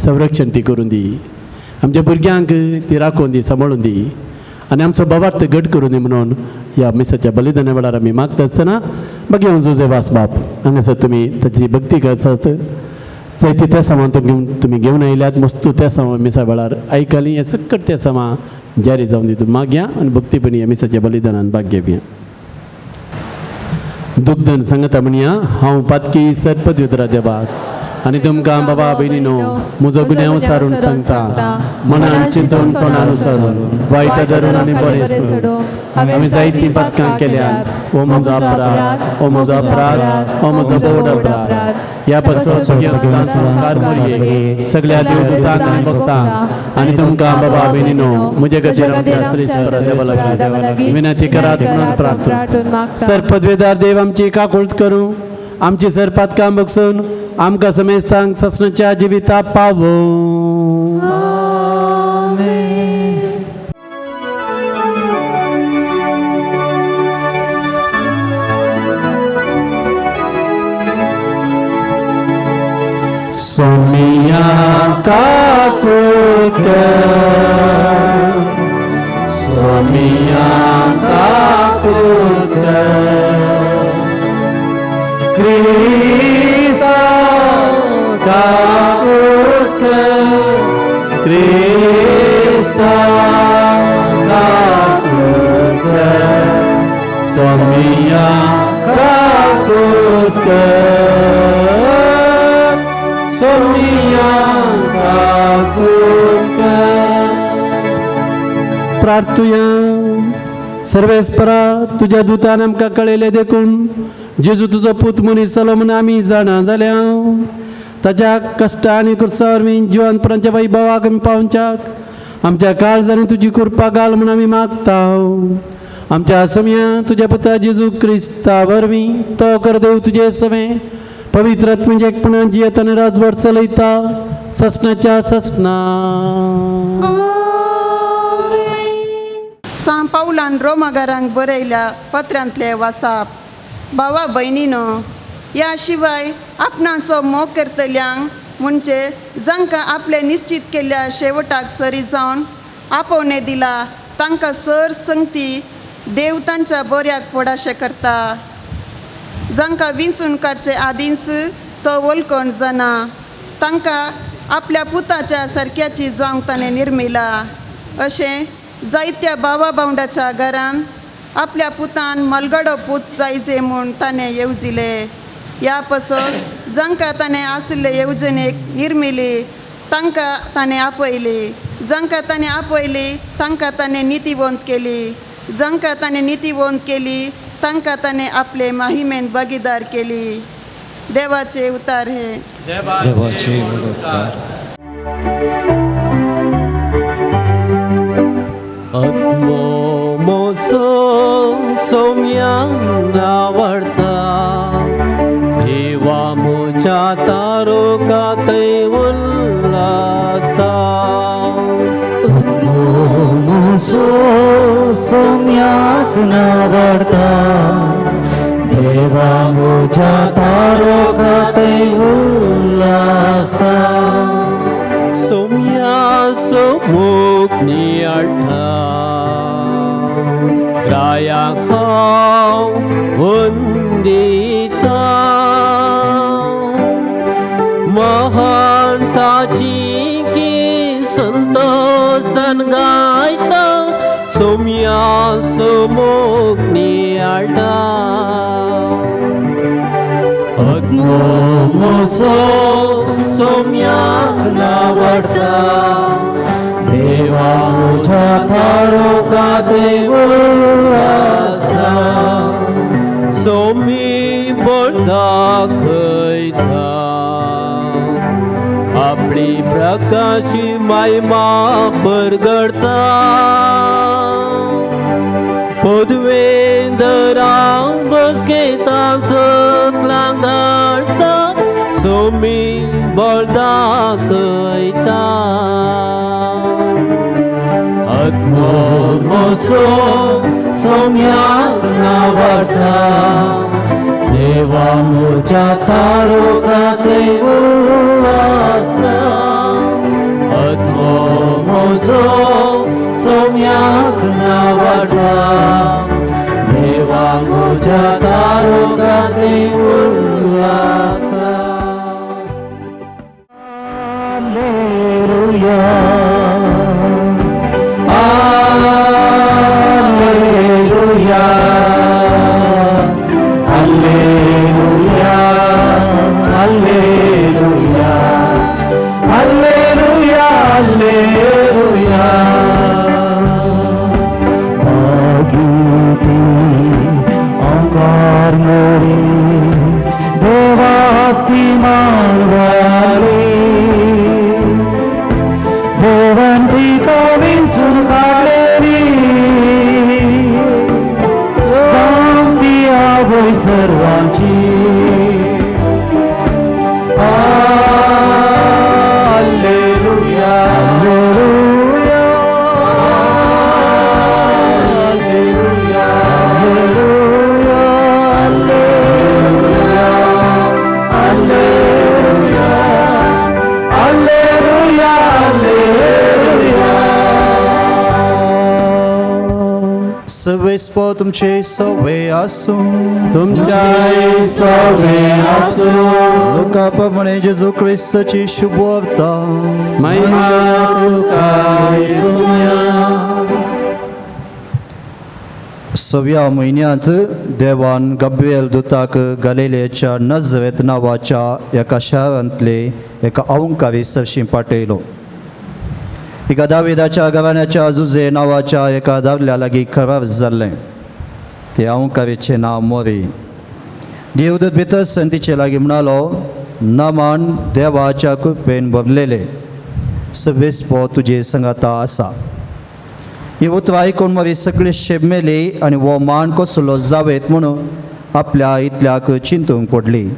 संरक्षण ती करून दी आमच्या भुरग्यांक ती राखून दी सांबाळून दी आनी आमचो भावार्थ घट करून दी म्हणून ह्या मिसाच्या बलिदाना वेळार आमी मागता आसतना बाकी जोजे वास बाप हांगासर तुमी ताची भक्ती करतात जायती त्या सामान तुमी घेवन आयल्यात मस्तू त्या सामान मिसा वेळार आयकली हें सक्कट त्या सामान जारी जावन दितून मागया आनी भक्तीपणी ह्या मिसाच्या बलिदानान भाग घेवया दुग्धन सांगता म्हणया हांव पातकी सरपदवितरा देवाक आनी तुमकां बाबा भयणीनो म्हजो गुन्यांव सारून सांगता मनान चिंतून तोंडान उसळून वायट धरून आनी बरें सोडून आमी जायतीं पातकां केल्यात हो म्हजो अपराध हो म्हजो अपराध हो म्हजो बोड अपराध ह्या पासून संस्कार मरये सगळ्या देवदूतांक आनी भक्तांक आनी तुमकां बाबा भयणीनो म्हजे खातीर आमच्या श्रेश्वर देवा लागीं विनंती करात म्हणून प्रार्थना सरपदवेदार देव आमची काकुळट करूं आमची सरपातकां बगसून आमकां समेस्तांक ससणाच्या जिविता पावो सोमिया काकुळट सोमिया काकुळट Krista kakutka Krista kakutka Somia kakutka Somia kakutka प्रार्थुया सर्वेस्परा तुझ्या दुतान आमकां कळयलें देखून जेजू तुजो पूत मनीस जालो म्हूण आमी जाणा जाल्या ताच्या कश्ट आनी कुर्सा वरवीं जिवंतपणाच्या वैभवाक आमी पावच्याक आमच्या काळजाने तुझी कृपा घाल म्हणून आम्ही मागताव. आमच्या समया तुझ्या पुत्रा जेजू क्रिस्तावर मी तो कर देव तुझे समे पवित्र म्हणजे पुन्हा जियत आणि राजभर चलयता ससनाच्या ससना. सांग पावलान रोमागारांक बरयल्या पत्रांतले वासाप. भावा भयणीनो, या शिवाय आपणाचो मोग करतल्यांक म्हणजे जांकां आपले निश्चित केल्ल्या शेवटाक सरी जावन आपोवणे दिला तांकां सर संगती देव तांच्या बऱ्याक पडाशें करता. जांकां विंचून काडचे आदींच तो वळखण जाणा तांकां आपल्या पुताच्या सारक्याची जावंक ताणें निर्मिला. अशें जायत्या भावा भावंडाच्या घरान आपल्या पुतान मलगडो पूत जायचे म्हूण ताणें येवजिले. ह्या पासत जांकां ताणें आशिल्ले येवजणेक निर्मिली तांकां ताणें आपयली. जांकां ताणें आपयली तांकां ताणें नितीवंत केली. जांकां ताणें नितीवंत केली तांकां ताणें आपले महिमेन भागीदार केली. देवाचे उतार हे. देवाचे उतार. आत्मो मोसो सोम्यांक आवडता देवा म्हज्या तारोकातय उल्हासता. सोम्याक नावडता देवा म्हज्या तारोकातय उल्हासता. सोम्याचो मोग नियाळटा रायाक हांव वंदिता. महान ताची की संतोषान गायता सोम्याचो मोग नियाळटा. मोसो सोम्याक नावडता देवा म्हज्या तारोकातय उल्हासता. सोमी बळदा खयता आपली प्रकाशी महिमा परगडता. पदवेंदरां बसकेता सकलांक घालता सोमी बळदा खयता. आत्मो मोसो सोम्याक नावडता देवा म्हज्या तारोकातय उल्हासता. आत्मो मोसो सोम्याक नावडता देवा म्हज्या तारोकातय उल्हासता. Hallelujah hallelujah hallelujah hallelujah hallelujah. मागीती ओंकार मोरी देवाती मानवाली देवांती कवी सुरकालेली जांती आवय सर्वांची. Hallelujah hallelujah hallelujah hallelujah hallelujah hallelujah hallelujah. सगळे स्पो तुमचे सवे आसूं तुमच्या सवे आसो लोका प्रमाणे जेजू क्रिस्ताची शुभ वार्ता. महिमा तुका येसुया. 6व्या म्हयन्यांत देवान गब्रिएल दुताक गलिलेच्या नजरेत नांवाच्या एका शारांतले एका अवंकारी सरशी पाठयलो. एका दाविदाच्या घराण्याच्या जुजे नांवाच्या एका दादल्या लागीं करार जाल्लें. ते अवंकारीचें नांव मोरी. देवदूत भितर संतीचे लागीं म्हणालो, नामान देवाच्या कृपेन भरलेले सवेस्पो तुजे संगाता आसा. ही उतरां आयकून मरे सगळे शेमेले आनी हो मान कसलो जावेत म्हणून आपल्या इतल्याक चिंतूंक पडली.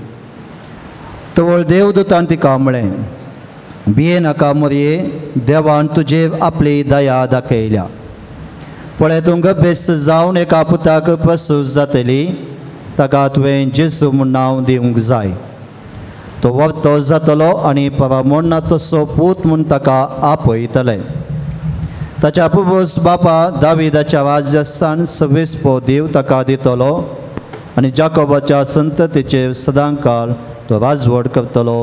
तवळ देवदूतान तिका म्हळें, भिये नाका मरये, देवान तुजे आपली दया दाखयल्या. पळय तूं गब्बेस जावन एका पुताक प्रसूत जातली, ताका तुवें जेजू म्हूण नांव दिवंक जाय. तो वर्तो जातलो आनी परमोन्ना तसो पूत म्हूण ताका आपयतले. ताच्या पुर्वज बापा दाविदाच्या राज्यासान सवेस्पो देव ताका दितलो आनी जाकोबाच्या संततीचेर सदां काळ तो राजवट करतलो.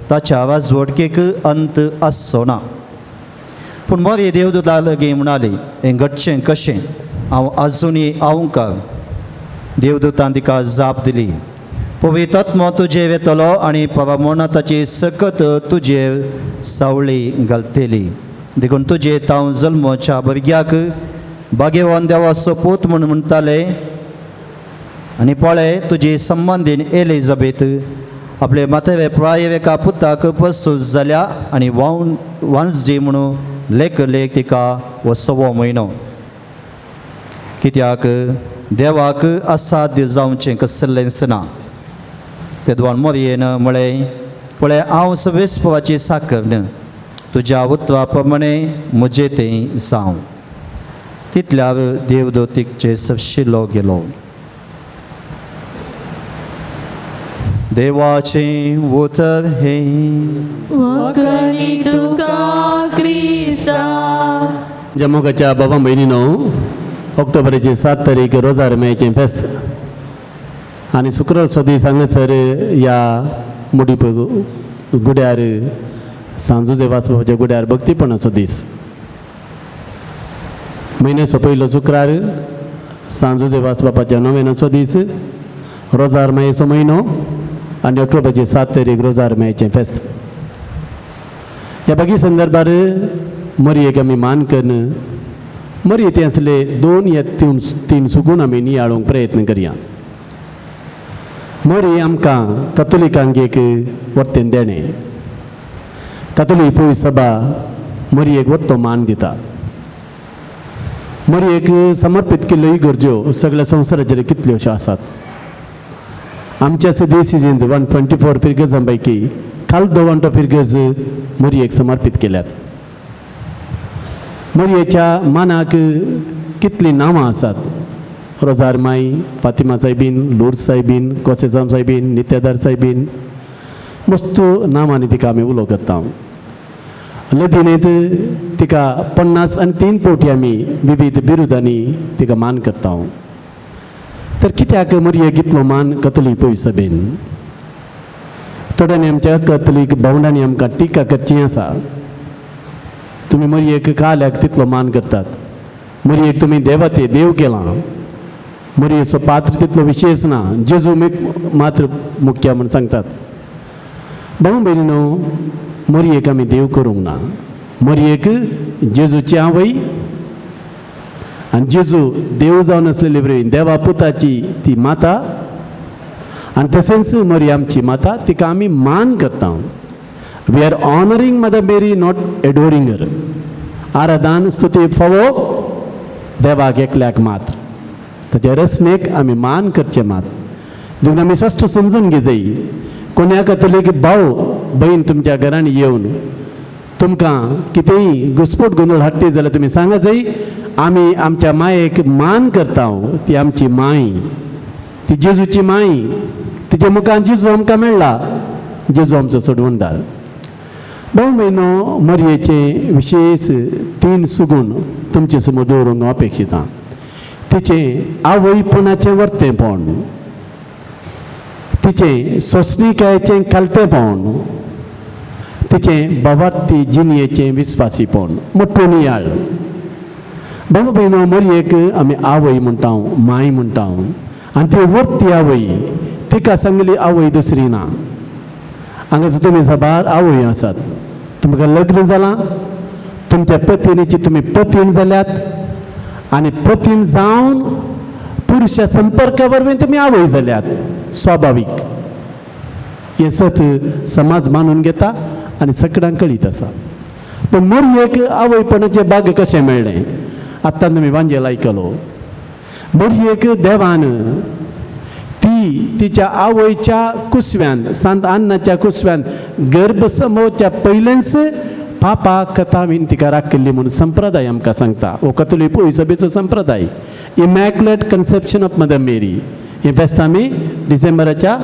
ताच्या राजवटकेक अंत आसचो ना. पूण मरे देवदूता लागीं म्हणाली, हें घडचें कशें? हांव आजुनी आऊंकार. देवदूतान तिका जाप दिली, पवित्र आत्मो तुजेर येतलो आनी परमोन्नताची सकत तुजेर सावळी घालतली. देखून तुजे तांव जल्मच्या भुरग्याक भाग्यवान देवाचो पूत म्हूण म्हणटाले. आनी पळय तुजी संबंदीन एलिझाबेथ आपले माथेवे प्रायेर एका पुताक प्रसूत जाल्या आनी वांसजी म्हणून लेख तिका हो 6वो म्हयनो. कित्याक देवाक असाध्य जावचें कसलेंच ना. ते दोन मरयेन म्हळें, पळय हांव सवेस्पवाची साकर्ण, तुज्या उतरा प्रमाणे म्हजें तें जावं. तितल्यार देवदूतीचे शिलो गेलो. देवाचें उतर हे वखणी तुका क्रिस्ता. जम्मूच्या बाबा बहिणीनो, ऑक्टोबराची 7 तारीख रोजार मेळचें फेस्त आनी शुक्रार दीस हांगासर ह्या मुडीप गुड्यार सांजुजे वाचपाच्या गुड्यार भक्तीपणाचो दीस. म्हयन्याचो पयलो शुक्रार सांजुजे वाचपाच्या नोवेनाचो दीस, रोजार मेळचो म्हयनो आनी ऑक्टोबराची 7 तारीख रोजार मेळचें फेस्त. ह्या बाकी संदर्भार मरयेक आमी मान करून मरये असले 2 या 3 सुगूण आमी नियाळूंक प्रयत्न करया. मरये आमकां कथोलिकांक एक वर्तेन देणें. कथोलीक पुय सभा मरयेक वत्तो मान दिता. मरयेक समर्पीत केल्ल्यो गरज्यो सगळ्या संवसाराचेर कितल्योश्यो आसात. आमच्याच देशीजींत 124 फिर्गजां पैकी खाल 2 फिर्गज मरयेक समर्पीत केल्यात. मरयेच्या मानाक कितलीं नांवां आसात. रोजार माई, Fatima soybean, लुर्स soybean, कोसेजाम soybean, नित्यादार soybean, मस्त नांवांनी तिका आमी उलो करता. लतिनेंत तिका 53 पावटी आमी विविध बिरुदांनी तिका मान करता. तर कित्याक मरयेक इतलो मान कथोलीक पवित्र सभेन? थोड्यांनी आमच्या कथोलीक भावंडांनी आमकां टिका करची आसा. तुमी मरयेक काल्याक तितलो मान करतात. मरयेक तुमी देवाते देव केला. मरयेचो पात्र तितलो विशेष ना, जेजू मात्र मुख्य म्हूण सांगतात. भाऊ भयणीनो, मरयेक आमी देव करूंक ना. मरयेक जेजूची आवय आनी जेजू देव जावन आसलेली बरी देवा पुताची ती माता आनी तशेंच मरय आमची माता, तिका आमी मान करता. We are honouring mother Mary, not adoring her. आराधन स्तुती फावो देवाक एकल्याक मात्र. ताच्या रचनेक आमी मान करचे मात. देखून आमी स्पश्ट समजून घे जाय, कोण्या कथोलीक भाव भयण तुमच्या घरान येवन तुमकां कितेंय घुसपट गोंदळ हाडटी जाल्यार तुमी सांगा जाय, आमी आमच्या मायेक मान करता. ती आमची माय, ती जेजूची माय. तिच्या मुखान जेजू आमकां मेळ्ळा. जेजू आमचो सोडवणदार. भाऊ भयणो, मरयेचे विशेष 3 सुगूण तुमचे समोर दवरूंक हांव अपेक्षिता. तिचें आवयपणाचें वर्तेपण, तिचें सोंसणीकायेचें कालतेपण, तिचें भवार्थी जिणयेचें विस्वासीपण, मोठो नियाळ. भाऊ भयणो, मरयेक आमी आवय म्हणटा, माय म्हणटा. आनी ती वर्ती आवय, तिका सांगली आवय दुसरी ना. हांगासर तुमी साबार आवय आसात. तुमकां लग्न जालां, तुमच्या पत्नीची तुमी पत्नी जाल्यात आनी पत्नी जावन पुरुशा संपर्का वरवीं तुमी आवय जाल्यात. स्वाभावीक हें सत समाज मानून घेता आनी सगळ्यांक कळीत आसा. पण मोरयेक आवयपणाचे भाग्य कशें मेळ्ळें आत्तां तुमी वांजेल आयकलो मोरयेक देवान तिच्या आवयच्या कुसव्यान सांत अन्नाच्या कुसव्यान गर्भ समोवच्या पयलेंच पापा कथा बीन तिका राखली म्हणून संप्रदाय आमकां सांगता हो कथोलीक सभेचो संप्रदाय इमॅक्युलेट कन्सेप्शन ऑफ मदर मेरी हे फेस्त आमी डिसेंबराच्या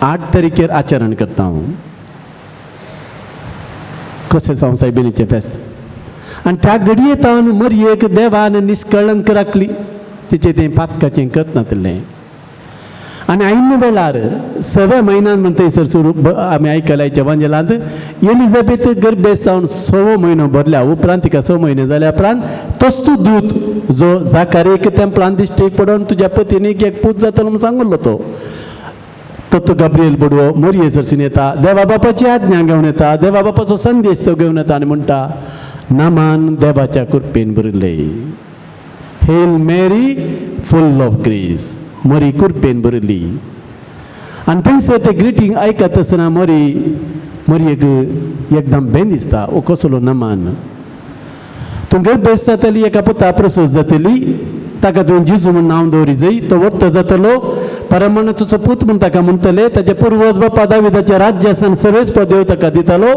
8 तारीखेर आचरण करता कशें सायबिणीचें फेस्त आनी त्या घडयेंत मरयेक देवान निश्कळंक राखली तिचें तें पातकाचें कत नातलें आनी ऐन वेळार 6व्या म्हयन्यान म्हण थंयसर सुरू आमी आयकल्या एवांजेलांत एलिझाबेथ गर्भेस्त जावन 6वो म्हयनो भरल्या उपरांत तिका 6 म्हयने जाल्या उपरांत तोच दूत जो जाकारेक तेंपलान दिश्टेक पडोवन तुज्या पत्नीक एक पूत जातलो म्हूण सांगुल्लो तो गाब्रिएल बडवो मोरयेसरसून येता देवा बापाची आज्ञा घेवन येता देवा बापाचो संदेश तो घेवन येता आनी म्हणटा नामान देवाच्या कृपेन भरिल्ले हेल मेरी फुल ऑफ ग्रेस मोरी कृपेन भरिल्ली आनी थंयसर तें ग्रिटींग आयकत आसतना मोरयेक एकदम भेन दिसता ओ कसलो नमान तूं गर्भेस्त जातली एका पुता प्रसूत जातली ताका तुवें जेजू म्हूण नांव दवरी जाय तो वट्ट जातलो परमनाचो पूत म्हूण ताका म्हणटले ताचे पुर्वज बापा दाविदाच्या राज्यासन सर्वेच देव ताका दितालो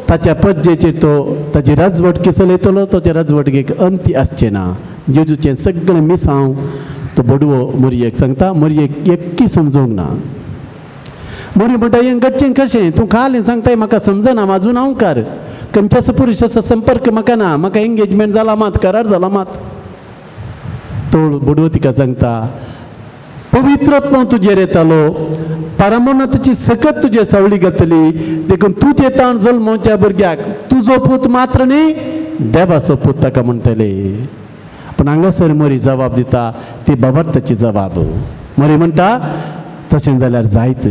ताच्या पज्जेचेर तो ताची राजवट चलयतलो ताच्या राजवटकेक अंत आसचें ना जेजूचें सगळें मिसांव तो बडवो मोरयेक सांगता मोरयेक एक्की समजूंक ना मोरी म्हणटा हें घडचें कशें तूं खालें सांगताय म्हाका समजना म्हाजो नांवकार खंयच्याच पुरुशाचो संपर्क म्हाका ना म्हाका एंगेजमेंट जाला मात करार जाला मात तो बडवो तिका सांगता पवित्रत्व तुजेर येतालो परमोन्नताची सकत तुजे सावळी घातली देखून तूं येता जल्मोवच्या भुरग्याक तुजो पूत मात्र न्ही देवाचो पूत ताका म्हणटले पण हांगासर मोरी जबाब दिता ती बाबर्ताची जबाब मोरी म्हणटा तशें जाल्यार जायत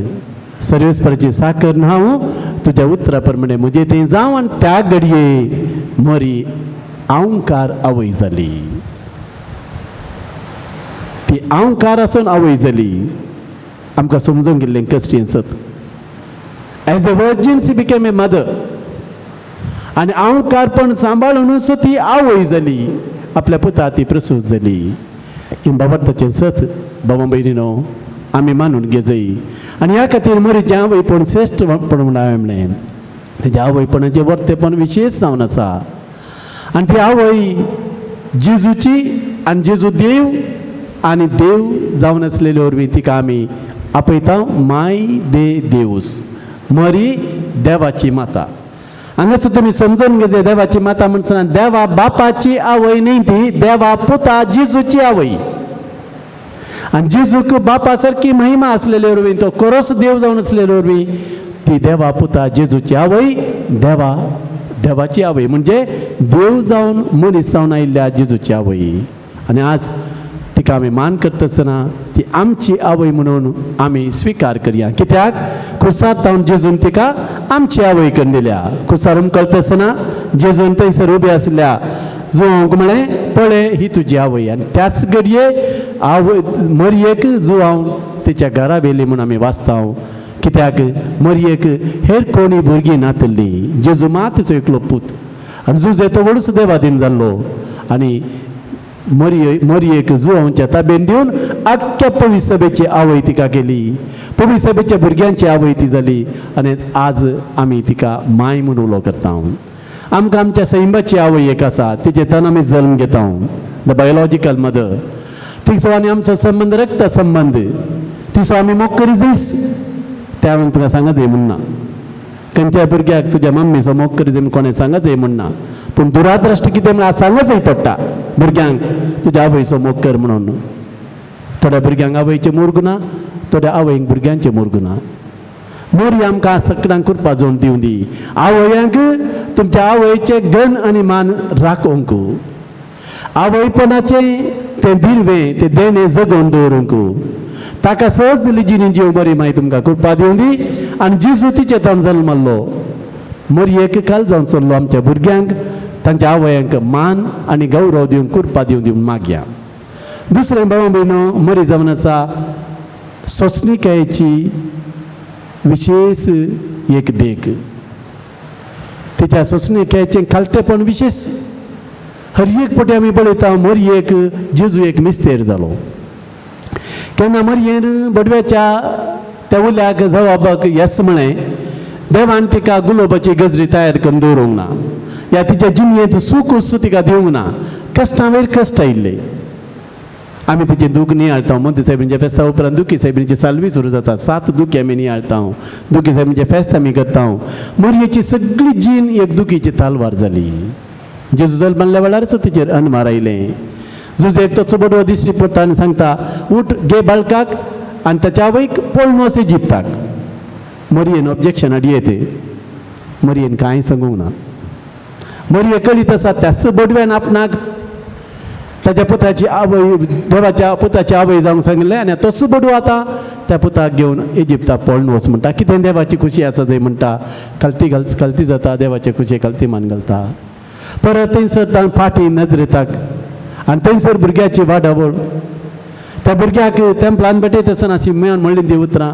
सर्वेस्पराची साकर न्हांव तुज्या उतरा प्रमाणे म्हजें तें जावं आनी त्या घडये मोरी अहंकार आवय जाली ती अहंकार आसून आवय जाली आमकां समजून गेल्लें क्रिस्टियन्सांत as a virgin she became a mother आनी अहंकारपण सांबाळूनच ती आवय जाली आपल्या पुता ती प्रसूत जाली ही बाबर्ताचें सत बाबा भयणीनो आमी मानून घे जाय आनी ह्या खातीर मोरीचें आवयपण श्रेश्ठपण म्हूण हांवें म्हणलें तेज्या आवयपणाचें वर्तेपण विशेश जावन आसा आनी ती आवय जेजूची आनी जेजू देव आनी देव जावन आसलेले वरवीं तिका आमी आपयता माय दे देवूस मोरी देवाची माता हांगासर तुमी समजून घेजे देवाची माता म्हणटना देवा बापाची आवय न्ही ती देवा पुता जेजूची आवय आनी जेजूक बापा सारकी महिमा आसलेले वरवीं तो खरोच देव जावन आसलेले वरवीं ती देवा पुता जेजूची आवय देवाची आवय म्हणजे देव जावन मनीस जावन आयिल्ल्या जेजूची आवय आनी आज तिका आमी मान करता आसतना ती आमची आवय म्हणून आमी स्विकार करया कित्याक खुसार तावन जेजून तिका आमची आवय करून दिल्या खुसार उमकळटा आसतना जेजून थंयसर उबे आसल्या जुवांक म्हळें पळय ही तुजी आवय आनी त्याच घडये आवय मोरयेक जुवांव तिच्या घरा व्हेली म्हूण आमी वाचता कित्याक मोरयेक हेर कोणी भुरगीं नातल्ली जेजू मातचो एकलो पूत आनी जुजे तो व्हडूच देवादीन जाल्लो आनी मोरयेक जुवांच्या ताब्यान दिवन आख्ख्या पवित्र सभेची आवय तिका केली पवित्र सभेच्या भुरग्यांची आवय ती जाली आनी आज आमी तिका माय म्हूण उलो करता आमकां आमच्या सैंबाची आवय एक आसा तिचेतन आमी जल्म घेता द बायोलॉजिकल मदर तिचो आनी आमचो संबंद रक्त संबंद तिचो आमी मोग करी जायस त्या हांवें तुका सांगत जाय म्हणना खंयच्याय भुरग्याक तुज्या मम्मीचो मोग करी जाय कोणें सांगत जाय म्हणना पूण दुरादृश्ट कितें म्हळ्यार सांगत जाय पडटा भुरग्यांक तुज्या आवयचो मोग कर म्हणून थोड्या भुरग्यांक आवयचें मोर्ग ना थोड्या आवयंक भुरग्यांचें मोर्ग ना मोरी आमकां सगळ्यांक कृपा जोन दिवं दी आवयांक तुमच्या आवयचें गण आनी मान राखोंक आवयपणाचें तें दिर्वें तें देणें जगोवन दवरूंक ताका सहज लिजीनी जीव बरी मागीर तुमकां कृपा दिवं दी आनी जेजू तिचे तन जल्मल्लो मोरयेक काल जावन चल्लो आमच्या भुरग्यांक तांच्या आवयांक मान आनी गौरव दिवन कृपा दिवन मागया दुसरें बाबा भयणो मोरी जावन आसा सोंसणिकायेची विशेष एक देख तिच्या सोसणेक्याचें खालतेपण विशेष हर एक फावटी आमी पळयता मरयेक जेजू एक मिस्तेर जालो. केन्ना मरयेन बडव्याच्या त्या उल्याक जबाबाक येस म्हळें देवान तिका गुलाबाची गजरी तयार करून दवरूंक ना, या तिच्या जिणयेंत सूख सुद्दां तिका दिवंक ना. कश्टां वयर कश्ट आयिल्ले. आमी तिचे दूख नियाळटा. मोदी साहेबांच्या फेस्ता उपरांत दुखी साहेबांची सालवी सुरू जाता. 7 दुखी आमी नियाळटा. दुखी साहेबांचे फेस्त आमी करता. मरयेची सगळी जीण एक दुखीची तालवार जाली. जेजू जल्मल्या वेळारच तिचेर अनमार आयलें. जुजेक तो चबडवो दिश्टी पडटा आनी सांगता उठ गे बाळकाक आनी ताच्या आवयक पळोवन वच इजिप्ताक. मरयेन ऑब्जेक्शन हाडियेत. मरयेन कांय सांगूंक ना. मरये कळीत आसा त्याच बडव्यान आपणाक ताच्या पुताची आवय देवाच्या पुताची आवय जावंक सांगलें आनी तोच बडवो आतां त्या पुताक घेवन इजिप्ताक पळोवन वच म्हणटा. कितें देवाची खुशी आसा थंय म्हणटा. कल्ती जाता देवाचे खुशे कल्ती मान घालता. परत थंयसर ताण फाटी नजरेताक आनी थंयसर भुरग्याची वाडावळ. त्या भुरग्याक तेंपलान भेटयत आसतना अशी मेळून म्हणली ती उतरां.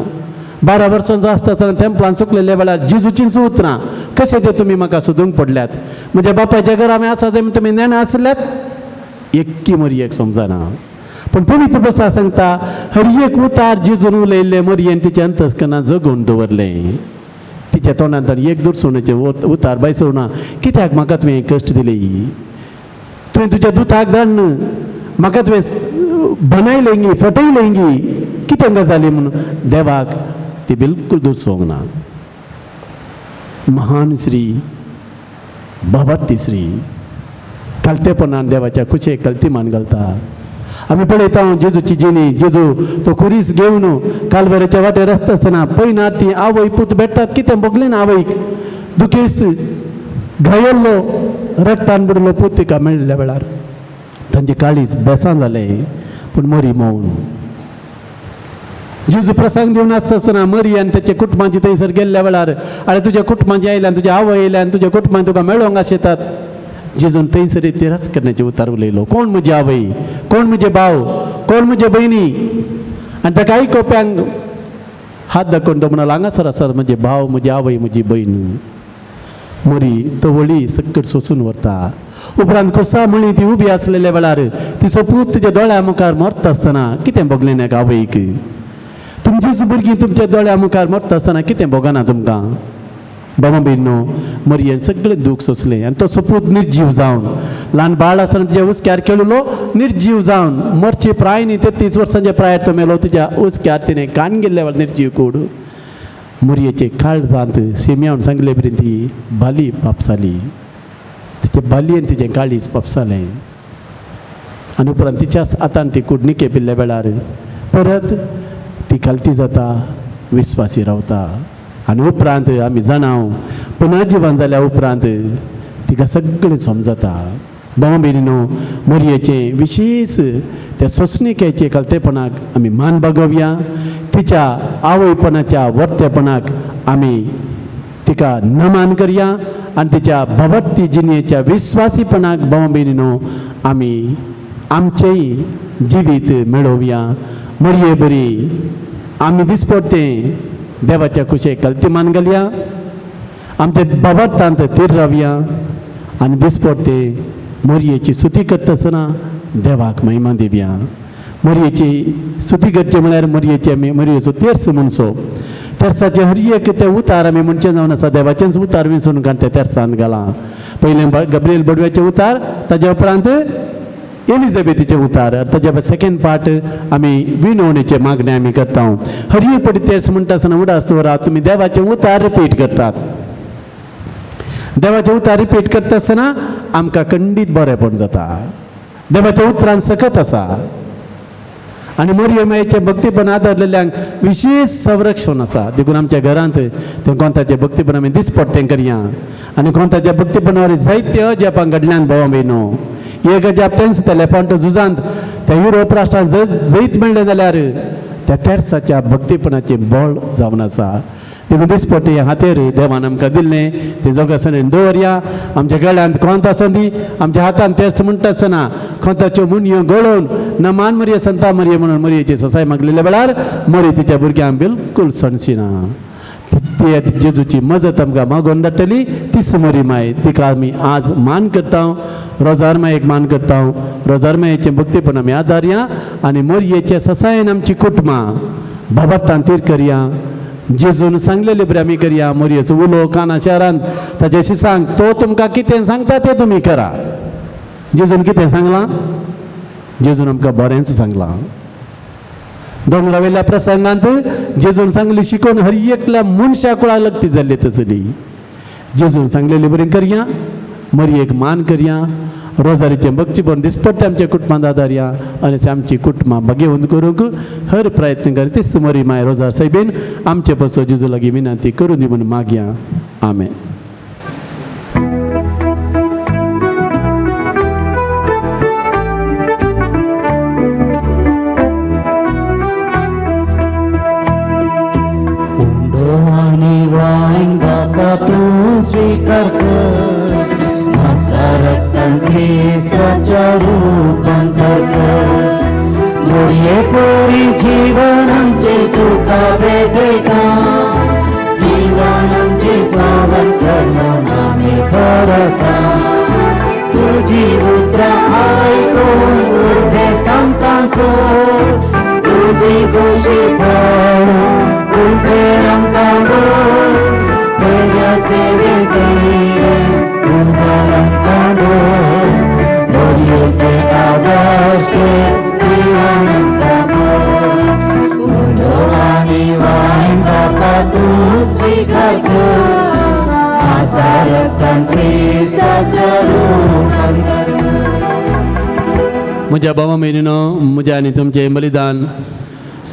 12 वर्सांचो आसता आसतना तेंपलान सुकलेल्या वेळार जेजूचींच उतरां कशें ते तुमी म्हाका सोदूंक पडल्यात. म्हज्या बापायच्या घरा आमी आसा जाय तुमी नेणा आसल्यात. एक्की मरयेक समजना. पण पवित्र पुस्तक सांगता हर एक उतार जेजून उलयल्ले मरयेन तिच्या अंतस्करणांत जगोवन दवरलें. तिच्या तोंडांतल्यान एक दुरसुणेचे उतार बायसवना. कित्याक म्हाका तुवें कश्ट दिले. तुवें तुज्या दुताक धाडन म्हाका तुवें बनायलें गी फटयलें गी कितें गजाली म्हणून देवाक ती बिलकुल दुरसोंक ना. महान श्री भगवती श्री कलतेपणान देवाच्या कुशेक कल्ती मान घालता. आमी पळयता जेजूची जिणी. जेजू तो खुरीस घेवन कालवाऱ्याच्या वाटेर आसता आसतना पयना ती आवय पूत भेटतात. कितें बगलें ना आवयक. दुखेस्त घायल्लो रक्तान बुडलो पूत तिका मेळिल्ल्या वेळार तांचे काळीज बेसां जालें. पूण मरी मौन. जेजू प्रसंग दिवन आसता आसतना मरी आनी तेच्या कुटुंबाची थंयसर गेल्ल्या वेळार आरे तुज्या कुटुंबाची आयल्यान तुज्या आवय येयल्यान तुज्या कुटुंबान तुका मेळोंक आशेतात. जेजून थंयसर तिरस्कार करण्याचे उतार उलयलो. कोण म्हजी आवय, कोण म्हजे भाव, कोण म्हजे भयणी. आनी ताका आयकोप्यांक हात दाखोवन तो म्हणलो हांगासर आसात म्हजे भाव, म्हजी आवय, म्हजी भयण. मरी तो वळी सकट सोंसून व्हरता. उपरांत कुसा म्हणी ती उबी आसलेल्या वेळार तिचो पूत तिच्या दोळ्या मुखार मरता आसतना कितें बगलें नाका आवयक. तुमचीच भुरगीं तुमच्या दोळ्या मुखार मरता आसतना कितें बगना तुमकां. बाबा भयणो मरयेन सगळें दूख सोंसलें आनी तो सपूत निर्जीव जावन ल्हान बाळ आसतना तिच्या उस्क्यार खेळुलो. निर्जीव जावन मरची प्राय न्ही 33 वर्सांच्या प्रायार तो मेलो. तिच्या उस्क्यार तिणें कान गेल्ल्या वेळार निर्जीव कूड. मरयेचे काळ जांत सेम्यावन सांगले मेरेन ती बाली पापसाली. तिचे बालयेन तिचें काळीज पापसालें. आनी उपरांत तिच्याच हातान ती कूड निके पिल्ल्या वेळार परत ती खालती जाता, विस्वासी रावता. आनी उपरांत आमी जाणाव पुनर्जीवन जाल्या उपरांत तिका सगळें समजता. भाव भयणीनो मरयेचें विशेष त्या सोंसणिकेचे कलतेपणाक आमी मान बागोवया. तिच्या आवयपणाच्या वर्तेपणाक आमी तिका नमान करया आनी तिच्या भगवती जिणयेच्या विस्वासीपणाक भाव भयणीनो आमी आमचेय जिवीत मेळोवया. मरये बरी आमी दिसपट्टें देवाच्या कुशेक कल्ती मान घालया. आमच्या बाबार्थांत तीर रावया आनी दिसपट्टे मरयेची स्तुती करता आसतना देवाक महिमा दिवया. मरयेची स्तुती करची म्हळ्यार मरयेचो तेर्स म्हणसो. तेर्साचे हर एक ते उतार आमी म्हणचे जावन आसा देवाचेच उतार विसरून काण त्या तेर्सांत घाला. पयलें गब्रिएल बडव्याचे उतार, ताज्या उपरांत एलिझाबेथीचे उतार, ताज्या सेकंड पार्ट आमी विनवणेचे मागणे आमी करता. हर एक पटी तेर्स म्हणटा आसतना उडास दवरा. तुमी देवाचे उतार रिपीट करतात. देवाचे उतार रिपीट करता आसतना आमकां खंडीत बरेंपण जाता. देवाच्या उतरांत सकत आसा. आनी मरियमाचे भक्तीपण आदारलेल्यांक विशेष संरक्षण आसा. देखून आमच्या घरांत ते कोंताचे भक्तीपण आमी दिसपट्टें करया. आनी कोंताच्या भक्तीपणावर जायते अजापां घडल्यान भाव भयणो. एक अजाप तेंच तेलेपॉंट झुजांत त्या युरोप राष्ट्रांत जैत मेळ्ळें जाल्यार त्या तेर्साच्या भक्तीपणाचें बळ जावन आसा. देखून दिसपट्टे हातेर देवान आमकां दिल्लें तें जोगासनेन दवरया. आमच्या गळ्यांत कोंत आसूं दी. आमच्या हातान तेर्स म्हणटा आसतना कोंताच्यो मुनयो गळोवन न मान मरिये संता मरिये म्हणून मरयेची ससाय मागलेल्या वेळार मरी तिच्या भुरग्यांक बिलकुल सणसिना. ती जेजूची मजत आमकां मागोवन धाडटली ती समोरी माय तिका आमी आज मान करता रोजार मायेक मान करता रोजार मायेचे भक्तीपण आमी आदारया आनी मोरयेच्या ससायन आमची कुटुंबां बाबातान तीर करया जेजून सांगलेले बरें आमी करया मोरयेचो उलो काना शहरांत ताच्याशी सांग तो तुमकां कितें सांगता तें तुमी करा जेजून कितें सांगलां जेजून आमकां बरेंच सांगलां दोंगरा वयल्या प्रसंगांत जेजून सांगली शिकोवन हर एकल्या मनशा कुळा लग्ती जाल्ली तसली जेजून सांगलेली बरें करया मरयेक मान करया रोजारीचें भक्तीपण दिसपट्टे आमच्या कुटुंबांत आदारया आनी आमची कुटुंबां बागेवंत करूंक हर प्रयत्न कर ती समोरी माय रोजार साहेबीन आमचे बसो जेजू लागीं विनंती करून दी म्हणून मागया आमेन. तू स्वीकार कर माझा रक्तान ख्रिस्ताच्या रूपांतर कर मोरये पोरी जीवन आमचे तुका भेटयता जीवन आमचे पावन करून आमी करता तुझी उतरां आयकून उर्बेस्त आमकां कर तुझी जोशी पळोवन उर्बेर आमकां कर तेऱ्या सेवेचे तुमकां काडून मोरयेचे आदर्श जीवन आमकां उलो आनी वायन बापा तूं स्वीकार कर माझा रक्तान ख्रिस्ताच्या रूपांतर कर. म्हज्या भावा भयणीनो म्हज्या आनी तुमचें बलिदान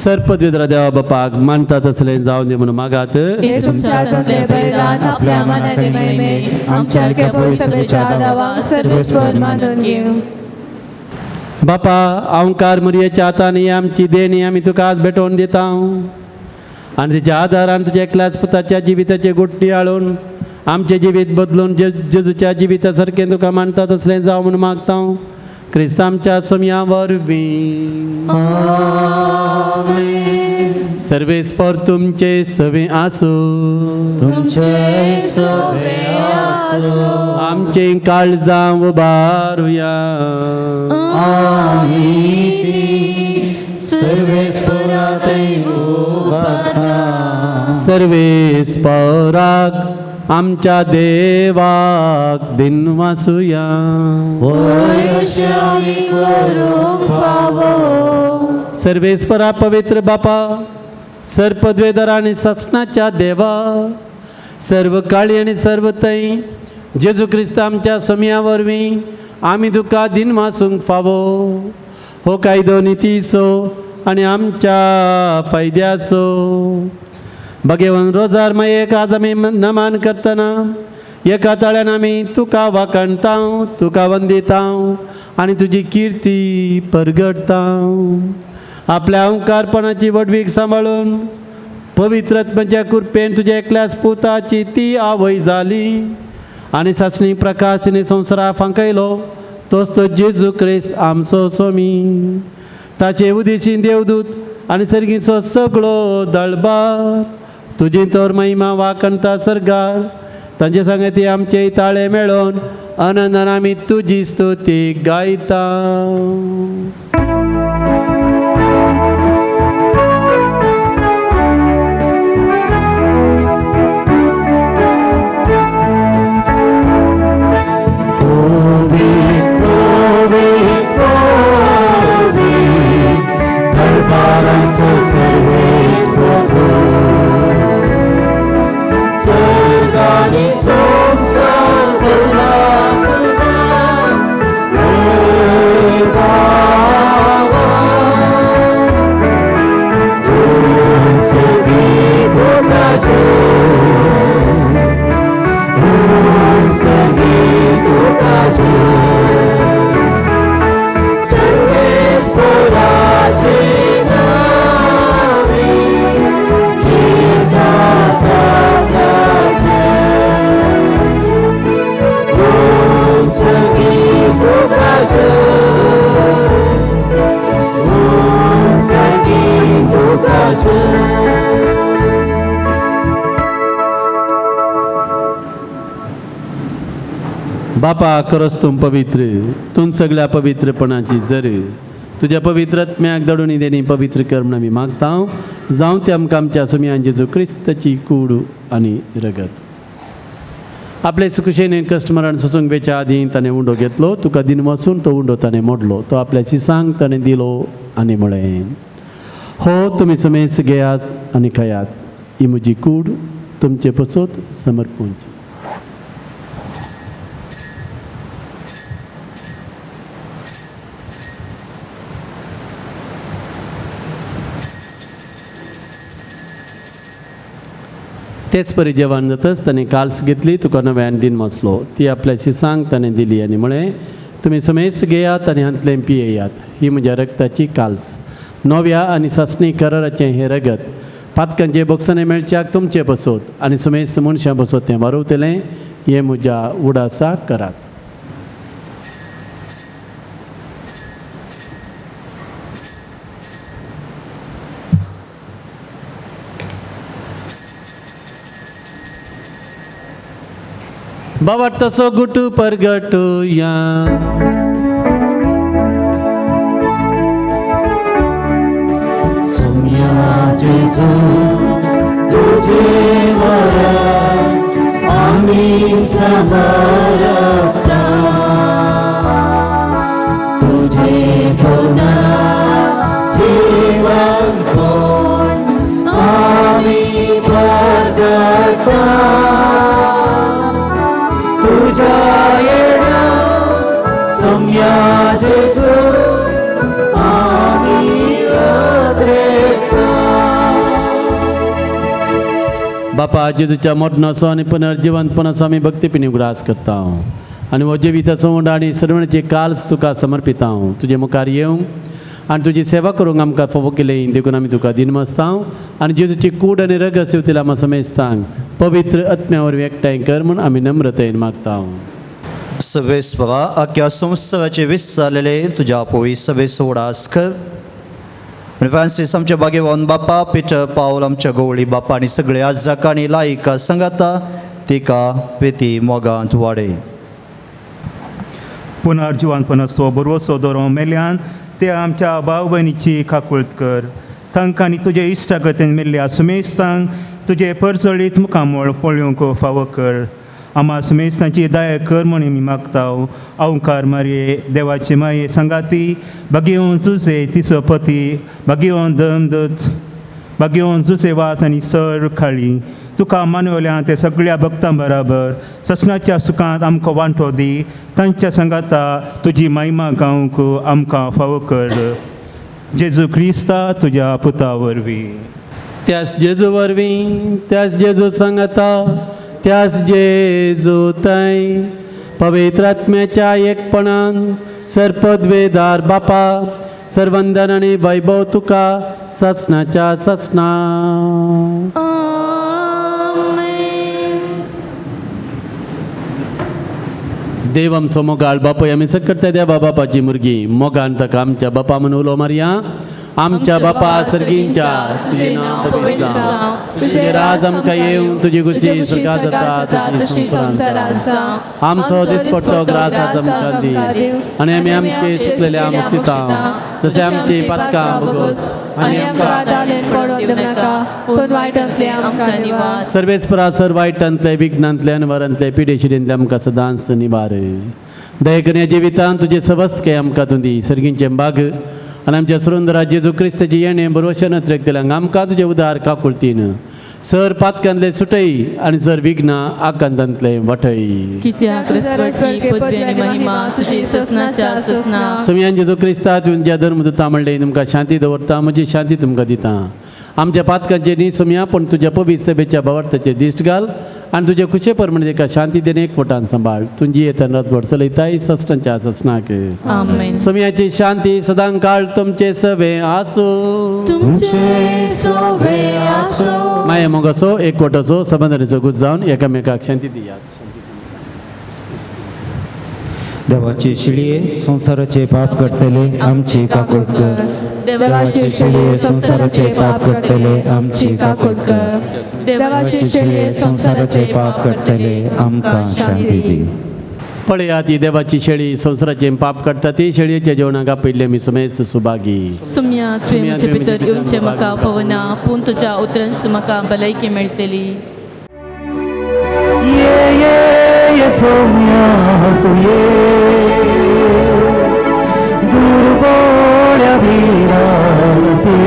सर्पद्वेद्रा देवा बापाक मानता तसलें जावन दी म्हणून मागात. हे तुमच्या हातांतले बलिदान आपल्या मनाचे महिमे आमच्या पवित्रतेच्या दावा सर्वस्वर मानून घेऊ. बापा अवंकार मरयेच्या हातान ही आमची देणी आमी तुका आज भेटोवन दिता आनी तेच्या आदारान तुज्या एकल्याच पुताच्या जिविताचे गोठणी हाडून आमचें जिवीत बदलून जेजूच्या जिविता सारकें तुका मानता तसलें जावं म्हणून मागता क्रिस्तांच्या सोम्या वरवीं सर्वेस्पर तुमचे सवे आसूं तुमचे सवे आसूं आमचे काळजां उबारुया आमी सर्वेस्परातय उबारता सर्वेस्पराक आमच्या देवाक दिनवासुया सर्वेस्परा पवित्र बापा सर्पद्वेदर आणि ससनाच्या देवा सर्व काळी आणि सर्व तै जेजू ख्रिस्त आमच्या सोम्या वरवीं आमी तुका दिनवासूंक फावो हो कायदो नितीसो आनी आमच्या फायद्याचो भगवान रोजार मायेक आज आमी नमान करतना एका ताळ्यान आमी तुका वाखणता तुका वंदिता आनी तुजी किर्ती परगटता आपल्या अहंकारपणाची वडवीक सांबाळून पवित्रत्माच्या कृपेन तुज्या एकल्याच पुताची ती आवय जाली आनी सासणी प्रकाश तिणे संवसारा फांकयलो तोच तो जेजू क्रिस्त आमचो सोमी ताचे उदेशी देवदूत आनी सर्गीचो सगळो दळबार तुजी तोर महिमा वाकणता सरगार तांचे सांगती आमचे ताळे मेळोन आनंदान आमी तुजी स्तुती गायता. Bye. बापा करस तुम पवित्र तून सगळ्या पवित्रपणाची जर तुझ्या पवित्रत्म्याक दडून देणी पवित्र कर म्हणून आमी मागता जावं ते आमकां आमच्या सुमयान जेजू क्रिस्ताची कूड आनी रगत आपले सुखुशेने कश्ट मरण सोसूंक बेच्या आदी ताणें उंडो घेतलो तुका दिन वचून तो उंडो ताणें मोडलो तो आपल्या शिसांक ताणें दिलो आनी म्हळें हो तुमी समेस घेयात आनी खायात ही म्हजी कूड तुमचे पसोत समर्पूंची तेच परी जेवण जातच ताणें काल्स घेतली तुका नव्यान दिन वचलो ती आपल्या शिसांक ताणें दिली आनी म्हळें तुमी समेस घेयात आनी हांतलें पियेयात ही म्हज्या रगताची काल्स नव्या आनी ससणी कराराचें हें रगत पातकांचे बोगसणे मेळच्याक तुमचे बसोत आनी समेस्त मनशां बसोत तें वारवतलें हें म्हज्या उडासा करात बाबा तसो गुटू परगटूया जेजू तुझे वरण आम्ही समर्पता तुझे पुन्हा जीवन कोण आम्ही परगटा तुझ्या येण्या सौम्या जेजू बापा जेजूच्या मोडनाचो आनी पुनर्जिवंतपणाचो आमी भक्तीपणी उगडास करता आनी हो जिविताचो उंड आनी सरवणेचे काल्स तुका समर्पिता तुजे मुखार येवंक आनी तुजी सेवा करूंक आमकां फोव केलें देखून आमी तुका दिनमसता आनी जेजूची कूड आनी रगत सेवतील आमी समेस्तांक पवित्र आत्म्या वरवीं एकठांय कर म्हूण आमी नम्रतेन मागता सवेस्पवा अख्ख्या संवत्सराचे वीस जालेले तुज्या पोई सवेस उडास कर फ्रांसीस आमच्या बागेवान बापा पिटर पावल आमच्या गवळी बापा आनी सगळे आजाका आनी लायिका सांगाता तिका पेती मोगांत वाडय पुनर्जिवनपणाचो बरो सोदरो मेल्यान ते आमच्या भाव भयणीची काकुळट कर तांकां आनी तुजे इश्टागतीन मेल्ल्या सुमेस्तांक तुजे परचळीत मुखामोळ पळोवंक फावो कर आमा सुमेस्तांची दया कर म्हूण आमी मागता अवकार मारये देवाची माये सांगाती भाग्यवन जुसे तिचो पती भाग्यवन दमदत भाग्यवन जुसे वास आनी सर खाळी तुका मानवल्यान ते सगळ्या भक्तां बराबर ससनाच्या सुखांत आमकां वांटो दी तांच्या सांगाता तुजी महिमा गावंक आमकां फावो कर जेजू क्रिस्ता तुज्या पुता वरवीं त्याच जेजू वरवीं त्याच जेजू सांगाता त्याच जेजू ताई पवित्र आत्म्याच्या एकपणान सरपदवेदार बापा सर्वंदन आनी वैभव तुका ससनाच्या ससना देव आमचो मोगाळ बापूय आमी सकट त्या बापाची मुर्गी मोगान ताका आमच्या बापा म्हणून उलो मारया आमच्या बापा सर्गींच्या तुझे नाव पवित्र जावं तुझे राज आमकां येवं तुजी खुशी सुखात जाता तुजी संसारांत आमचो दिसपट्टो ग्रास आमकां दी आनी आमी आमचे चुकलेल्या आमकां चिंता जशें आमची पातकां भोगोस आनी आमकां सर्वेस्परा सर वायटांतले विघ्नांतले अनवरांतले पिडेशिडेंतले आमकां सदांच निवार दयेकऱ्या जिवितांत तुजे सवस्तके आमकां तूं दी सर्गींचे बाग आनी आमच्या सुंदरा जेजू क्रिस्ताची येणें बरोवशें नत्रेक दिल्याक आमकां तुजें उदार काकुळतीन सर पातकांतले सुटय आनी सर विघ्ना आकांतांतले वठय समियान जेजू क्रिस्ता तुमच्या धर्म दिता म्हणले तुमकां शांती दवरता म्हजी शांती तुमकां दिता आमच्या पातकांचे न्ही सुम्या पण तुज्या पवित्र सभेच्या भवार्थाचेर दिश्ट घाल आनी तुजे खुशे परमणे तेका शांती देणे एकवटान सांबाळ तुजी येतन रथवड चलयताय सश्टांच्या ससनाक सुम्याची शांती सदां काळ तुमचे सवे आसूं माये मोगाचो एकवटाचो समाधानाचो गुज जावन एकामेकाक शांती दियात देवाचे शिळये संसाराचे पाप करतले आमची काकुळट कर देवाचे शिळये संसाराचे पाप करतले आमची काकुळट कर देवाचे शिळये संसाराचे पाप करतले आमकां शांती दी पळयात ही देवाची शेळी संवसाराचे पाप करता ती शेळयेच्या जेवणाका पयले मी सुमेस्त सुभागी सुम्या तुवें म्हजे भितर येवचें म्हाका फवना पूण तुज्या उतरांस म्हाका भलायकी मेळटली ये सौम्या तू ये दुर्बोळ्या भिडांते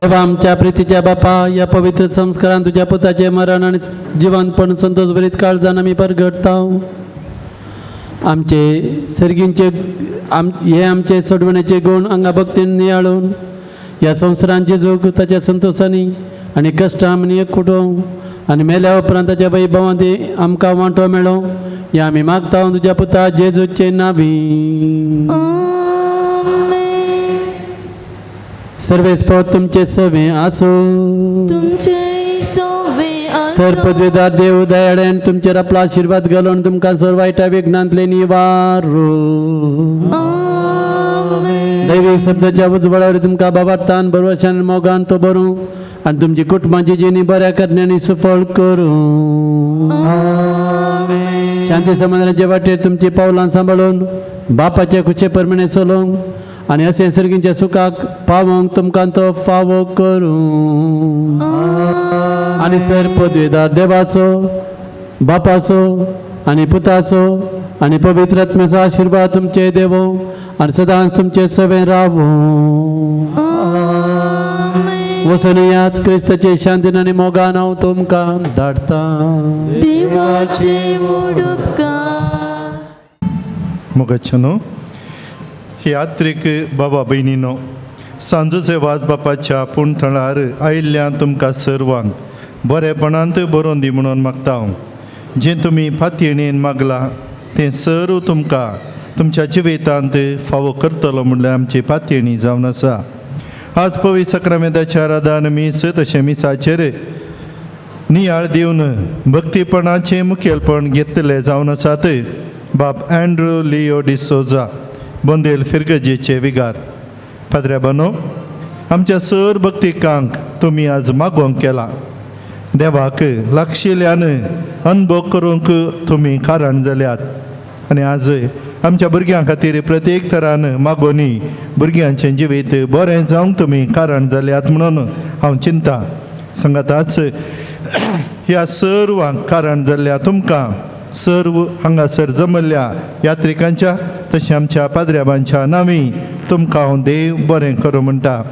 देवा आमच्या प्रीतीच्या बापा, या पवित्र संस्कारान तुझ्या पुताचे मरण आणि जिवंतपण संतोष भरीत काळजान आमी परगटता. आमचे सर्गींचे हे आमचे सोडवण्याचे गुण हांगा भक्तीन नियाळून ह्या संवसारांचे जोग ताच्या संतोषांनी आनी कश्टां आमी एकवटूं आनी मेल्या उपरांत ताच्या वैभवांत आमकां वांटो मेळो हें आमी मागता तुज्या पुता जेजूचे नांवी. सर्वेस्पर तुमचे सवे आसो. सर पदवीदार देव दयाळ्यान तुमचेर आपलो आशिर्वाद घालून तुमकां सर वायटा विघ्नांतले निवारो. दैवीक शब्दाच्या उजवळावर तुमकां बाबार्थान बरवशान मोगान तो बरो आनी तुमची कुटुंबाची जिणी बऱ्या करण्यानी सुफळ करूं. शांती समाधानाचे वाटेर तुमची पावलां सांबाळून बापाच्या खुशे प्रमाणे चलोवंक आनी अशें सर्गींच्या सुखाक पावोवंक तुमकां तो फावो करूं. आनी सर पदवीदार देवाचो बापाचो आनी पुताचो आनी पवित्र आत्म्याचो आशिर्वाद तुमचे देवो आनी सदांच तुमचे सवे रावो. वचून यात क्रिस्ताचे शांतीन आनी मोगान हांव तुमकां धाडटा. मोगाचनो यात्रेक बाबा भयणीनो, सांजूचे वाज बापाच्या पुणथळार आयिल्ल्या तुमकां सर्वांक बरेपणांत बरोवन दी म्हणून मागता हांव. जें तुमी फातयेणेन मागलां तें सर्व तुमकां तुमच्या जिवितांत फावो करतलो म्हणल्यार आमची फातयेणी जावन आसा. आज पवित्र सक्रामेंताच्या रादान मीस तशें मिसाचेर नियाळ दिवन भक्तीपणाचें मुखेलपण घेतले जावन आसात. बाब अँड्रू लिओ डिसोजा, बोंदेल फिरगजेचे विगार. पाद्र्याबानो, आमच्या सर भक्तिकांक तुमी आज मागोवंक केला. देवाक लागशिल्ल्यान अनुभव करूंक तुमी कारण जाल्यात आनी आज आमच्या भुरग्यां खातीर प्रत्येक तरान मागोनी भुरग्यांचें जिवीत बरें जावंक तुमी कारण जाल्यात म्हणून हांव चिंता. सांगाताच ह्या सर्वांक कारण जाल्ल्या तुमकां सर्व हांगासर जमल्ल्या यात्रिकांच्या तशें आमच्या पाद्र्याबांच्या नांवी तुमकां हांव देव बरें करूं म्हणटा.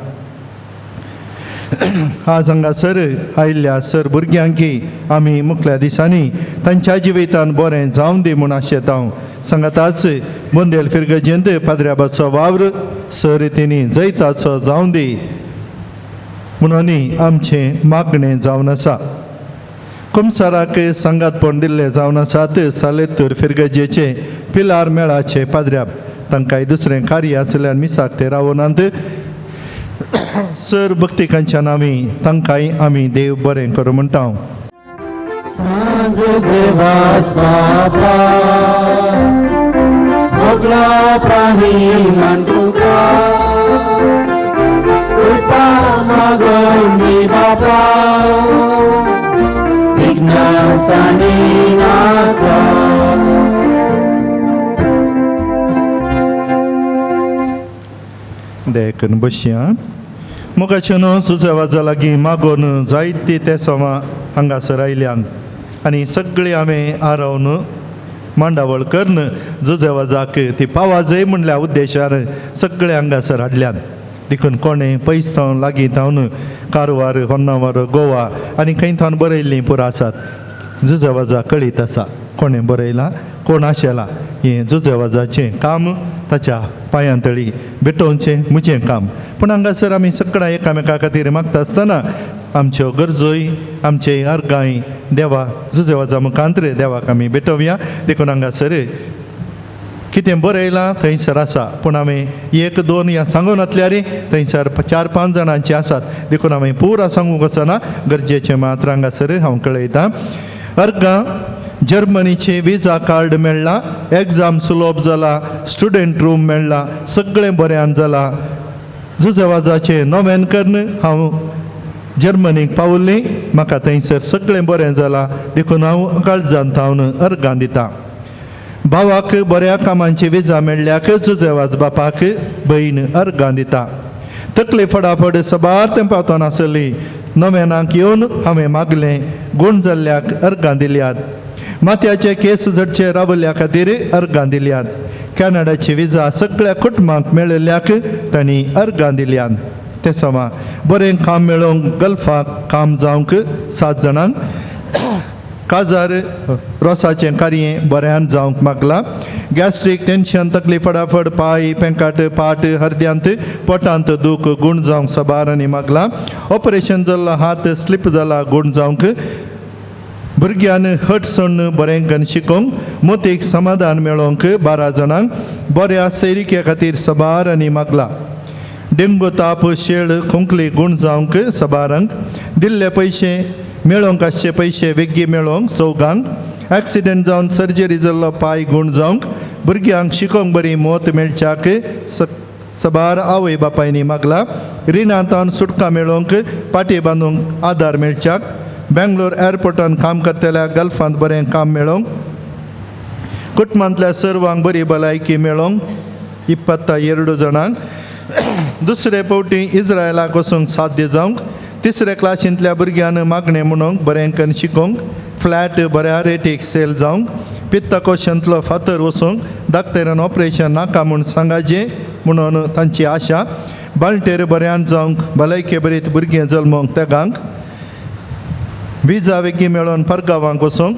आज हांगासर आयिल्ल्या सर भुरग्यांकी आमी मुखल्या दिसांनी तांच्या जिवितान बरें जावं दी म्हूण आशेता हांव. सांगाताच बोंदेल फिरगजेंत पाद्र्याबाचो वावर सर रितीनी जैताचो जावं दी म्हणून आमचें मागणें जावन आसा. कुमसाराक सांगातपण दिल्ले जावन आसात. सालेतूर फिरगजेचे पिलार मेळाचे पाद्र्याब तांकांय दुसरें कार्य आसल्यान मिसाक ते रावनात. सर भक्तिकांच्या नांवी तांकांय आमी देव बरें करूं म्हणटा हांव. सांजूचे वास बापा, मोगला प्राणी मान तुका, कृपा मागोवन दी बापा, विघ्नासांनी नाका. देखून बसया. मोगाचनो सुसेवाजा लागीं मागोन जायती ते सोमां हांगासर आयल्यान आनी सगळीं हांवें आरावन मांडावळ करन जुजेवाजाक ती पावा जाय म्हणल्या उद्देशार सगळे हांगासर हाडल्यान. देखून कोणें पयस थावन लागीं थावन कारवार, होन्नावर, गोवा आनी खंय थावन बरयल्लीं पुरो आसात. जुजेवाजा कळीत आसा कोणें बरयलां, कोण आशेलां. हें जुजेवाजाचें काम ताच्या पांयां तळी भेटोवचें म्हजें काम. पूण हांगासर आमी सगळ्यां एकामेका खातीर मागता आसतना आमच्यो गरजोय, आमचे अर्गांय देवा जुजेवाजा मुखांत्र देवाक आमी भेटोवया. देखून हांगासर कितें बरयलां थंयसर आसा, पूण हांवें एक दोन ह्या सांगून वतल्यार थंयसर 4-5 जाणांचे आसात. देखून हांवें पुरा सांगूंक वचना, गरजेचें मात्र हांगासर हांव कळयतां. अर्गां जर्मनीचे विजा कार्ड मेळ्ळां, एग्जाम सुलभ जाला, स्टुडंट रूम मेळ्ळा, सगळें बऱ्यान जालां. जुजेवाजाचें नोवेन करन हांव जर्मनीक पावल्लीं, म्हाका थंयसर सगळें बरें जालां. देखून हांव काळजान थावन अर्गां दितां. भावाक बऱ्या कामांची विजा मेळ्ळ्याक जुजेवाज बापाक भयण अर्गां दिता. तकली फडाफड सबार तें पावता नासली. नोवेनाक येवन हांवें मागलें, गूण जाल्ल्याक अर्गां दिल्यात. माथ्याचे केस झडचे रावल्ल्या खातीर अर्गां दिल्यात. कॅनडाची विजा सगळ्या कुटुंबांक मेळिल्ल्याक तांणी अर्गां दिल्यात. ते समा बरें काम मेळोंक गल्फाक काम जावंक 7 जाणांक काजार रोसाचें कार्ये बऱ्यान जावंक मागला गॅस्ट्रीक टेन्शन तकली फडाफड पाय पेंकाट पाट हरद्यांत पोटांत दूख गूण जावंक सबार आनी मागला ऑपरेशन जाल्लो हात स्लिप जाला गूण जावंक भुरग्यान हटसण बरें करून शिकोवंक मोतीक समाधान मेळोवंक 12 जाणांक बऱ्या सैरिके खातीर सबार आनी मागला डेंगू ताप शेळ खोंकली गूण जावंक सबारांक दिल्ले पयशे मेळोवंक आसचे पयशे बेगी मेळोवंक 4गांक एक्सिडेंट जावन सर्जरी जाल्लो पाय गूण जावंक भुरग्यांक शिकोवंक बरी मोत मेळच्याक सबार आवय बापायनी मागला रिणांतान सुटका मेळोवंक पाटी बांदूंक आदार मेळच्याक बेंगलोर एअरपोर्टान काम करतल्या गल्फांत बरें काम मेळोवंक कुटुंबांतल्या सर्वांक बरी भलायकी मेळोवंक 22 जाणांक दुसरे फावटी इस्रायलाक वचूंक साध्य जावंक तिसऱ्या क्लासींतल्या भुरग्यान मागणें म्हणूंक बरें करून शिकोवंक फ्लॅट बऱ्या रेटीक सेल जावंक पित्तकोशांतलो फातर वचूंक डाक्टरान ऑपरेशन नाका म्हूण सांगाजें म्हणून तांची आशा बाळटेर बऱ्यान जावंक भलायके बरीत भुरगें जल्मोवंक तेगांक विजा बेगी मेळोवन परगांवांक वचूंक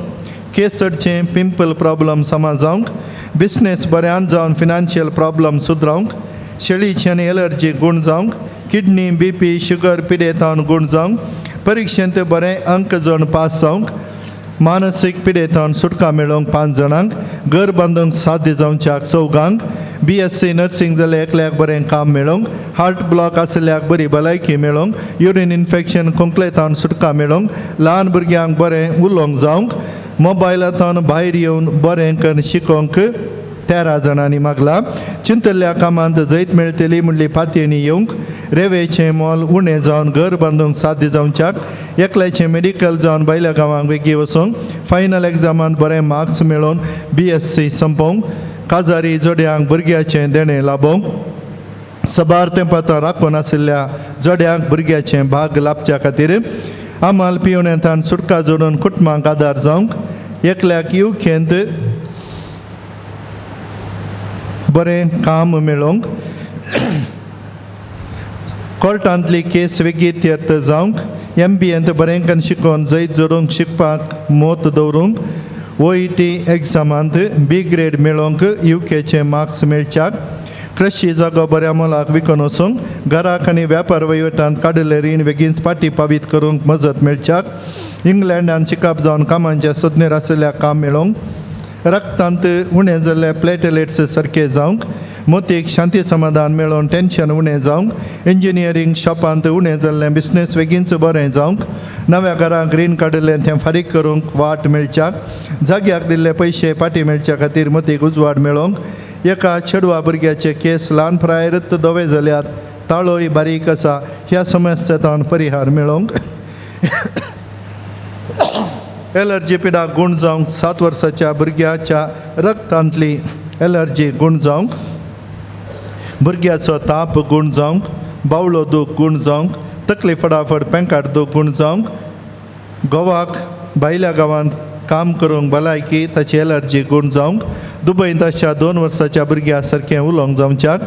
केसडचें पिंपल प्रॉब्लम समा जावंक बिझनेस बऱ्यान जावन फिनान्शियल प्रॉब्लम सुदरावंक शेळीची आनी एलर्जी गूण जावंक किडनी BP शुगर पिडेतावन गूण जावंक परिक्षेंत बरें अंक जोडून पास जावंक मानसीक पिडेतावन सुटका मेळोवंक 5 जाणांक घर बांदूंक साध्य जावच्याक 4गांक BSc नर्सिंग जाल्यार एकल्याक बरें काम मेळोवंक हार्ट ब्लॉक आसल्याक बरी भलायकी मेळोवंक युरीन इन्फेक्शन खोंकलेतावन सुटका मेळोवंक ल्हान भुरग्यांक बरें उलोवंक जावंक मोबायलांतल्यान भायर येवन बरें करून शिकोवंक 13 जाणांनी मागला चिंतल्ल्या कामांत जैत मेळटली म्हणली पातयेनी येवंक रेवेचें मोल उणें जावन घर बांदूंक साध्य जावच्याक एकल्याचें मेडिकल जावन भायल्या गांवांक बेगी वचोंक फायनल एग्जामांत बरें मार्क्स मेळोवन BSc संपोवंक काजारी जोड्यांक भुरग्याचें देणें लाबोवंक सबार तेंपातां राखून आशिल्ल्या जोड्यांक भुरग्याचें भाग लाभच्या खातीर आमाल पिवण्यांतान सुटका जोडून कुटुंबांक आदार जावंक एकल्याक येवखेंत बरें काम मेळोवंक कोर्टांतली केस बेगीत येत जावंक MBAंत बरें करून शिकोवन जैत जोडूंक शिकपाक मोत दवरूंक OET एग्जामांत B ग्रेड मेळोवंक UKचे मार्क्स मेळच्याक कृषी जागो बऱ्या मोलाक विकून वचूंक घराक आनी वेपार वहिवटांत काडिल्लें रीण बेगीनच पाटी पावीत करूंक मजत मेळच्याक इंग्लंडान शिकप जावन कामांच्या सोदणेर आशिल्ल्या काम मेळोवंक रक्तांत उणें जाल्ले प्लेटलेट्स सारके जावंक मोतीक शांती समाधान मेळोवन टेन्शन उणें जावंक इंजिनियरींग शॉपांत उणें जाल्लें बिझनेस बेगीनच बरें जावंक नव्या घराक रीण काडिल्लें तें फारीक करूंक वाट मेळच्याक जाग्याक दिल्ले पयशे पाटी मेळच्या खातीर मोतीक उजवाड मेळोवंक एका चेडवा भुरग्याचे केस ल्हान प्राय रक्त दोवे जाल्यात ताळोय बारीक आसा ह्या समस्येंतान परिहार मेळोवंक एलर्जी पिडाक गूण जावंक 7 वर्साच्या भुरग्याच्या रक्तांतली एलर्जी गूण जावंक भुरग्याचो ताप गूण जावंक बावळो दूख गूण जावंक तकली फडाफड पेंकाट दूख गूण जावंक गोवाक भायल्या गांवांत काम करूंक भलायकी ताची एलर्जी गूण जावंक दुबयंत अशा 2 वर्साच्या भुरग्या सारकें उलोवंक जावच्याक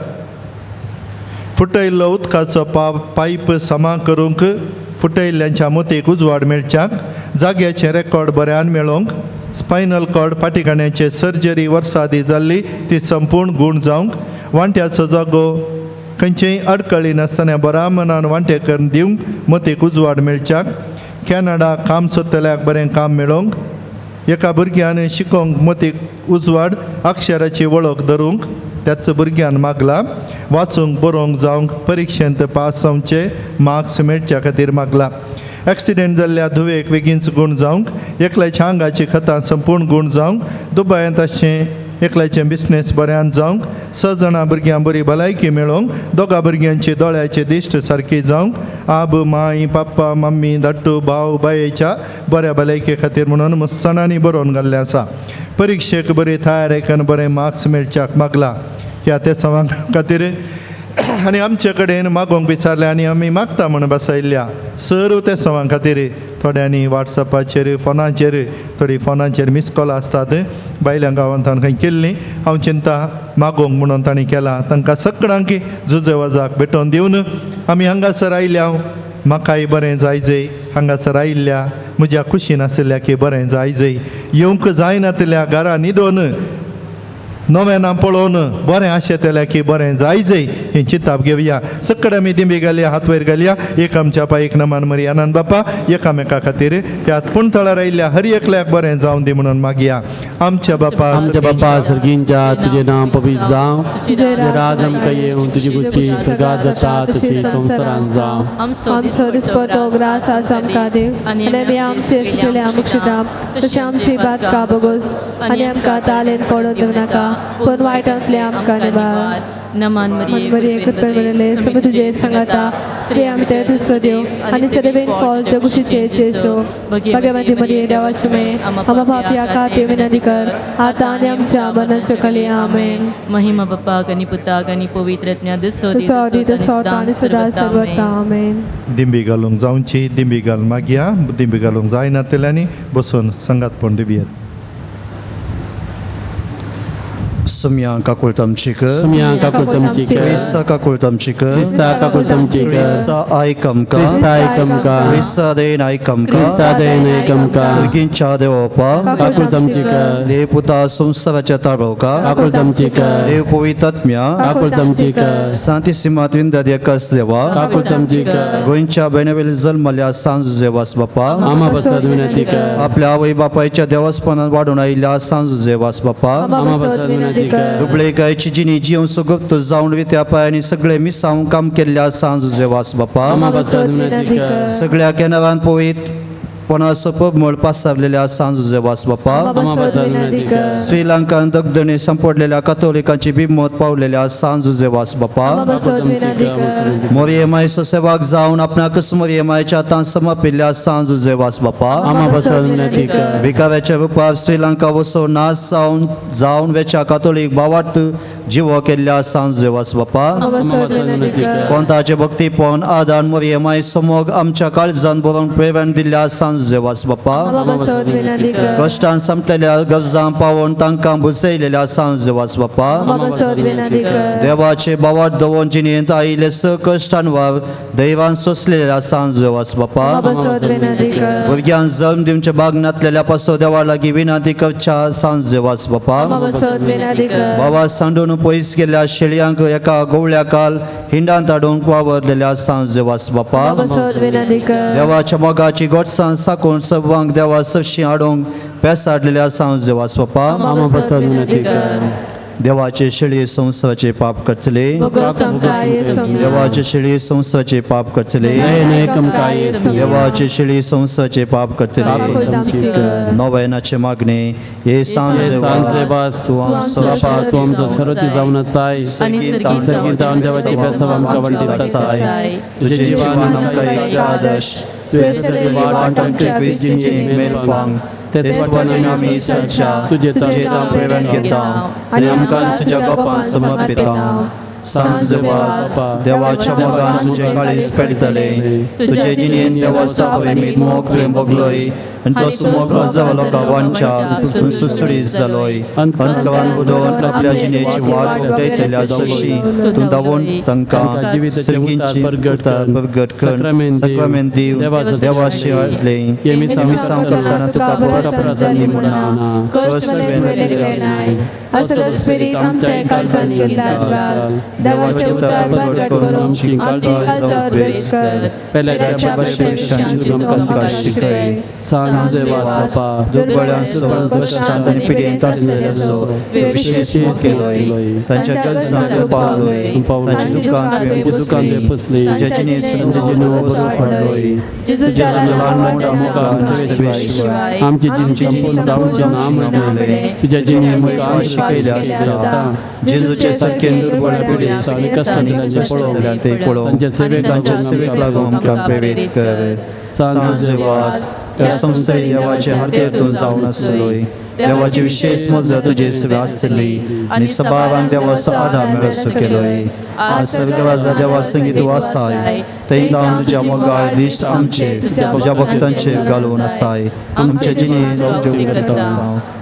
फुटयल्लो उदकाचो पायप समा करूंक फुटयल्ल्यांच्या मोतीक उजवाड मेळच्याक जाग्याचें रेकॉर्ड बऱ्यान मेळोवंक स्पायनल कॉर्ड पाटिकाण्याचे सर्जरी वर्सां आदीं जाल्ली ती संपूर्ण गूण जावंक वांट्याचो जागो खंयचेय अडकळी नासतना बऱ्या मनान वांटे करून दिवंक मोतीक उजवाड मेळच्याक कॅनडा काम सोदतल्याक बरें काम मेळोवंक एका भुरग्यान शिकोवंक मोतीक उजवाड अक्षराची वळख धरूंक त्याच भुरग्यान मागला वाचूंक बरोवंक जावंक परिक्षेंत पास जावचे मार्क्स मेळच्या खातीर मागला एक्सिडेंट जाल्ल्या धुवेक बेगीनच गूण जावंक एकल्याच्या आंगाची खतां संपूर्ण गूण जावंक दुबयांत अशें एकल्याचें बिझनेस बऱ्यान जावंक 6 जाणां भुरग्यां बरी भलायकी मेळोवंक 2 भुरग्यांची दोळ्याची दिश्ट सारकी जावंक आब माय पाप्पा मम्मी धाट्टू भाव बायेच्या बऱ्या भलायके खातीर म्हणून सणांनी बरोवन घाल्लें आसा परिक्षेक बरी तयारेकन बरें मार्क्स मेळच्याक मागला ह्या ते सवां खातीर आनी आमचे कडेन मागोंक विचारले आनी आमी मागता म्हणून बसयल्ल्या सर्व त्या सवां खातीर थोड्यांनी वॉट्सॅपाचेर फोनाचेर थोडी फोनाचेर मिस कॉल आसतात भायल्या गांवांत खंय केल्लीं हांव चिंता मागोंक म्हणून तांणी केला तांकां सगळ्यांक जुजे वजाक भेटोवन दिवन आमी हांगासर आयल्या म्हाकाय बरें जायजय हांगासर आयिल्ल्या म्हज्या खुशीन आशिल्ल्याक बरें जायजय येवंक जायनातल्या घरा न्हिदोन नव्यान पळोवन बरें आशेतल्या की बरें जायजय ही चिंताप घेवया सकड आमी दिंबी घालया हात वयर घालया एक आमच्या पायक नमान मरी आनंद बापा एकामेका खातीर ह्यात पुणतळार आयिल्ल्या हर एकल्याक बरें जावन दी म्हणून मागया आमच्या बापा सर्गींच्या तुझे नाम पवित्र जावं तुझे राज आमकां येवं तुजी गुची सगळा जाता तशी संवसारांत जावं आमचो दिसपतो ग्रास आसा आमकां देव आनी आमी आमचे शिकले आमकां शिकप तशें आमची बात का बगोस आनी आमकां तालेन पडोवन दिवं नाका पण वायटांतले आमकां निवार नमान मरिये कृपा मेळले सगळे तुजे सांगाता स्त्री आमी ते तुजो देव आनी सदैवेन कॉल जगुशीचे जेसो भगवंती मरिये देवाची मे आमा पापिया खातीर विनंती कर आतां आनी आमच्या मरणाच्या काळी आमेन महिमा बापाक आनी पुताक आनी पवित्रत्म्या दिसो आनी सदा सर्वदा आमेन दिंबी घालूंक जावची दिंबी घाल मागया दिंबी घालूंक जायनातल्यांनी बसून संगातपण दिवयात Semia kakultamchika Semia kakultamchika Krista kakultamchika Krista kakultamchika Krista aikamka Krista aikamka Krista dein aikamka Krista dein aikamka Sergincha deopa kakultamchika Deputa sumsavacha taroka kakultamchika Dev povitatmya kakultamchika Santissima Trindade Kasdeva kakultamchika Goincha benevel जन्मल्या Sanju जेवास बापा आमा बसत विनंती कर आपल्या आवय बापायच्या देवासपणात वाढून आयिल्ल्या सांजू जेवास बापा आमा बसत विनंती कर दुबळे गायची जिनी जीव सुगप्त जाऊन वित्या पायांनी सगळे मिसावून काम केल्ल्या सांजू जेवास बापा आमा बसत विनंती कर सगळ्या केनावान पोवीत पणा सोपब मळ पासावलेल्या सांजू जेवास बापा आमा बसत विनंती कर श्रीलंकान दगदणी संपडलेल्या कथोलिकांची बिमत पावलेल्या सांजू जेवास बापा मोरये मायसो सेवाक जाऊन आपणाकच मोरये मायच्या तान समपिल्ल्या सांजू जेवास बापा आमा बसत विनंती कर भिकाव्याच्या रूपार श्रीलंका वसो नाश जाऊन वेच्या कातोलीक बावाट जिवो केल्ल्या सांजू जेवास बापा आमा बसत विनंती कर कोणताचे भक्तीपण आदान मोरये माय समोग आमच्या काळजान बरोवन प्रेरण दिल्ल्या सांजू जेवास बापा कष्टान संपलेल्या गरजां पावोवन तांकां बुसयलेल्या सांजू जेवास बापा देवाचे बावाट दवोन जिणेंत आयिल्ले स कश्टांवर दैवान सोंसलेल्या सांजू जेवास बापा भुरग्यांक जल्म दिवचे बागनातलेल्या पासो देवा लागीं विनंती करच्या सांजू जेवास बापा बाबा सांडून पयस गेल्ल्या शेळयांक एका गवळ्या काल हिंडांत हाडून वावरलेल्या सांजू जेवास बापा देवाच्या मोगाची गोडसाण साकून सर्वांक देवा सशी हाडूंक पेसाडलेल्या सांजू जेवास बापा आमा बसत विनंती कर देवाचे शिळे संसाराचे पाप करतले देवाचे शिळे संसाराचे पाप करतले देवाचे शिळे संसाराचे पाप करतले नव्यानाचे मागणे हे सांजेबास तू आमचो शरती जावन आसाय सर्गीत देवाची बेसाव आमकां वंटीत आसाय तुझे जीवन आमकां एक आदर्श तुझे सगळे वाट आमचे क्रिस्तीचे मेल फांग तेसवानी आमी सच्चा तुझे तां प्रेरण घेता आनी आमकां तुज्या गोपान समर्पिता सांजेबास देवाच्या मोगान तुझे काळीज पेटतले तुझे जिणेन देवाचा प्रेमीत मोग तुवें भोगलोय आनी तो सुमोग जालो गांवांच्या तूं सुसुडीत जालोय अंतकान बुडोवन आपल्या जिणेची वाट उजयतल्या सशी तूं दावून तांकां सर्गींची प्रगट कर सक्रामेंत दीव देवाशी हाडले येमी सांग करताना तुका बरोबर जाल्ली म्हणा कष्ट Spirit आमच्या काळजान गेल्यार देवाचे उद्धार प्रगट करून आमची काळजां बरीच कर पेल्याच्या बशेशांची आमकां शिकय सांजेबास बापा दुर्बळ्यांक सोडून कश्टांत आनी पिडेंत आसलेल्यांचो विशेष मोग केलोय तांच्या गरजांक पावलोय तांची दुकान तुवें पुसली तांच्या जिणेंत बरोबर हाडलोय तुज्या ल्हान मोठ्या मोगान शिवाय आमची जिणेची संपूर्ण जावचे नाम म्हणले तुझ्या जिणे मुखार शिकयल्या आसता जेजूचे सारखे दुर्बळ पिडेंत आनी कश्टांनी ते पळोवन तांच्या सेवेक लागून आमकां प्रेरीत कर सांजेबास ह्या संस्थेक देवाचे हातींतून जावन आसलोय देवाची विशेष मजत तुजे सेवे आसली आनी सभावांक देवाचो आधार मेळसो केलोय आज स्वर्गराजा देवा संगीत वासाय थंय जावन तुज्या मोगाळ दिश्ट आमचे तुज्या भक्तांचे घालून आसाय आमच्या जिणेंत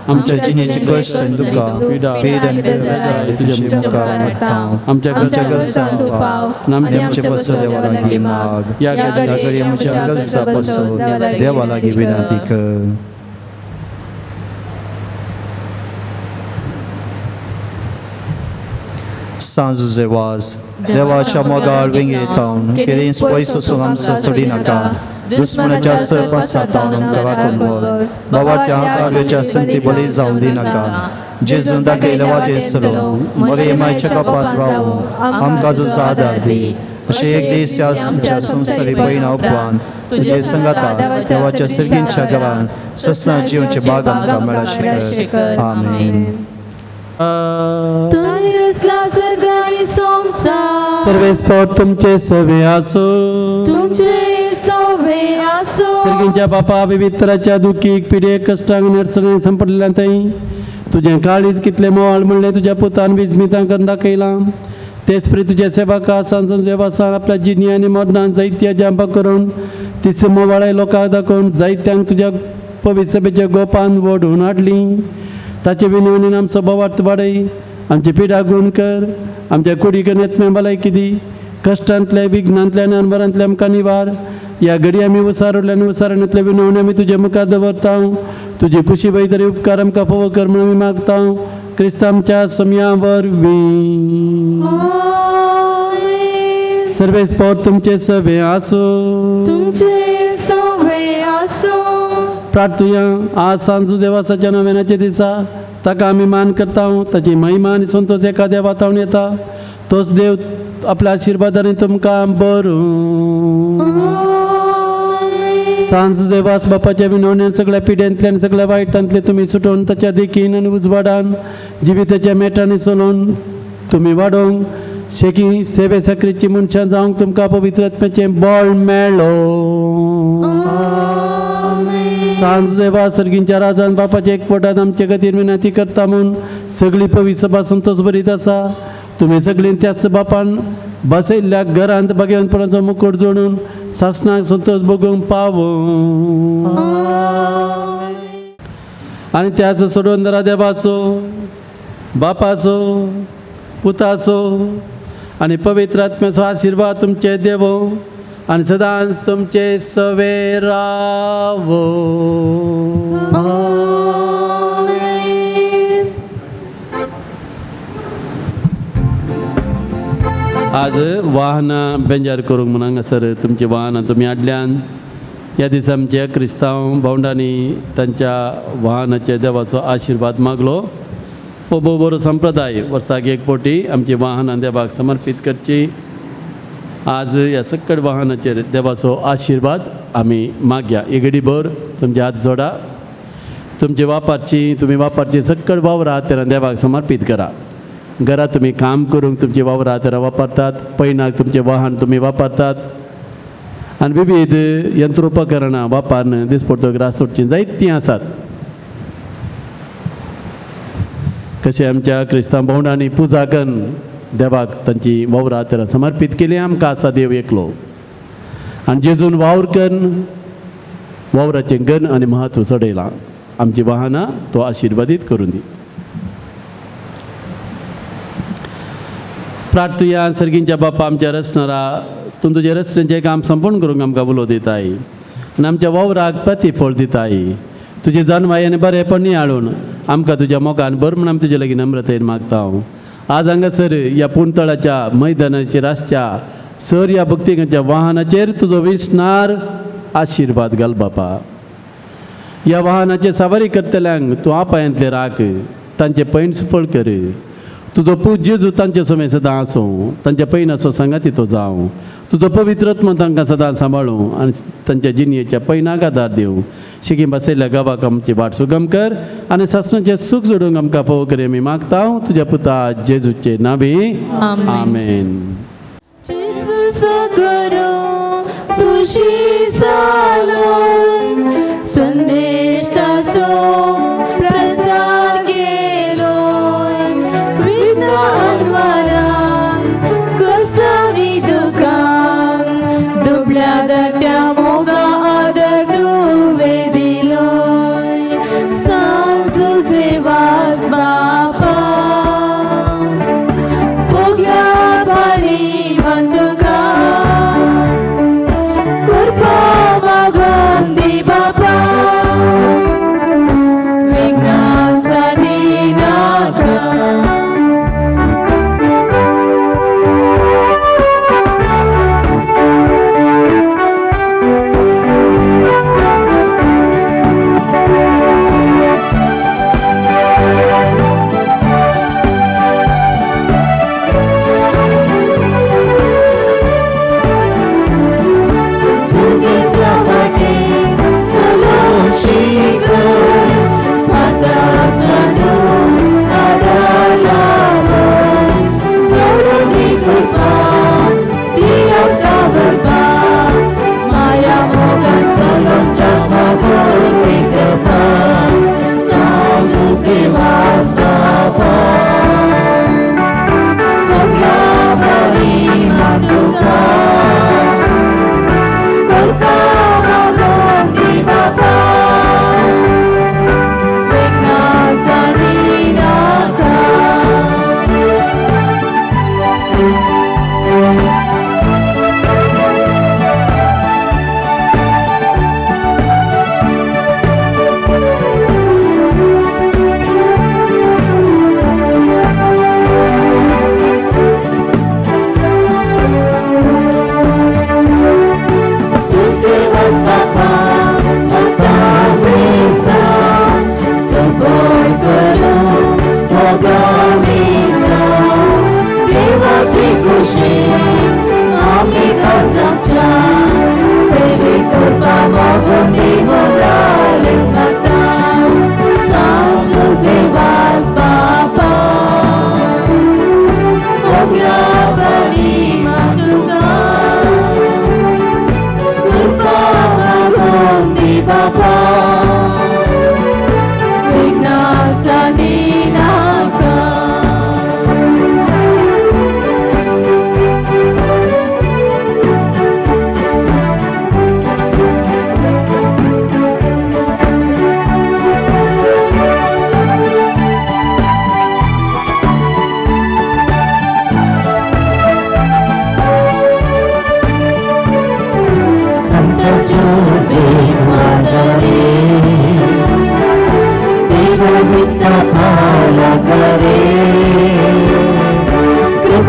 आमच्या जिणेची कश्ट आनी दुकां भेद आनी बेजाय तुजे मुखार मागतां आमच्या गरजांक पाव आमचे बसो देवा लागीं माग या घडये आमच्या गरजा बसो देवा लागीं विनंती कर सांजुजे वाज देवाच्या मोगाळ विंगेतावन केरींच पयसो सोंग आमचो सोडी नाका दुस्मनाच्या सरपासांतावन आमकां राखून व्हर बाबात्या कार्याच्या संती बळी जावं दिनाका जेजून दाखयल्या वाटे सरो बरे मायच्या कपात रावूं आमकां तुजो आदार दी अशें एक दीस ह्या तुमच्या संवसारी भयणा उपरांत तुजे संगाता देवाच्या सर्गींच्या घरान सस्तां जिवचे भाग आमकां मेळचे कर आमेन सर्वेस्पोट तुमचे सवे आसो सर्गींच्या बापा पवित्राच्या दुखीक पिडेक कश्टांक नडचणेक संपडलेल्या थंय तुजें काळीज कितलें मोवाळ म्हणलें तुज्या पुतान विजमितां करून दाखयलां तेच परी तुज्या सेवका सांजून देवासान आपल्या जिणी आनी मरणान जायत्या जांबा करून तीच मोवाळे लोकांक दाखोवन जायत्यांक तुज्या पवित्र सभेच्या गोपान ओडून हाडली ताचे विनवणेन आमचो बोवार्थ वाडय आमची पिडा गूण कर आमच्या कुडीक नेत्म्या भलायकी दी कश्टांतले विघ्नांतल्यान अनवरांतले आमकां निवार या घडी आमी उसारोडल्यान उसारण्यांतले विनवणे आमी तुजे मुखार दवरता तुजी खुशी वैतरी उपकार आमकां फोव कर म्हणून आमी मागता क्रिस्तांच्या समया वरवीं सर्वेस्पोट तुमचे सवे आसो प्रार्थुया आज सांजू देवासाच्या नव्यानाचे दिसा ताका आमी मान करता ताची महिमा आनी संतोष एका देवा तावन येता तोच देव आपल्या आशिर्वादाने तुमकां बरो सांज देवास बापाच्या विनवण्यान सगळ्या पिड्यांतले आनी सगळ्या वायटांतले तुमी सुटोवन ताच्या देखीन आनी उजवाडान जिविताच्या मेटांनी चलोवन तुमी वाडोवंक शेकी सेवे साकरीची मनशां जावंक तुमकां पवित्र आत्म्याचें बळ मेळ्ळो सांज देवा सर्गींच्या राजान बापाच्या एकवटान आमचे खातीर विनंती करता म्हूण सगळी पवित्र सभा संतोष बरीत आसा तुमी सगळीं त्याच बापान बसयल्ल्या घरांत भगवंतपणाचो मुकुट जोडून सासणाक संतोष भोगूंक पावो आनी त्याच सोडून दरा देवाचो बापाचो पुताचो आनी पवित्र आत्म्याचो आशिर्वाद तुमचे देवो आनी सदांच तुमचे सवे रावो आज वाहनां बेंजार करूंक म्हणून हांगासर तुमची वाहनां तुमी हाडल्यान ह्या दिसा आमच्या क्रिस्तांव भावंडांनी तांच्या वाहनाच्या देवाचो आशिर्वाद मागलो हो भोव बरो संप्रदाय वर्साक एक फावटी आमची वाहनां देवाक समर्पीत करची आज ह्या सकट वाहनाचेर देवाचो आशिर्वाद आमी मागया एक घडीभर तुमचे हात जोडा तुमचे तुमी वापरची सकट वावरां तेन्ना देवाक समर्पीत करा घरा तुमी काम करूंक तुमची वावरां तेन्ना वापरतात पैनाक तुमचें वाहन तुमी वापरतात आनी विविध यंत्रोपकरणां वापरन दिसपडटो ग्रास सोडची जायतीं आसात कशें आमच्या क्रिस्तांव भावंडांनी पुजा करून देवाक तांची वावरां तेन्ना समर्पीत केली आमकां आसा देव एकलो आनी जेजून वावर करून वावराचें गण आनी म्हत्व चडयलां आमची वाहनां तो आशिर्वादीत करून दी प्रार्थुया सर्गींच्या बापा आमच्या रचणारा तूं तुजे रचणेचें काम संपूर्ण करूंक आमकां उलो दिताय आनी आमच्या वावराक प्रतिफळ दिताय तुजे जानवाय आनी बरेपण हाडून आमकां तुज्या मोगान बर म्हूण आमी तुजे लागीं नम्रतेन मागता आज हांगासर ह्या पुणतळाच्या मैदानाचेर आसच्या सर ह्या भक्तिकांच्या वाहनाचेर तुजो विस्नार आशिर्वाद घाल बापा ह्या वाहनाचे सवारी करतल्यांक तूं आपायांतले राख तांचे पैन सुफळ कर तुजो पूज जेजू तांचे समेत सदां आसूं तांच्या पैनाचो संगाती तो जावं तुजो पवित्रत्म तांकां सदां सांबाळूं आनी तांच्या जिणयेच्या पैनाक आदार दिवं शिगी बसयल्ल्या गांवाक आमची वाट सुगम कर आनी सासणाचें सूख जोडूंक आमकां फोव कर आमी मागता तुज्या पुता जेजूचे नांवी आमेन संदेश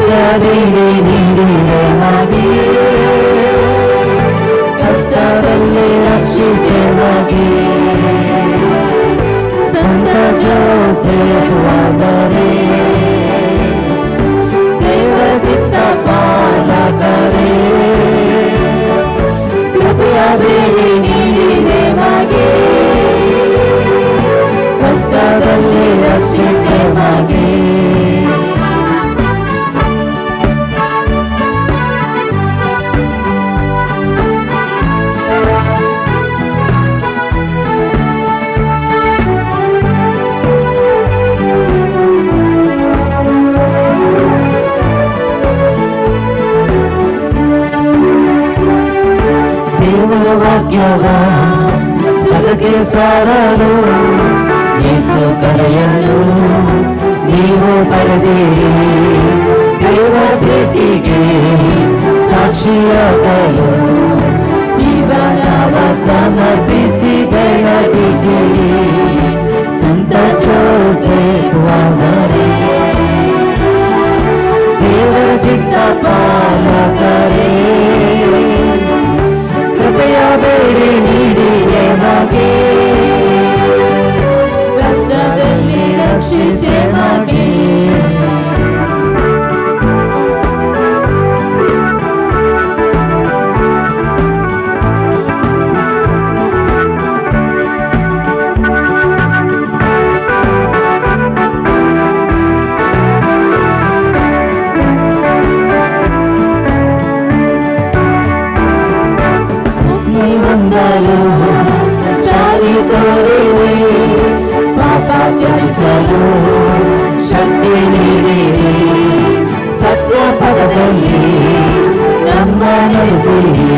कृपया ಬೇಡಿ ನೀಡಿದೆ ಮಾಗೆ ಕಷ್ಟದಲ್ಲಿ ರಕ್ಷಿಸೆ ಮಾಗೆ ಸಂತ ಜೋಸೆಫ್ ವಾಜರೆ ದೇವರ ಚಿತ್ತ ಪಾಲಕರೇ कृपया ಬೇಡಿ ನೀಡಿದೆ ಮಾಗೆ ಕಷ್ಟದಲ್ಲಿ ರಕ್ಷಿಸೆ ಮಾಗೆ ದೇವರ ವಾಕ್ಯವ ಜಗಕ್ಕೆ ಸಾರಲು ಯೇಸು ಕರೆಯಲು ನೀವು ಬರೆದಿರಿ ದೇವರ ಪ್ರೀತಿಗೆ ಸಾಕ್ಷಿಯಾಗಲು ಜೀವನವ ಸಮರ್ಪಿಸಿ ಬೆಳಗಿಸಿರಿ ಸಂತ ಜೋಸೆಫ್ ವಾಜರೆ ದೇವರ ಚಿತ್ತ ಪಾಲಕರೇ कृपया ಬೇಡಿ ನೀಡಿದೆ ಮಾಗೆ ಕಷ್ಟದಲ್ಲಿ ರಕ್ಷಿಸೆ ಮಾಗೆ ಹೊಂದಲು ದಾರಿ ತೋರಿರಿ ಪಾಪ ತ್ಯಜಿಸಲು ಶಕ್ತಿ ನೀಡಿರಿ ಸತ್ಯ ಪದದಲ್ಲಿ ನಮ್ಮ ನಡೆಸಿರಿ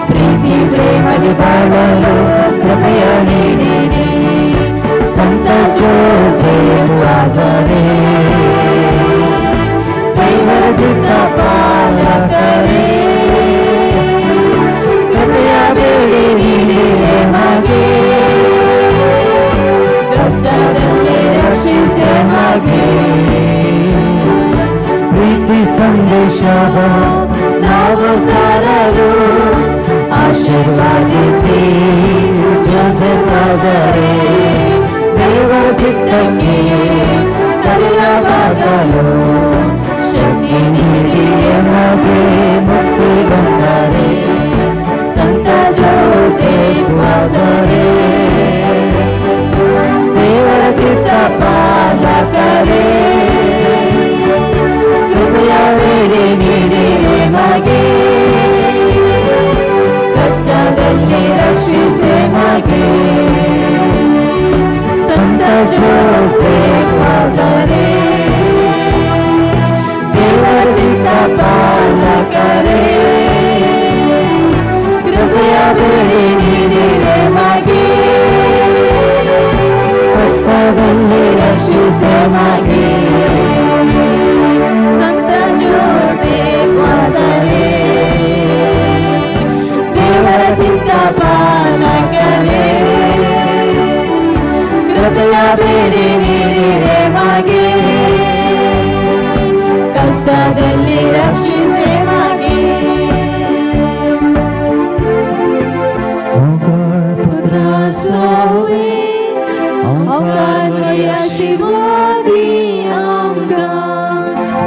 ಪ್ರೀತಿ ಪ್ರೇಮಗೆ ಬಾಳಲು ಕೃಪೆಯ ನೀಡಿರಿ ಸಂತ ಜೋಸೆಫ್ ವಾಜರೆ ದೇವರ ಚಿತ್ತ ಪಾಲಕರೇ कृपया ಬೇಡಿ ನೀಡಿದೆ ಮಾಗೆ ಕಷ್ಟದಲ್ಲಿ ರಕ್ಷಿಸೆ ಮಾಗೆ ಪ್ರೀತಿ ಸಂದೇಶವ ನಾವು ಸಾರಲು ಆಶೀರ್ವಾದಿಸಿ ಜೋಸೆಫ್ ವಾಜರೆ ದೇವರ ಚಿತ್ತಕ್ಕೆ ಕರೆಯವಾಗಲು ಶಕ್ತಿ ನೀಡಿ ಮಾಗೆ ಮುಕ್ತಿ ಬಂದರೆ ಸಂತ ಜೋಸೆಫ್ ವಾಜರೆ ದೇವರ ಚಿತ್ತ ಪಾಲಕರೇ कृपया ಬೇಡಿ ನೀಡಿದೆ ಮಾಗೆ ಕಷ್ಟದಲ್ಲಿ ರಕ್ಷಿಸೆ ಮಾಗೆ ಸಂತ ಜೋಸೆಫ್ ವಾಜರೆ ದೇವರ ಚಿತ್ತ ಪಾಲಕರೇ कृपया ಬೇಡಿ ನೀಡಿದೆ ಮಾಗೆ ಕಷ್ಟದಲ್ಲಿ ರಕ್ಷಿಸೆ ಮಾಗೆ ಸಂತ ಜೋಸೆಫ್ ವಾಜರೆ ದೇವರ ಚಿತ್ತ ಪಾಲಕರೇ कृपया ಬೇಡಿ ನೀಡಿದೆ ಮಾಗೆ ಕಷ್ಟದಲ್ಲಿ ರಕ್ಷಿಸೆ ಮಾಗೆ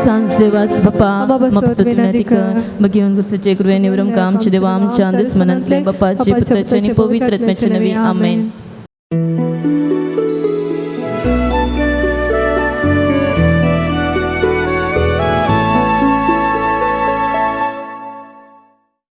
Sansewas Bapa mapsut vinadika bagian gursace kurve nivaram kam chidevam chandis manantle Bapa ci putra cani pavitratme chanavi amen.